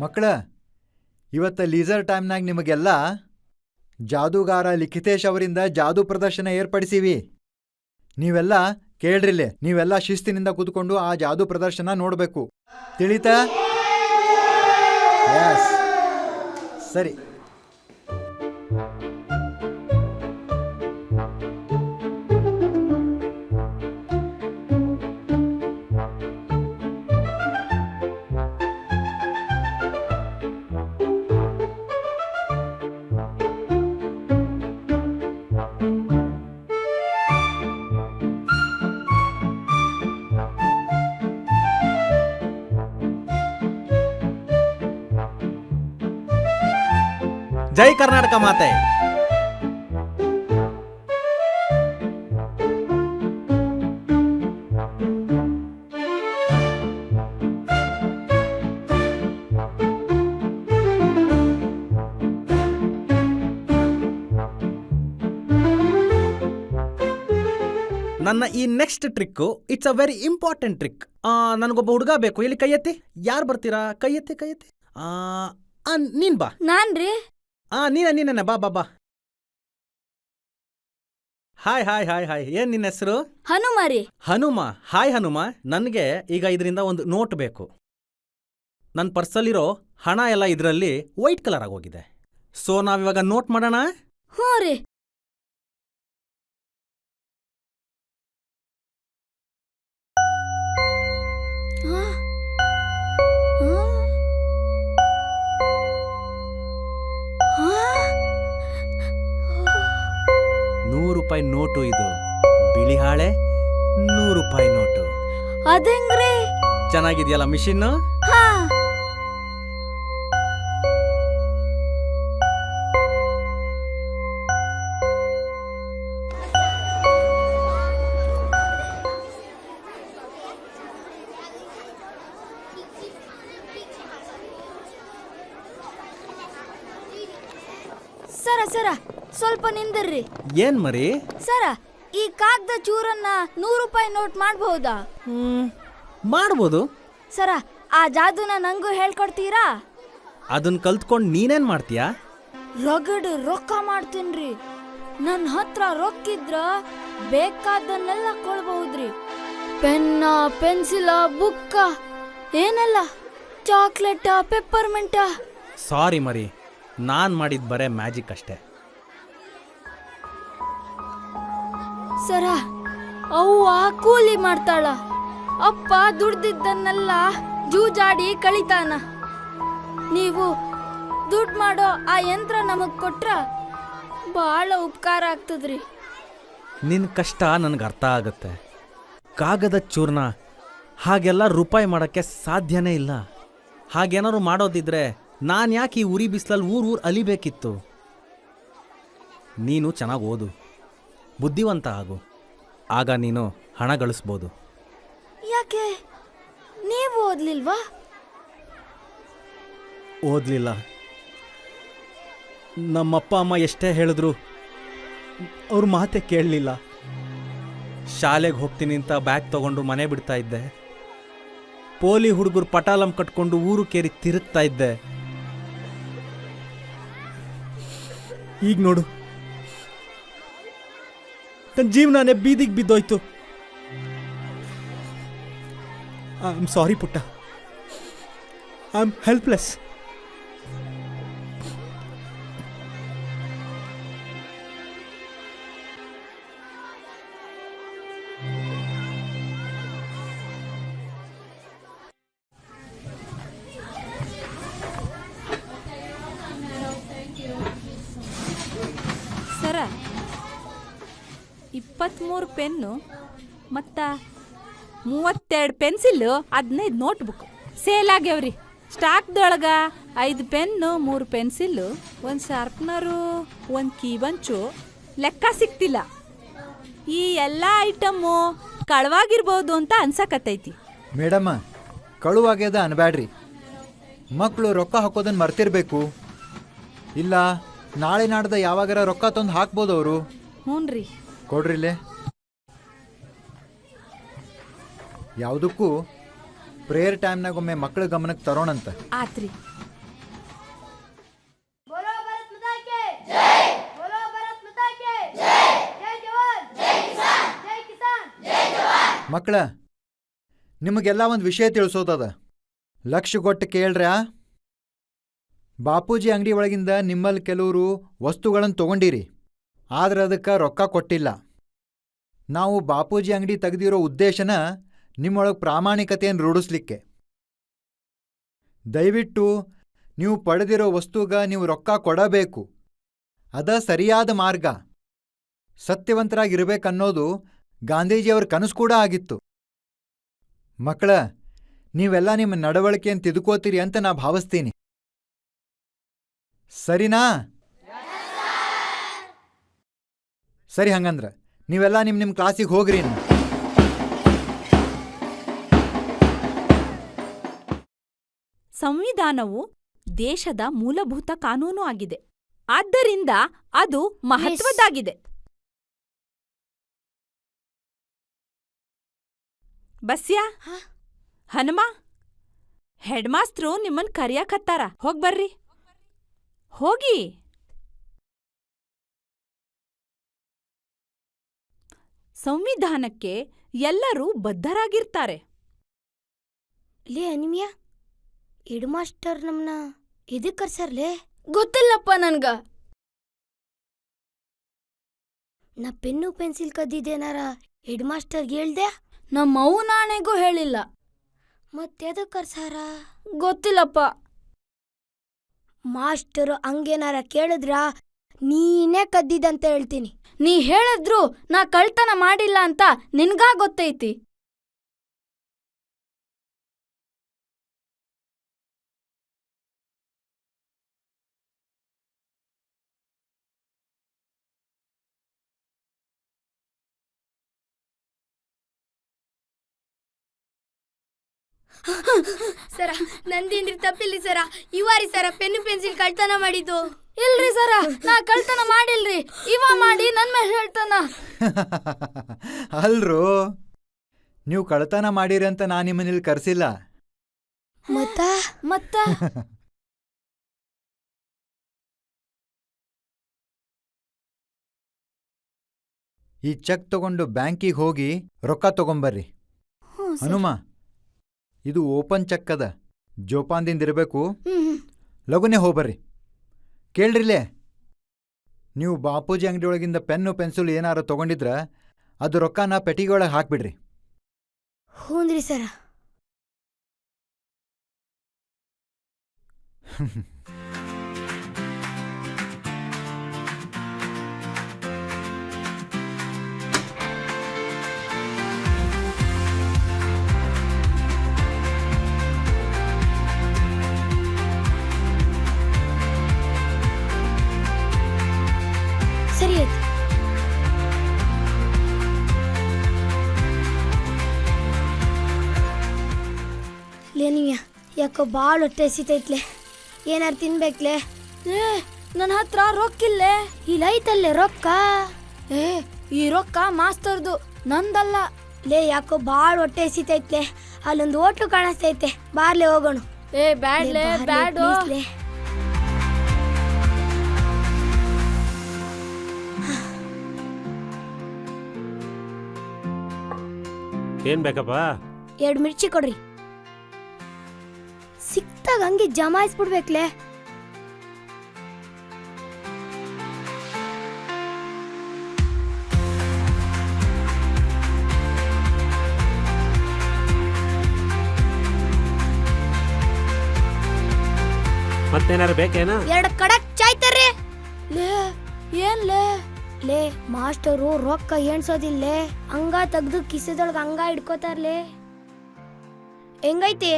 Speaker 9: ಮಕ್ಕಳ, ಇವತ್ತು ಲೀಸರ್ ಟೈಮ್ನಾಗ ನಿಮಗೆಲ್ಲ ಜಾದೂಗಾರ ಲಿಖಿತೇಶ್ ಅವರಿಂದ ಜಾದೂ ಪ್ರದರ್ಶನ ಏರ್ಪಡಿಸೀವಿ. ನೀವೆಲ್ಲ ಕೇಳ್ರಿಲೆ, ನೀವೆಲ್ಲ ಶಿಸ್ತಿನಿಂದ ಕೂತ್ಕೊಂಡು ಆ ಜಾದೂ ಪ್ರದರ್ಶನ ನೋಡಬೇಕು. ತಿಳಿತಾ? ಯಸ್, ಸರಿ.
Speaker 14: ಜೈ ಕರ್ನಾಟಕ ಮಾತೆ. ನನ್ನ ಈ next trick it's a very important trick. ನನಗೊಬ್ಬ ಹುಡುಗ ಬೇಕು. ಇಲ್ಲಿ ಕೈ ಎತ್ತಿ. ಯಾರು ಬರ್ತೀರಾ? ಕೈ ಎತ್ತಿ, ಕೈ ಎತ್ತಿ. ನೀನ್ ಬಾ.
Speaker 7: ನಾನ್ರಿ?
Speaker 14: ನೀನೇ ಬಾ ಬಾ ಬಾ. Hi hi hi hi. ಏನ್ ನಿನ್ನ ಹೆಸರು?
Speaker 7: ಹನುಮಾರಿ.
Speaker 14: ಹನುಮ. ಹಾಯ್ ಹನುಮ. ನನಗೆ ಈಗ ಇದರಿಂದ ಒಂದು ನೋಟ್ ಬೇಕು. ನನ್ನ ಪರ್ಸಲ್ಲಿರೋ ಹಣ ಎಲ್ಲ ಇದರಲ್ಲಿ ವೈಟ್ ಕಲರ್ ಆಗೋಗಿದೆ. ಸೊ ನಾವಿವಾಗ ನೋಟ್ ಮಾಡೋಣ.
Speaker 7: ಹ್ಞೂ ರೀ.
Speaker 14: ₹100 ನೋಟು ಇದು. ಬಿಳಿ ಹಾಳೆ ₹100 ನೋಟು.
Speaker 7: ಅದೆಂಗ್ರಿ?
Speaker 14: ಚೆನ್ನಾಗಿದೆಯಲ್ಲ ಮಿಷಿನ್ನು?
Speaker 7: ಹಾ. ಸರ ಸ್ವಲ್ಪ ನಿಂದಿರ್ರಿ.
Speaker 14: ಏನ್ ಮರಿ?
Speaker 7: ಸರ, ಈ ಕಾಗದ ಚೂರನ್ನ ₹100 ನೋಟ್ ಮಾಡಬಹುದಾ?
Speaker 14: ಮಾಡ್ಬೋದು.
Speaker 7: ಸರ, ಆ ಜಾದೂನ ನಂಗೂ ಹೇಳ್ಕೊಡ್ತೀರಾ?
Speaker 14: ಅದನ್ನ ಕಲ್ತ್ಕೊಂಡ್ ನೀನೇನ್ ಮಾಡ್ತೀಯಾ?
Speaker 7: ರಗಡ್ ರೊಕ್ಕ ಮಾಡ್ತೀನ್ರಿ. ನನ್ನ ಹತ್ರ ರೊಕ್ಕಿದ್ರ ಬೇಕಾದನ್ನೆಲ್ಲ ಕೊಡ್ಬಹುದ್ರಿ. ಪೆನ್ನ, ಪೆನ್ಸಿಲ, ಬುಕ್ಕ, ಏನೆಲ್ಲ, ಚಾಕ್ಲೇಟ, ಪೆಪ್ಪರ್ಮೆಂಟ.
Speaker 14: ಸಾರಿ ಮರಿ, ನಾನ್ ಮಾಡಿದ್ ಬರೇ ಮ್ಯಾಜಿಕ್ ಅಷ್ಟೇ.
Speaker 7: ಸರ ಅವ್ವ ಕೂಲಿ ಮಾಡ್ತಾಳ, ಅಪ್ಪ ದುಡ್ದಿದ್ದನ್ನೆಲ್ಲ ಜೂಜಾಡಿ ಕಳಿತಾನ. ನೀವು ದುಡ್ಡು ಮಾಡೋ ಆ ಯಂತ್ರ ನಮಗ್ ಕೊಟ್ರ ಬಹಳ ಉಪಕಾರ ಆಗ್ತದ್ರಿ.
Speaker 14: ನಿನ್ನ ಕಷ್ಟ ನನಗೆ ಅರ್ಥ ಆಗುತ್ತೆ. ಕಾಗದ ಚೂರ್ಣ ಹಾಗೆಲ್ಲ ರೂಪಾಯಿ ಮಾಡೋಕ್ಕೆ ಸಾಧ್ಯನೇ ಇಲ್ಲ. ಹಾಗೇನಾದ್ರು ಮಾಡೋದಿದ್ರೆ ನಾನು ಯಾಕೆ ಈ ಉರಿ ಬಿಸಿಲಲ್ಲಿ ಊರು ಅಲಿಬೇಕಿತ್ತು? ನೀನು ಚೆನ್ನಾಗಿ ಓದು, ಬುದ್ಧಿವಂತ ಆಗು, ಆಗ ನೀನು ಹಣ ಗಳಿಸ್ಬೋದು.
Speaker 7: ಯಾಕೆ ನೀವು ಓದ್ಲಿಲ್ವಾ?
Speaker 14: ಓದಲಿಲ್ಲ. ನಮ್ಮಪ್ಪ ಅಮ್ಮ ಎಷ್ಟೇ ಹೇಳಿದ್ರು ಅವ್ರ ಮಾತೆ ಕೇಳಲಿಲ್ಲ. ಶಾಲೆಗೆ ಹೋಗ್ತೀನಿ ಅಂತ ಬ್ಯಾಗ್ ತಗೊಂಡು ಮನೆ ಬಿಡ್ತಾ ಇದ್ದೆ. ಪೋಲಿ ಹುಡುಗರು ಪಟಾಲಂ ಕಟ್ಕೊಂಡು ಊರು ಕೇರಿ ತಿರುಗ್ತಾ ಇದ್ದೆ. ಈಗ ನೋಡು, ನನ್ನ ಜೀವನನೇ ಬೀದಿಗೆ ಬಿದ್ದೋಯ್ತು. ಐ ಆಮ್ ಸಾರಿ ಪುಟ್ಟ, I am helpless.
Speaker 10: Sir 23 pen ಮತ್ತು 32 ಪೆನ್ಸಿಲ್ಲು, 15 ನೋಟ್ಬುಕ್ ಸೇಲ್ ಆಗ್ಯಾವ್ರಿ. ಸ್ಟಾಕ್ದೊಳಗೆ 5 ಪೆನ್ನು, 3 ಪೆನ್ಸಿಲ್ಲು, 1 ಶಾರ್ಪ್ನರು, 1 ಕೀಬಂಚು ಲೆಕ್ಕ ಸಿಕ್ತಿಲ್ಲ. ಈ ಎಲ್ಲ ಐಟಮ್ಮು ಕಳವಾಗಿರ್ಬೋದು ಅಂತ ಅನ್ಸಕತ್ತೈತಿ.
Speaker 9: ಮೇಡಮ್ಮ, ಕಳುವಾಗ್ಯದ ಅನ್ಬ್ಯಾಡ್ರಿ. ಮಕ್ಕಳು ರೊಕ್ಕ ಹಾಕೋದನ್ನ ಮರ್ತಿರ್ಬೇಕು. ಇಲ್ಲ ನಾಳೆ ನಾಡ್ದ ಯಾವಾಗಾರ ರೊಕ್ಕ ತಂದು ಹಾಕ್ಬೋದು ಅವರು.
Speaker 10: ಹ್ಞೂನ್ರಿ.
Speaker 9: ಕೊಡ್ರಿಲ್ಲೇ. ಯಾವುದಕ್ಕೂ ಪ್ರೇಯರ್ ಟೈಮ್ನಾಗ ಒಮ್ಮೆ ಮಕ್ಕಳ ಗಮನಕ್ಕೆ ತರೋಣಂತ.
Speaker 10: ಆತ್ರಿ.
Speaker 9: ಮಕ್ಕಳ, ನಿಮಗೆಲ್ಲ ಒಂದು ವಿಷಯ ತಿಳಿಸೋದದ. ಲಕ್ಷ್ಯ ಕೊಟ್ಟು ಕೇಳ್ರ್ಯಾ. ಬಾಪೂಜಿ ಅಂಗಡಿ ಒಳಗಿಂದ ನಿಮ್ಮಲ್ಲಿ ಕೆಲವರು ವಸ್ತುಗಳನ್ನು ತೊಗೊಂಡಿರಿ, ಆದ್ರೆ ಅದಕ್ಕೆ ರೊಕ್ಕ ಕೊಟ್ಟಿಲ್ಲ. ನಾವು ಬಾಪೂಜಿ ಅಂಗಡಿ ತೆಗೆದಿರೋ ಉದ್ದೇಶನ ನಿಮ್ಮೊಳಗೆ ಪ್ರಾಮಾಣಿಕತೆಯನ್ನು ರೂಢಿಸ್ಲಿಕ್ಕೆ. ದಯವಿಟ್ಟು ನೀವು ಪಡೆದಿರೋ ವಸ್ತುಗ ನೀವು ರೊಕ್ಕ ಕೊಡಬೇಕು. ಅದ ಸರಿಯಾದ ಮಾರ್ಗ. ಸತ್ಯವಂತರಾಗಿರ್ಬೇಕನ್ನೋದು ಗಾಂಧೀಜಿಯವ್ರ ಕನಸು ಕೂಡ ಆಗಿತ್ತು. ಮಕ್ಕಳ, ನೀವೆಲ್ಲ ನಿಮ್ಮ ನಡವಳಿಕೆಯನ್ನು ತಿದ್ಕೋತೀರಿ ಅಂತ ನಾ ಭಾವಿಸ್ತೀನಿ. ಸರಿನಾ? ಸರಿ, ಹಂಗಂದ್ರ ನೀವೆಲ್ಲ ನಿಮ್ಮ ಕ್ಲಾಸಿಗೆ ಹೋಗ್ರಿ. ಇನ್ನು
Speaker 10: ಸಂವಿಧಾನವು ದೇಶದ ಮೂಲಭೂತ ಕಾನೂನು ಆಗಿದೆ. ಆದ್ದರಿಂದ ಅದು ಮಹತ್ವದ್ದಾಗಿದೆ. ಬಸ್ಯಾ, ಹನುಮ, ಹೆಡ್ ಮಾಸ್ಟ್ರು ನಿಮ್ಮನ್ ಕರಿಯಾಕತ್ತಾರ. ಹೋಗ್ಬರ್ರಿ, ಹೋಗಿ. ಸಂವಿಧಾನಕ್ಕೆ ಎಲ್ಲರೂ ಬದ್ಧರಾಗಿರ್ತಾರೆ.
Speaker 11: ಲೇ ಅನಿಮಿಯಾ, ಹೆಡ್ ಮಾಸ್ಟರ್ ನಮ್ನ ಎದಕ್ ಕರ್ಸಾರ್ಲೇ?
Speaker 7: ಗೊತ್ತಿಲ್ಲಪ್ಪ ನನ್ಗ.
Speaker 11: ನಾ ಪೆನ್ನು ಪೆನ್ಸಿಲ್ ಕದ್ದಿದ್ದೇನಾರ ಹೆಡ್ ಮಾಸ್ಟರ್ಗೆ ಹೇಳ್ದೆ?
Speaker 7: ನಮ್ಮ ನಾಣೆಗೂ ಹೇಳಿಲ್ಲ.
Speaker 11: ಮತ್ತೆದಕ್ ಕರ್ಸಾರ?
Speaker 7: ಗೊತ್ತಿಲ್ಲಪ್ಪ.
Speaker 11: ಮಾಸ್ಟರು ಹಂಗೇನಾರ ಕೇಳಿದ್ರ ನೀನೇ ಕದ್ದಿದಂತ ಹೇಳ್ತೀನಿ.
Speaker 7: ನೀ ಹೇಳಿದ್ರು ನಾ ಕಳ್ತನ ಮಾಡಿಲ್ಲ ಅಂತ ನಿನ್ಗಾ ಗೊತ್ತೈತಿ.
Speaker 11: ಸರ, ನಂದೇನ್ರಿ ತಪ್ಪಿಲ್ರಿ ಸರ. ಇವಾರಿ ಸರ ಪೆನ್ನು ಪೆನ್ಸಿಲ್ ಕಳ್ತನ ಮಾಡಿದ್ದು.
Speaker 7: ಇಲ್ರಿ ಸರ, ನಾ ಕಳ್ತನ ಮಾಡಿಲ್ರಿ. ಇವ ಮಾಡಿ ನನ್ ಮೇಲೆ ಹೇಳ್ತಾನ.
Speaker 9: ಅಲ್ರು, ನೀವು ಕಳ್ತನ ಮಾಡಿರಿ ಅಂತ ನಾನು ನಿಮ್ಮನಿಲ್ಲಿ ಕರ್ಸಿಲ್ಲ.
Speaker 7: ಮತ್ತ
Speaker 9: ಈ ಚೆಕ್ ತಗೊಂಡು ಬ್ಯಾಂಕಿಗೆ ಹೋಗಿ ರೊಕ್ಕ ತಗೊಂಬರ್ರಿ. ಹನುಮ, ಇದು ಓಪನ್ ಚೆಕ್ ಅದ, ಜೋಪಾನ್ದಿಂದಿರಬೇಕು. ಲಗುನೆ ಹೋಗ್ಬರ್ರಿ. ಕೇಳ್ರಿಲೇ, ನೀವು ಬಾಪೂಜಿ ಅಂಗಡಿ ಒಳಗಿಂದ ಪೆನ್ನು ಪೆನ್ಸಿಲ್ ಏನಾರ ತಗೊಂಡಿದ್ರ ಅದು ರೊಕ್ಕನ ಪೆಟ್ಟಿಗೆಯೊಳಗೆ ಹಾಕ್ಬಿಡ್ರಿ.
Speaker 11: ಹ್ಞೂನ್ರಿ ಸರ. ಸರಿ ಆಯ್ತು. ಲೇನಿವ್ಯ, ಯಾಕೋ ಭಾಳ ಹೊಟ್ಟೆ ಹಸಿತೈತ್ಲೆ, ಏನಾರು ತಿನ್ಬೇಕ್ಲೆ.
Speaker 7: ನನ್ನ ಹತ್ರ ರೊಕ್ಕಿಲ್ಲೇ.
Speaker 11: ಇಲ್ಲ ಐತಲ್ಲೇ ರೊಕ್ಕ.
Speaker 7: ಈ ರೊಕ್ಕ ಮಾಸ್ತರ್ದು, ನಂದಲ್ಲ.
Speaker 11: ಲೇ ಯಾಕೋ ಭಾಳ ಹೊಟ್ಟೆ ಹಸಿತೈತ್ಲೆ, ಅಲ್ಲೊಂದು ಹೋಟ್ಲು ಕಾಣಿಸ್ತೈತೆ, ಬಾರ್ಲೆ ಹೋಗೋಣ.
Speaker 7: ಬ್ಯಾಡ್ಲೆ ಬ್ಯಾಡು.
Speaker 4: ಏನ್ ಬೇಕಪ್ಪ?
Speaker 11: 2 ಮಿರ್ಚಿ ಕೊಡ್ರಿ. ಸಿಕ್ತಾಗ ಹಂಗೆ ಜಮಾಯಿಸ್ಬಿಡ್ಬೇಕ್ಲೆ.
Speaker 4: ಮತ್ತೇನಾರು ಬೇಕೇನ?
Speaker 11: 2 ಕಡಕ್ ಚಾಯ್ ತರ್ರಿ.
Speaker 7: ಲೇ ಏನ್ಲೇ?
Speaker 11: ಲೇ ಮಾಸ್ಟರು ರೊಕ್ಕ ಎಣ್ಸೋದಿಲ್ಲೇ, ಹಂಗ ತೆಗ್ದು ಕಿಸದೊಳಗ ಹಂಗ ಹಿಡ್ಕೋತಾರ್ಲೆ. ಹೆಂಗೈತಿ?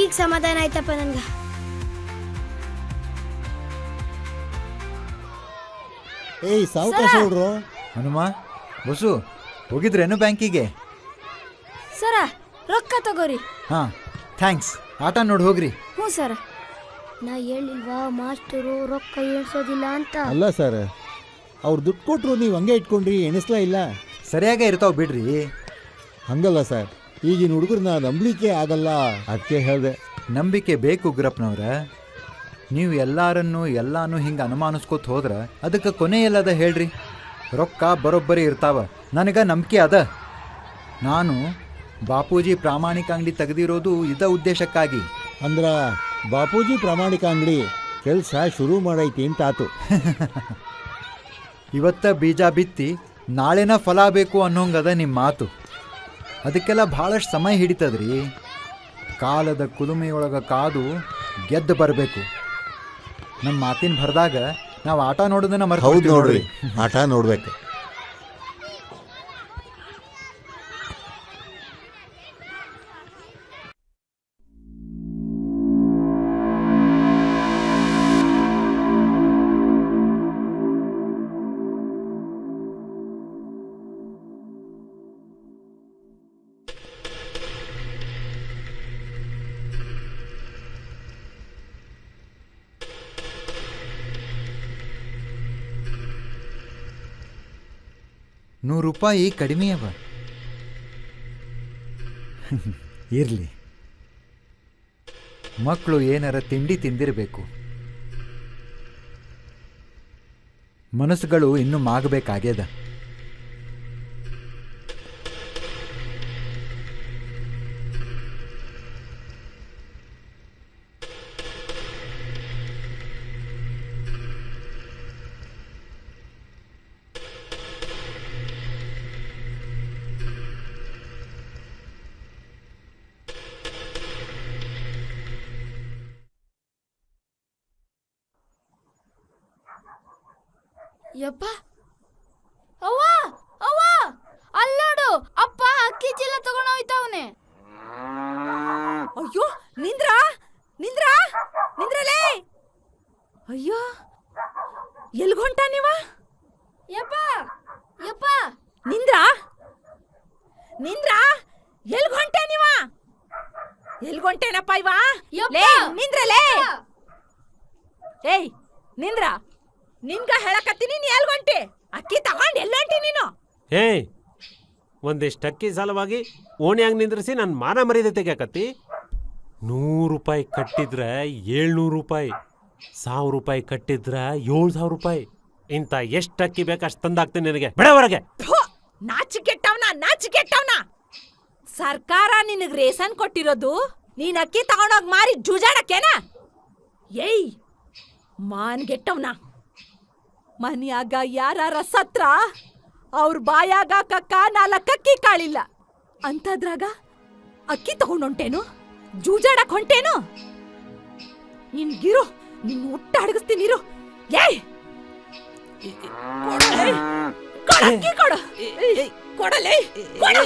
Speaker 11: ಈಗ ಸಮಾಧಾನ ಆಯ್ತಪ್ಪ ನನ್ಗ.
Speaker 8: ಏಯ್ ಸಾವುಕಾಶ ನೋಡ್ರು.
Speaker 9: ಹನುಮ, ಬಸ್ಸು ಹೋಗಿದ್ರೇನು ಬ್ಯಾಂಕಿಗೆ?
Speaker 7: ಸರ ರೊಕ್ಕ ತಗೋರಿ.
Speaker 9: ಹಾಂ ಥ್ಯಾಂಕ್ಸ್. ಆಟ ನೋಡಿ ಹೋಗ್ರಿ.
Speaker 7: ಹ್ಞೂ ಸರ.
Speaker 11: ನಾ ಹೇಳಿಲ್ವಾ ಮಾಸ್ಟರು ರೊಕ್ಕ ಎಣ್ಸೋದಿಲ್ಲ ಅಂತ.
Speaker 8: ಅಲ್ಲ ಸರ್, ಅವ್ರು ದುಡ್ಡು ಕೊಟ್ಟರು ನೀವು ಹಂಗೆ ಇಟ್ಕೊಂಡ್ರಿ, ಎಣಿಸ್ಲಾ ಇಲ್ಲ.
Speaker 9: ಸರಿಯಾಗೇ ಇರ್ತಾವ ಬಿಡ್ರಿ.
Speaker 8: ಹಂಗಲ್ಲ ಸರ್, ಈಗಿನ ಹುಡುಗರನ್ನ ನಂಬಲಿಕ್ಕೆ ಆಗಲ್ಲ, ಅದಕ್ಕೆ ಹೇಳಿದೆ.
Speaker 9: ನಂಬಿಕೆ ಬೇಕು ಗುರಪ್ಪನವ್ರ. ನೀವು ಎಲ್ಲಾನು ಹಿಂಗೆ ಅನುಮಾನಿಸ್ಕೊತ ಹೋದ್ರೆ ಅದಕ್ಕೆ ಕೊನೆ ಎಲ್ಲದ ಹೇಳ್ರಿ. ರೊಕ್ಕ ಬರೋಬ್ಬರಿ ಇರ್ತಾವ, ನನಗೆ ನಂಬಿಕೆ ಅದ. ನಾನು ಬಾಪೂಜಿ ಪ್ರಾಮಾಣಿಕ ಅಂಗಡಿ ತೆಗೆದಿರೋದು ಇದ ಉದ್ದೇಶಕ್ಕಾಗಿ.
Speaker 8: ಅಂದ್ರ ಬಾಪೂಜಿ ಪ್ರಾಮಾಣಿಕ ಅಂಗಡಿ ಕೆಲಸ ಶುರು ಮಾಡೈತಿ ಅಂತಾತು.
Speaker 9: ಇವತ್ತ ಬೀಜ ಬಿತ್ತಿ ನಾಳೆನ ಫಲ ಬೇಕು ಅನ್ನೋಂಗದ ನಿಮ್ಮ ಮಾತು. ಅದಕ್ಕೆಲ್ಲ ಭಾಳಷ್ಟು ಸಮಯ ಹಿಡಿತದ್ರಿ. ಕಾಲದ ಕುಲುಮೆಯೊಳಗೆ ಕಾದು ಗೆದ್ದು ಬರಬೇಕು. ನಮ್ಮ ಮಾತಿನ ಭರದಾಗ ನಾವು ಆಟ ನೋಡೋದನ್ನ ಮರ್ತು
Speaker 8: ಹೌದು ನೋಡ್ರಿ, ಆಟ ನೋಡ್ಬೇಕು.
Speaker 9: ₹100 ಕಡಿಮೆ ಅವ. ಇರಲಿ, ಮಕ್ಕಳು ಏನಾರ ತಿಂಡಿ ತಿಂದಿರಬೇಕು. ಮನಸ್ಸುಗಳು ಇನ್ನೂ ಮಾಗಬೇಕಾಗ್ಯದ.
Speaker 7: ಯಪ್ಪ, ಅವ್ವ ಅವ್ವ, ಅಲ್ಲಾಡು, ಅಪ್ಪ ಅಕ್ಕಿ ಚೀಲ ತಗೊಂಡು ಹೋಯ್ತಾವನೆ.
Speaker 6: ಅಯ್ಯೋ ನಿಂದ್ರ ನಿಂದ್ರಲೇ. ಅಯ್ಯೋ ಎಲ್ಗೊಂಟ ನೀವ?
Speaker 7: ಯಪ್ಪ ಯಪ್ಪ,
Speaker 6: ನಿಂದ್ರ ಎಲ್ಗೊಂಟೆ ನೀವ? ಎಲ್ಗೊಂಟೇನಪ್ಪ ಇವ?
Speaker 7: ಯಪ್ಪ.
Speaker 6: ಲೇ ನಿಂದ್ರಲೇ. ಏಯ್ ನಿಂದ್ರ, ನಿನ್ಗ ಹೇಳಕತ್ತೀನಿ, ನೀ ಎಲ್ಗೊಂಟೆ? ಅಕ್ಕಿ ತಗೊಂಡ್ ಎಲ್ಲೊಂಟಿ ನೀನು?
Speaker 4: ಏಯ್, ಒಂದಿಷ್ಟು ಅಕ್ಕಿ ಸಲುವಾಗಿ ಓಣ್ಯಾಗ ನಿಂದ್ರಿಸಿ ನನ್ನ ಮಾನ ಮರ್ಯಾದೆ ತೆಗ್ಯಾಕತ್ತಿ. ₹100 ಕಟ್ಟಿದ್ರೆ ₹700, ₹1000 ಕಟ್ಟಿದ್ರೆ ₹7000. ಇಂಥ ಎಷ್ಟು ಅಕ್ಕಿ ಬೇಕು ಅಷ್ಟು ತಂದಾಕ್ತೀನಿ ನಿನಗೆ. ಬೆಳೆ ಹೊರಗೆ.
Speaker 6: ನಾಚಿಕೆಟ್ಟವ್ನ. ಸರ್ಕಾರ ನಿನಗ್ ರೇಷನ್ ಕೊಟ್ಟಿರೋದು ನೀನ್ ಅಕ್ಕಿ ತಗೊಂಡೋಗ್ ಮಾರಿ ಜೂಜಾಡಕ್ಕೇನ? ಏಯ್ ಮಾನ್ಗೆಟ್ಟವ್ನ, ಮನ್ಯಾಗ ಯಾರ ಸತ್ರ ಅವ್ರ ಬಾಯಾಗ ಕಕ್ಕ 4 ಅಕ್ಕಿ ಕಾಳಿಲ್ಲ ಅಂತದ್ರಾಗ ಅಕ್ಕಿ ತಗೊಂಡೊಂಟೇನು? ಜೂಜಾಡಕ್ ಹೊಂಟೇನು? ನಿನ್ಗಿರು, ನಿನ್ ಊಟ ಅಡಗಿಸ್ತೀನಿರು. ಏಯ್ ಅಕ್ಕಿ ಕೊಡು, ಕೊಡಲೇ ಕೊಡು,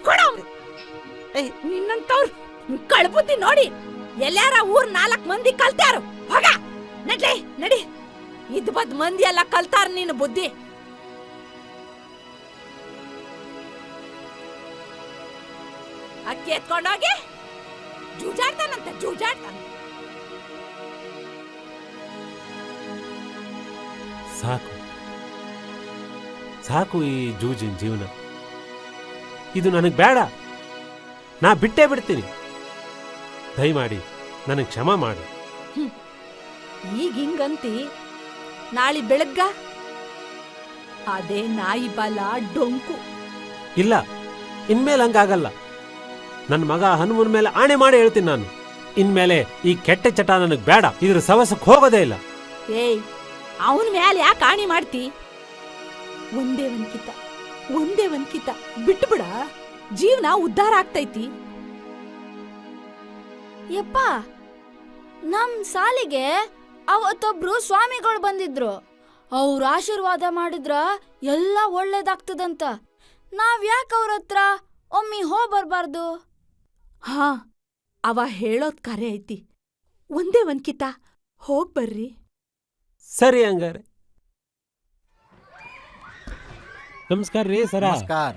Speaker 6: ಕೊಡು. ನಿನ್ನಂತವ್ರು ಕಳ್ಬುದ್ದಿ ನೋಡಿ ಎಲ್ಲಾರ ಊರ್ 4 ಮಂದಿ ಕಲ್ತ್ಯಾರು. ಹೋಗ ನಡ್ಲೆ ನಡಿ, ಇದ್ ಬದ್ ಮಂದಿ ಎಲ್ಲ ಕಲ್ತಾರ ನಿನ್ನ ಬುದ್ಧಿ. ಅಕ್ಕಿ ಎತ್ಕೊಂಡೋಗಿ ಜೂಜಾಡ್ತಾನಂತ, ಜೂಜಾಡ್ತಾನ.
Speaker 4: ಸಾಕು ಸಾಕು ಈ ಜೂಜಿನ ಜೀವನ. ಇದು ನನಗೆ ಬೇಡ. ನಾ ಬಿಟ್ಟೇ ಬಿಡ್ತೀನಿ. ದಯಮಾಡಿ ನನಗೆ ಕ್ಷಮ ಮಾಡಿ.
Speaker 6: ಈಗ ಹಿಂಗಂತಿ, ನಾಳೆ ಬೆಳಗ್ಗ ಅದೇ ನಾಯಿ ಬಲ ಡೊಂಕು.
Speaker 4: ಇಲ್ಲ, ಇನ್ಮೇಲೆ ಹಂಗಾಗಲ್ಲ. ನನ್ನ ಮಗ ಹನುಮನ್ ಮೇಲೆ ಆಣೆ ಮಾಡಿ ಹೇಳ್ತೀನಿ ನಾನು. ಇನ್ಮೇಲೆ ಈ ಕೆಟ್ಟ ಚಟ ನನಗೆ ಬೇಡ. ಇದ್ರ ಸವಸಕ್ಕೆ ಹೋಗೋದೇ ಇಲ್ಲ.
Speaker 6: ಏಯ್ ಅವನ ಮ್ಯಾಲೆ ಯಾಕೆ ಆಣಿ ಮಾಡ್ತಿ? ಒಂದೇ ಒಂದ್ಕಿತ ಬಿಟ್ಟು ಬಿಡ, ಜೀವನ ಉದ್ಧಾರ ಆಗ್ತೈತಿ.
Speaker 7: ಯಪ್ಪ, ನಮ್ ಸಾಲಿಗೆ ಅವತ್ತೊಬ್ರು ಸ್ವಾಮಿಗಳು ಬಂದಿದ್ರು. ಅವ್ರ ಆಶೀರ್ವಾದ ಮಾಡಿದ್ರ ಎಲ್ಲ ಒಳ್ಳೇದಾಗ್ತದಂತ. ನಾವ್ ಯಾಕೆ ಅವ್ರ ಹತ್ರ ಒಮ್ಮೆ ಬರ್ಬಾರ್ದು?
Speaker 6: ಹಾ, ಅವ ಹೇಳೋದ್ ಕರೆ ಐತಿ. ಒಂದೇ ಒಂದ್ಕಿತ ಹೋಗ್ ಬರ್ರಿ.
Speaker 4: ಸರಿ ಹಂಗಾರೆ. ನಮಸ್ಕಾರ ರೀ ಸರ.
Speaker 9: ನಮಸ್ಕಾರ.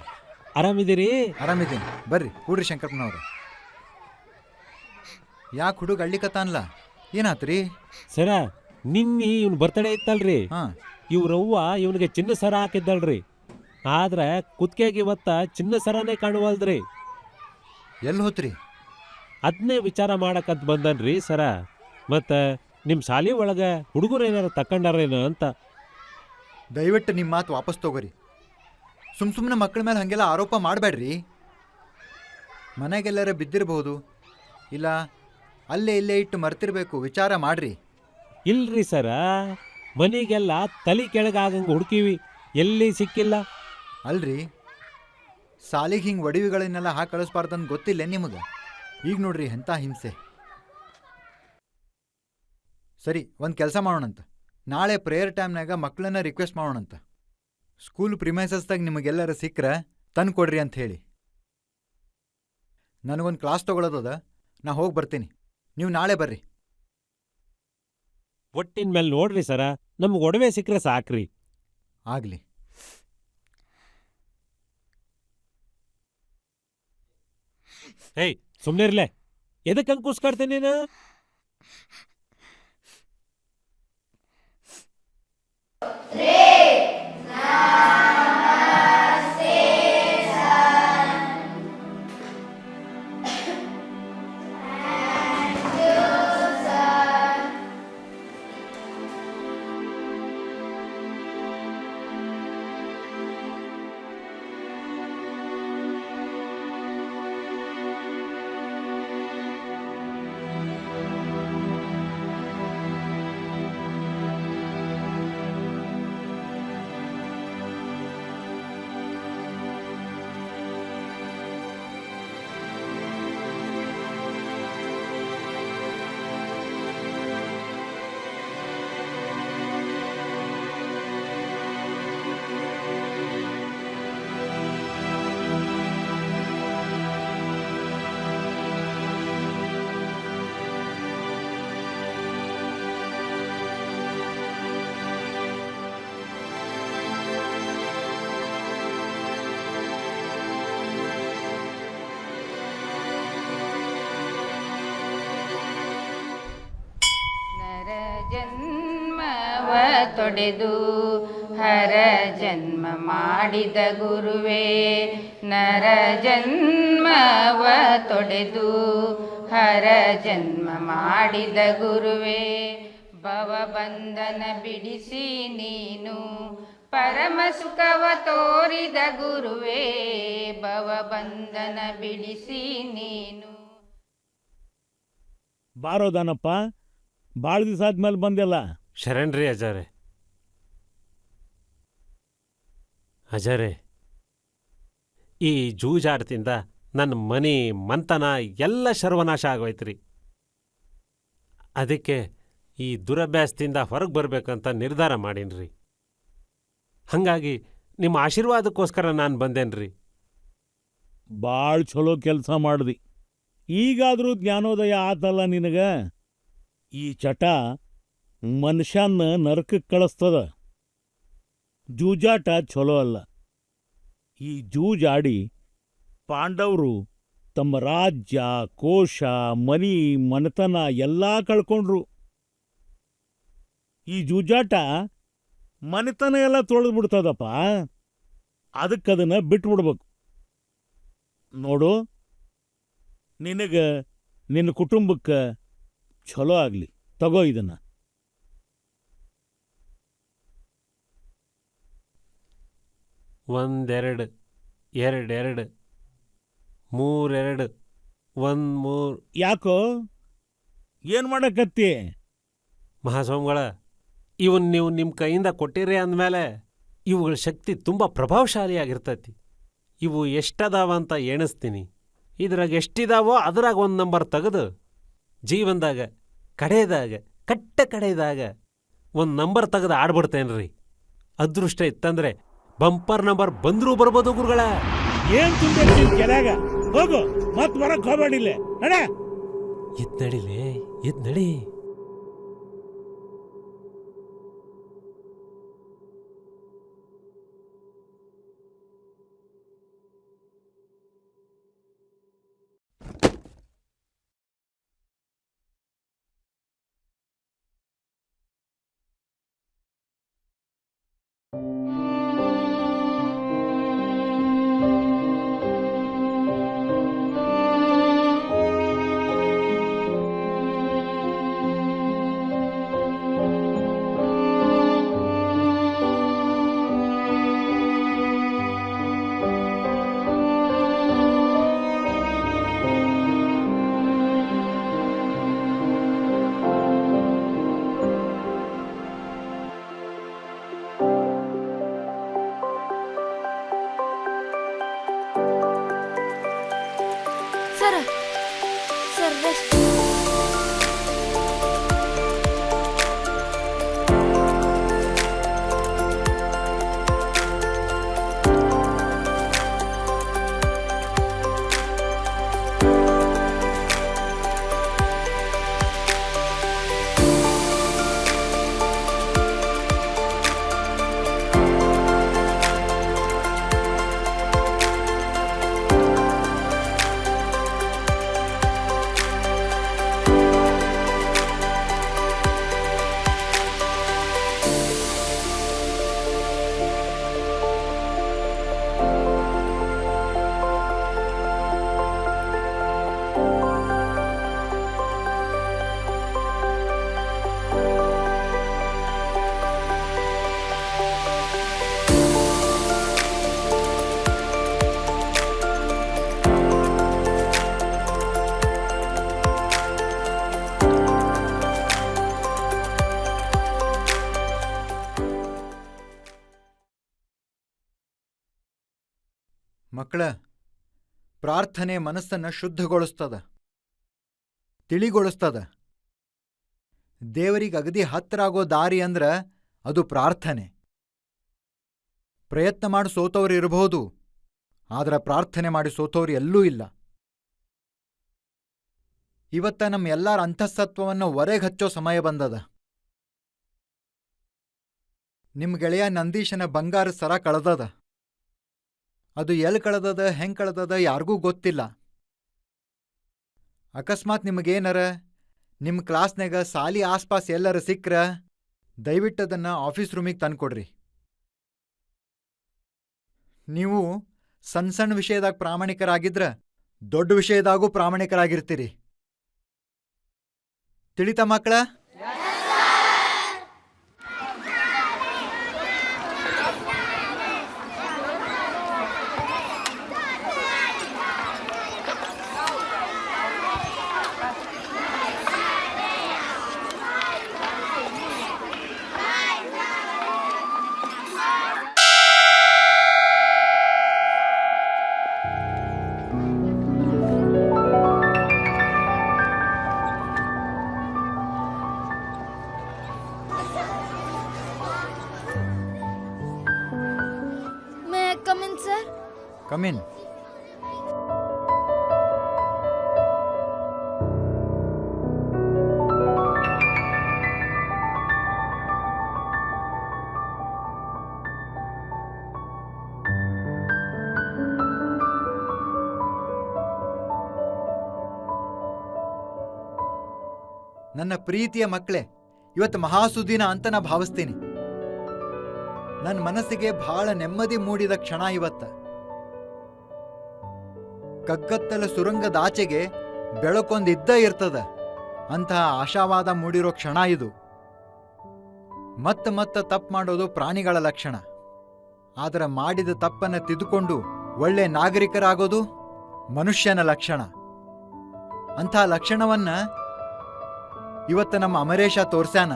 Speaker 4: ಆರಾಮಿದ್ದೀರಿ?
Speaker 9: ಆರಾಮಿದ್ದೀನಿ, ಬರ್ರಿ ಕೂಡ್ರಿ ಶಂಕರಪ್ಪನವ್ರು. ಯಾಕೆ ಹುಡುಗ ಅಳ್ಳಿಕತ್ತಾನ್ಲ, ಏನಾತ್ರಿ?
Speaker 4: ಸರ, ನಿನ್ನೆ ಇವ್ನ ಬರ್ತಡೇ ಇತ್ತಲ್ರಿ. ಇವ್ರವ್ವ ಇವನಿಗೆ ಚಿನ್ನ ಸರ ಹಾಕಿದ್ದಲ್ರಿ. ಆದ್ರೆ ಕುತ್ಕೆಗೆ ಇವತ್ತ ಚಿನ್ನ ಸರನೇ ಕಾಣುವಲ್ದ್ರಿ.
Speaker 9: ಎಲ್ಲಿ ಹೋತ್ರಿ?
Speaker 4: ಅದನ್ನೇ ವಿಚಾರ ಮಾಡಕಂತ ಬಂದನ್ರಿ ಸರ. ಮತ್ತ ನಿಮ್ ಶಾಲಿ ಒಳಗ ಹುಡುಗರು ಏನಾರ ತಕೊಂಡಾರೇನ ಅಂತ.
Speaker 9: ದಯವಿಟ್ಟು ನಿಮ್ಮ ಮಾತು ವಾಪಸ್ ತಗೋರಿ. ಸುಮ್ಮನೆ ಮಕ್ಕಳ ಮೇಲೆ ಹಾಗೆಲ್ಲ ಆರೋಪ ಮಾಡಬೇಡ್ರಿ. ಮನೆಗೆಲ್ಲರ ಬಿದ್ದಿರಬಹುದು, ಇಲ್ಲ ಅಲ್ಲೇ ಇಲ್ಲೇ ಇಟ್ಟು ಮರ್ತಿರ್ಬೇಕು. ವಿಚಾರ ಮಾಡ್ರಿ.
Speaker 4: ಇಲ್ರಿ ಸರ, ಮನೆಗೆಲ್ಲ ತಲೆ ಕೆಳಗಾಗಂಗೆ ಹುಡುಕಿವಿ, ಎಲ್ಲಿ ಸಿಕ್ಕಿಲ್ಲ.
Speaker 9: ಅಲ್ರಿ, ಸಾಲಿಗೆ ಹಿಂಗೆ ಒಡವಿಗಳನ್ನೆಲ್ಲ ಹಾಕಿ ಕಳಿಸ್ಬಾರ್ದಂತ ಗೊತ್ತಿಲ್ಲ ನಿಮಗೆ? ಈಗ ನೋಡ್ರಿ ಎಂಥ ಹಿಂಸೆ. ಸರಿ, ಒಂದು ಕೆಲಸ ಮಾಡೋಣಂತ. ನಾಳೆ ಪ್ರೇಯರ್ ಟೈಮ್ನಾಗ ಮಕ್ಕಳನ್ನ ರಿಕ್ವೆಸ್ಟ್ ಮಾಡೋಣಂತ. ಸ್ಕೂಲ್ ಪ್ರಿಮೈಸಸ್ದಾಗ ನಿಮಗೆಲ್ಲರ ಸಿಕ್ಕರೆ ತಂದು ಕೊಡ್ರಿ ಅಂತ ಹೇಳಿ. ನನಗೊಂದು ಕ್ಲಾಸ್ ತೊಗೊಳೋದದ, ನಾ ಹೋಗಿ ಬರ್ತೀನಿ. ನೀವು ನಾಳೆ ಬರ್ರಿ.
Speaker 4: ಒಟ್ಟಿನ ಮೇಲೆ ನೋಡ್ರಿ ಸರ, ನಮ್ಗೆ ಒಡವೆ ಸಿಕ್ಕರೆ ಸಾಕ್ರಿ.
Speaker 9: ಆಗಲಿ.
Speaker 4: ಹೇಯ್, ಸುಮ್ಮನೆ ಇರ್ಲೆ. ಎದಕ್ಕೆ ಹಂಗೆ ಕೂಸ್ಕಾಡ್ತೀನಿ ನೀನು?
Speaker 17: ಜನ್ಮವ ತೊಡೆದು ಹರ ಜನ್ಮ ಮಾಡಿದ ಗುರುವೇ, ನರ ಜನ್ಮವ ತೊಡೆದು ಹರ ಜನ್ಮ ಮಾಡಿದ ಗುರುವೇ, ಭವಬಂಧನ ಬಿಡಿಸಿ ನೀನು ಪರಮ ಸುಖವ ತೋರಿದ ಗುರುವೇ ಭವಬಂಧನ ಬಿಡಿಸಿ ನೀನು.
Speaker 16: ಬಾರೋದಾನಪ್ಪ, ಭಾಳ ದಿವಸ ಆದ್ಮೇಲೆ ಬಂದೆಲ್ಲ.
Speaker 4: ಶರಣ್ರಿ ಅಜಾರೆ. ಅಜಾರೆ, ಈ ಜೂಜಾಟದಿಂದ ನನ್ನ ಮನೆ ಮಂತನ ಎಲ್ಲ ಸರ್ವನಾಶ ಆಗೋಯ್ತ್ರಿ. ಅದಕ್ಕೆ ಈ ದುರಭ್ಯಾಸದಿಂದ ಹೊರಗೆ ಬರ್ಬೇಕಂತ ನಿರ್ಧಾರ ಮಾಡೀನ್ರಿ. ಹಾಗಾಗಿ ನಿಮ್ಮ ಆಶೀರ್ವಾದಕ್ಕೋಸ್ಕರ ನಾನು ಬಂದೇನ್ರಿ.
Speaker 16: ಭಾಳ ಚಲೋ ಕೆಲಸ ಮಾಡ್ದಿ. ಈಗಾದರೂ ಜ್ಞಾನೋದಯ ಆತಲ್ಲ ನಿನಗ. ಈ ಚಟ ಮನುಷ್ಯನ್ನ ನರಕಕ್ಕೆ ಕಳಿಸ್ತದ. ಜೂಜಾಟ ಚಲೋ ಅಲ್ಲ. ಈ ಜೂಜಾಡಿ ಪಾಂಡವರು ತಮ್ಮ ರಾಜ್ಯ, ಕೋಶ, ಮನಿ, ಮನೆತನ ಎಲ್ಲ ಕಳ್ಕೊಂಡ್ರು. ಈ ಜೂಜಾಟ ಮನೆತನ ಎಲ್ಲ ತೊಳೆದು ಬಿಡ್ತದಪ್ಪ. ಅದಕ್ಕದನ್ನ ಬಿಟ್ಬಿಡ್ಬೇಕು. ನೋಡು, ನಿನಗ ನಿನ್ನ ಕುಟುಂಬಕ್ಕೆ ಚಲೋ ಆಗಲಿ. ತಗೋ ಇದನ್ನ.
Speaker 4: ಒಂದೆರಡು, ಎರಡೆರಡು, ಮೂರೆರಡು, ಒಂದು ಮೂರು.
Speaker 16: ಯಾಕೋ ಏನು ಮಾಡಕತ್ತಿ?
Speaker 4: ಮಹಾಸ್ವಾಮಿಗಳ, ಇವನ್ ನೀವು ನಿಮ್ಮ ಕೈಯಿಂದ ಕೊಟ್ಟಿರಿ ಅಂದಮೇಲೆ ಇವುಗಳ ಶಕ್ತಿ ತುಂಬ ಪ್ರಭಾವಶಾಲಿಯಾಗಿರ್ತೈತಿ. ಇವು ಎಷ್ಟದಾವ ಅಂತ ಎಣಿಸ್ತೀನಿ. ಇದ್ರಾಗ ಎಷ್ಟಿದಾವೋ ಅದ್ರಾಗ ಒಂದು ನಂಬರ್ ತೆಗೆದು ಜೀವನದಾಗ ಕಡೆಯದಾಗ ಕಡೆಯದಾಗ ಒಂದು ನಂಬರ್ ತೆಗೆದು ಆಡ್ಬಿಡ್ತೇನ್ರಿ. ಅದೃಷ್ಟ ಇತ್ತಂದ್ರೆ ಬಂಪರ್ ನಂಬರ್ ಬಂದ್ರೂ ಬರ್ಬೋದು ಗುರುಗಳ.
Speaker 16: ಏನ್ ತುಂಬಿರ್ತೀನಿ ಕೆಳಗ? ಹೋಗು, ಮತ್ ಬರಕ್ ಹೋಗ್ಬೇಡಿಲ್ಲ. ನಡ.
Speaker 4: ಎದ್ ನಡಿಲೇ, ಎದ್ ನಡಿ.
Speaker 11: Sir rest.
Speaker 9: ಮಕ್ಕಳ, ಪ್ರಾರ್ಥನೆ ಮನಸ್ಸನ್ನು ಶುದ್ಧಗೊಳಿಸ್ತದ, ತಿಳಿಗೊಳಿಸ್ತದ. ದೇವರಿಗೆ ಅಗದಿ ಹತ್ರ ಆಗೋ ದಾರಿ ಅಂದ್ರ ಅದು ಪ್ರಾರ್ಥನೆ. ಪ್ರಯತ್ನ ಮಾಡಿ ಸೋತವ್ರು ಇರಬಹುದು, ಆದ್ರೆ ಪ್ರಾರ್ಥನೆ ಮಾಡಿ ಸೋತವ್ರು ಎಲ್ಲೂ ಇಲ್ಲ. ಇವತ್ತ ನಮ್ಮ ಎಲ್ಲರ ಅಂತಃಸತ್ವವನ್ನು ಹೊರಗೆ ಹಚ್ಚೋ ಸಮಯ ಬಂದದ. ನಿಮ್ಮ ಗೆಳೆಯ ನಂದೀಶನ ಬಂಗಾರ ಸರ ಕಳೆದದ. ಅದು ಎಲ್ಲಿ ಕಳೆದದ, ಹೆಂಗೆ ಕಳೆದದ ಯಾರಿಗೂ ಗೊತ್ತಿಲ್ಲ. ಅಕಸ್ಮಾತ್ ನಿಮಗೇನರ ನಿಮ್ಮ ಕ್ಲಾಸ್ನಾಗ ಸಾಲಿ ಆಸ್ಪಾಸ್ ಎಲ್ಲರ ಸಿಕ್ಕ್ರ ದಯವಿಟ್ಟು ಅದನ್ನು ಆಫೀಸ್ ರೂಮಿಗೆ ತಂದ್ಕೊಡ್ರಿ. ನೀವು ಸಣ್ಣ ಸಣ್ಣ ವಿಷಯದಾಗ ಪ್ರಾಮಾಣಿಕರಾಗಿದ್ರ ದೊಡ್ಡ ವಿಷಯದಾಗೂ ಪ್ರಾಮಾಣಿಕರಾಗಿರ್ತೀರಿ. ತಿಳಿತ ಮಕ್ಕಳ? ಕಮಿನ್. ನನ್ನ ಪ್ರೀತಿಯ ಮಕ್ಕಳೇ, ಇವತ್ತು ಮಹಾಸುದಿನ ಅಂತ ನಾ ಭಾವಿಸ್ತೀನಿ. ನನ್ನ ಮನಸ್ಸಿಗೆ ಬಹಳ ನೆಮ್ಮದಿ ಮೂಡಿದ ಕ್ಷಣ ಇವತ್ತ. ಕಗ್ಗತ್ತಲ ಸುರಂಗದಾಚೆಗೆ ಬೆಳಕೊಂದಿದ್ದ ಇರ್ತದ ಅಂತಹ ಆಶಾವಾದ ಮೂಡಿರೋ ಕ್ಷಣ ಇದು. ಮತ್ತ ತಪ್ಪು ಮಾಡೋದು ಪ್ರಾಣಿಗಳ ಲಕ್ಷಣ. ಆದರೆ ಮಾಡಿದ ತಪ್ಪನ್ನು ತಿದ್ದುಕೊಂಡು ಒಳ್ಳೆ ನಾಗರಿಕರಾಗೋದು ಮನುಷ್ಯನ ಲಕ್ಷಣ. ಅಂಥ ಲಕ್ಷಣವನ್ನ ಇವತ್ತು ನಮ್ಮ ಅಮರೇಶ ತೋರ್ಸ್ಯಾನ.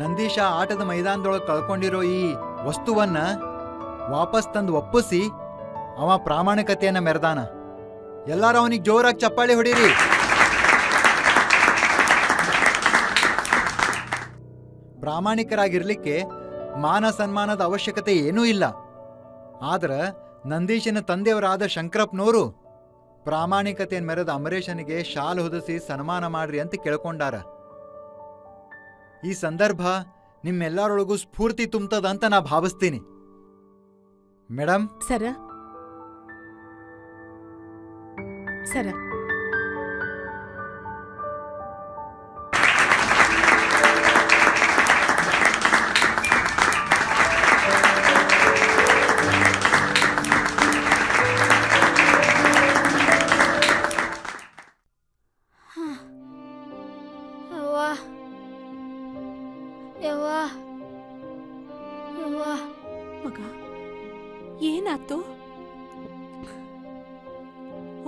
Speaker 9: ನಂದೀಶ ಆಟದ ಮೈದಾನದೊಳಗೆ ಕಳ್ಕೊಂಡಿರೋ ಈ ವಸ್ತುವನ್ನ ವಾಪಸ್ ತಂದು ಒಪ್ಪಿಸಿ ಅವ ಪ್ರಾಮಾಣಿಕತೆಯನ್ನ ಮೆರೆದಾನ. ಎಲ್ಲಾರು ಅವನಿಗೆ ಜೋರಾಗಿ ಚಪ್ಪಾಳಿ ಹೊಡೀರಿ. ಪ್ರಾಮಾಣಿಕರಾಗಿರ್ಲಿಕ್ಕೆ ಮಾನ ಸನ್ಮಾನದ ಅವಶ್ಯಕತೆ ಏನೂ ಇಲ್ಲ. ಆದ್ರೆ ನಂದೀಶನ ತಂದೆಯವರಾದ ಶಂಕರಪ್ಪನವರು ಪ್ರಾಮಾಣಿಕತೆಯನ್ನು ಮೆರೆದ ಅಮರೇಶನಿಗೆ ಶಾಲ್ ಹೊದಿಸಿ ಸನ್ಮಾನ ಮಾಡ್ರಿ ಅಂತ ಕೇಳ್ಕೊಂಡಾರ. ಈ ಸಂದರ್ಭ ನಿಮ್ಮೆಲ್ಲರೊಳಗೂ ಸ್ಫೂರ್ತಿ ತುಂಬತದ ಅಂತ ನಾ ಭಾವಿಸ್ತೀನಿ. ಮೇಡಮ್.
Speaker 13: ಸರ ಸರ ಮಗ, ಏನಾತು?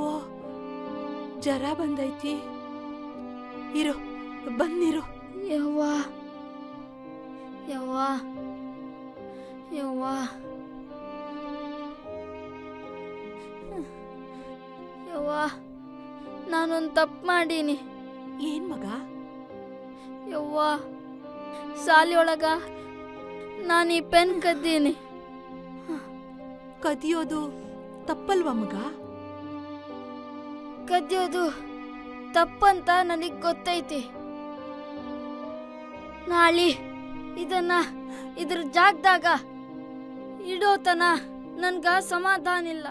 Speaker 13: ಓ, ಜರ ಬಂದೈತಿ. ಇರು, ಬಂದಿರು.
Speaker 7: ಯವ್ವಾ ಯವ್ವಾ ಯವ್ವಾ ಯವ್ವಾ, ನಾನೊಂದು ತಪ್ಪು ಮಾಡೀನಿ.
Speaker 13: ಏನ್ ಮಗ?
Speaker 7: ಯವ್ವಾ, ಶಾಲೆಯೊಳಗ ನಾನು ಈ ಪೆನ್ ಕದ್ದೀನಿ.
Speaker 13: ಕದಿಯೋದು ತಪ್ಪಲ್ವಾ ಮಗ?
Speaker 7: ಕದಿಯೋದು ತಪ್ಪಂತ ನನಗೆ ಗೊತ್ತೈತಿ. ನಾಳೆ ಇದನ್ನ ಇದ್ರ ಜಾಗದಾಗ ಇಡೋತನ ನನ್ಗ ಸಮಾಧಾನ ಇಲ್ಲ.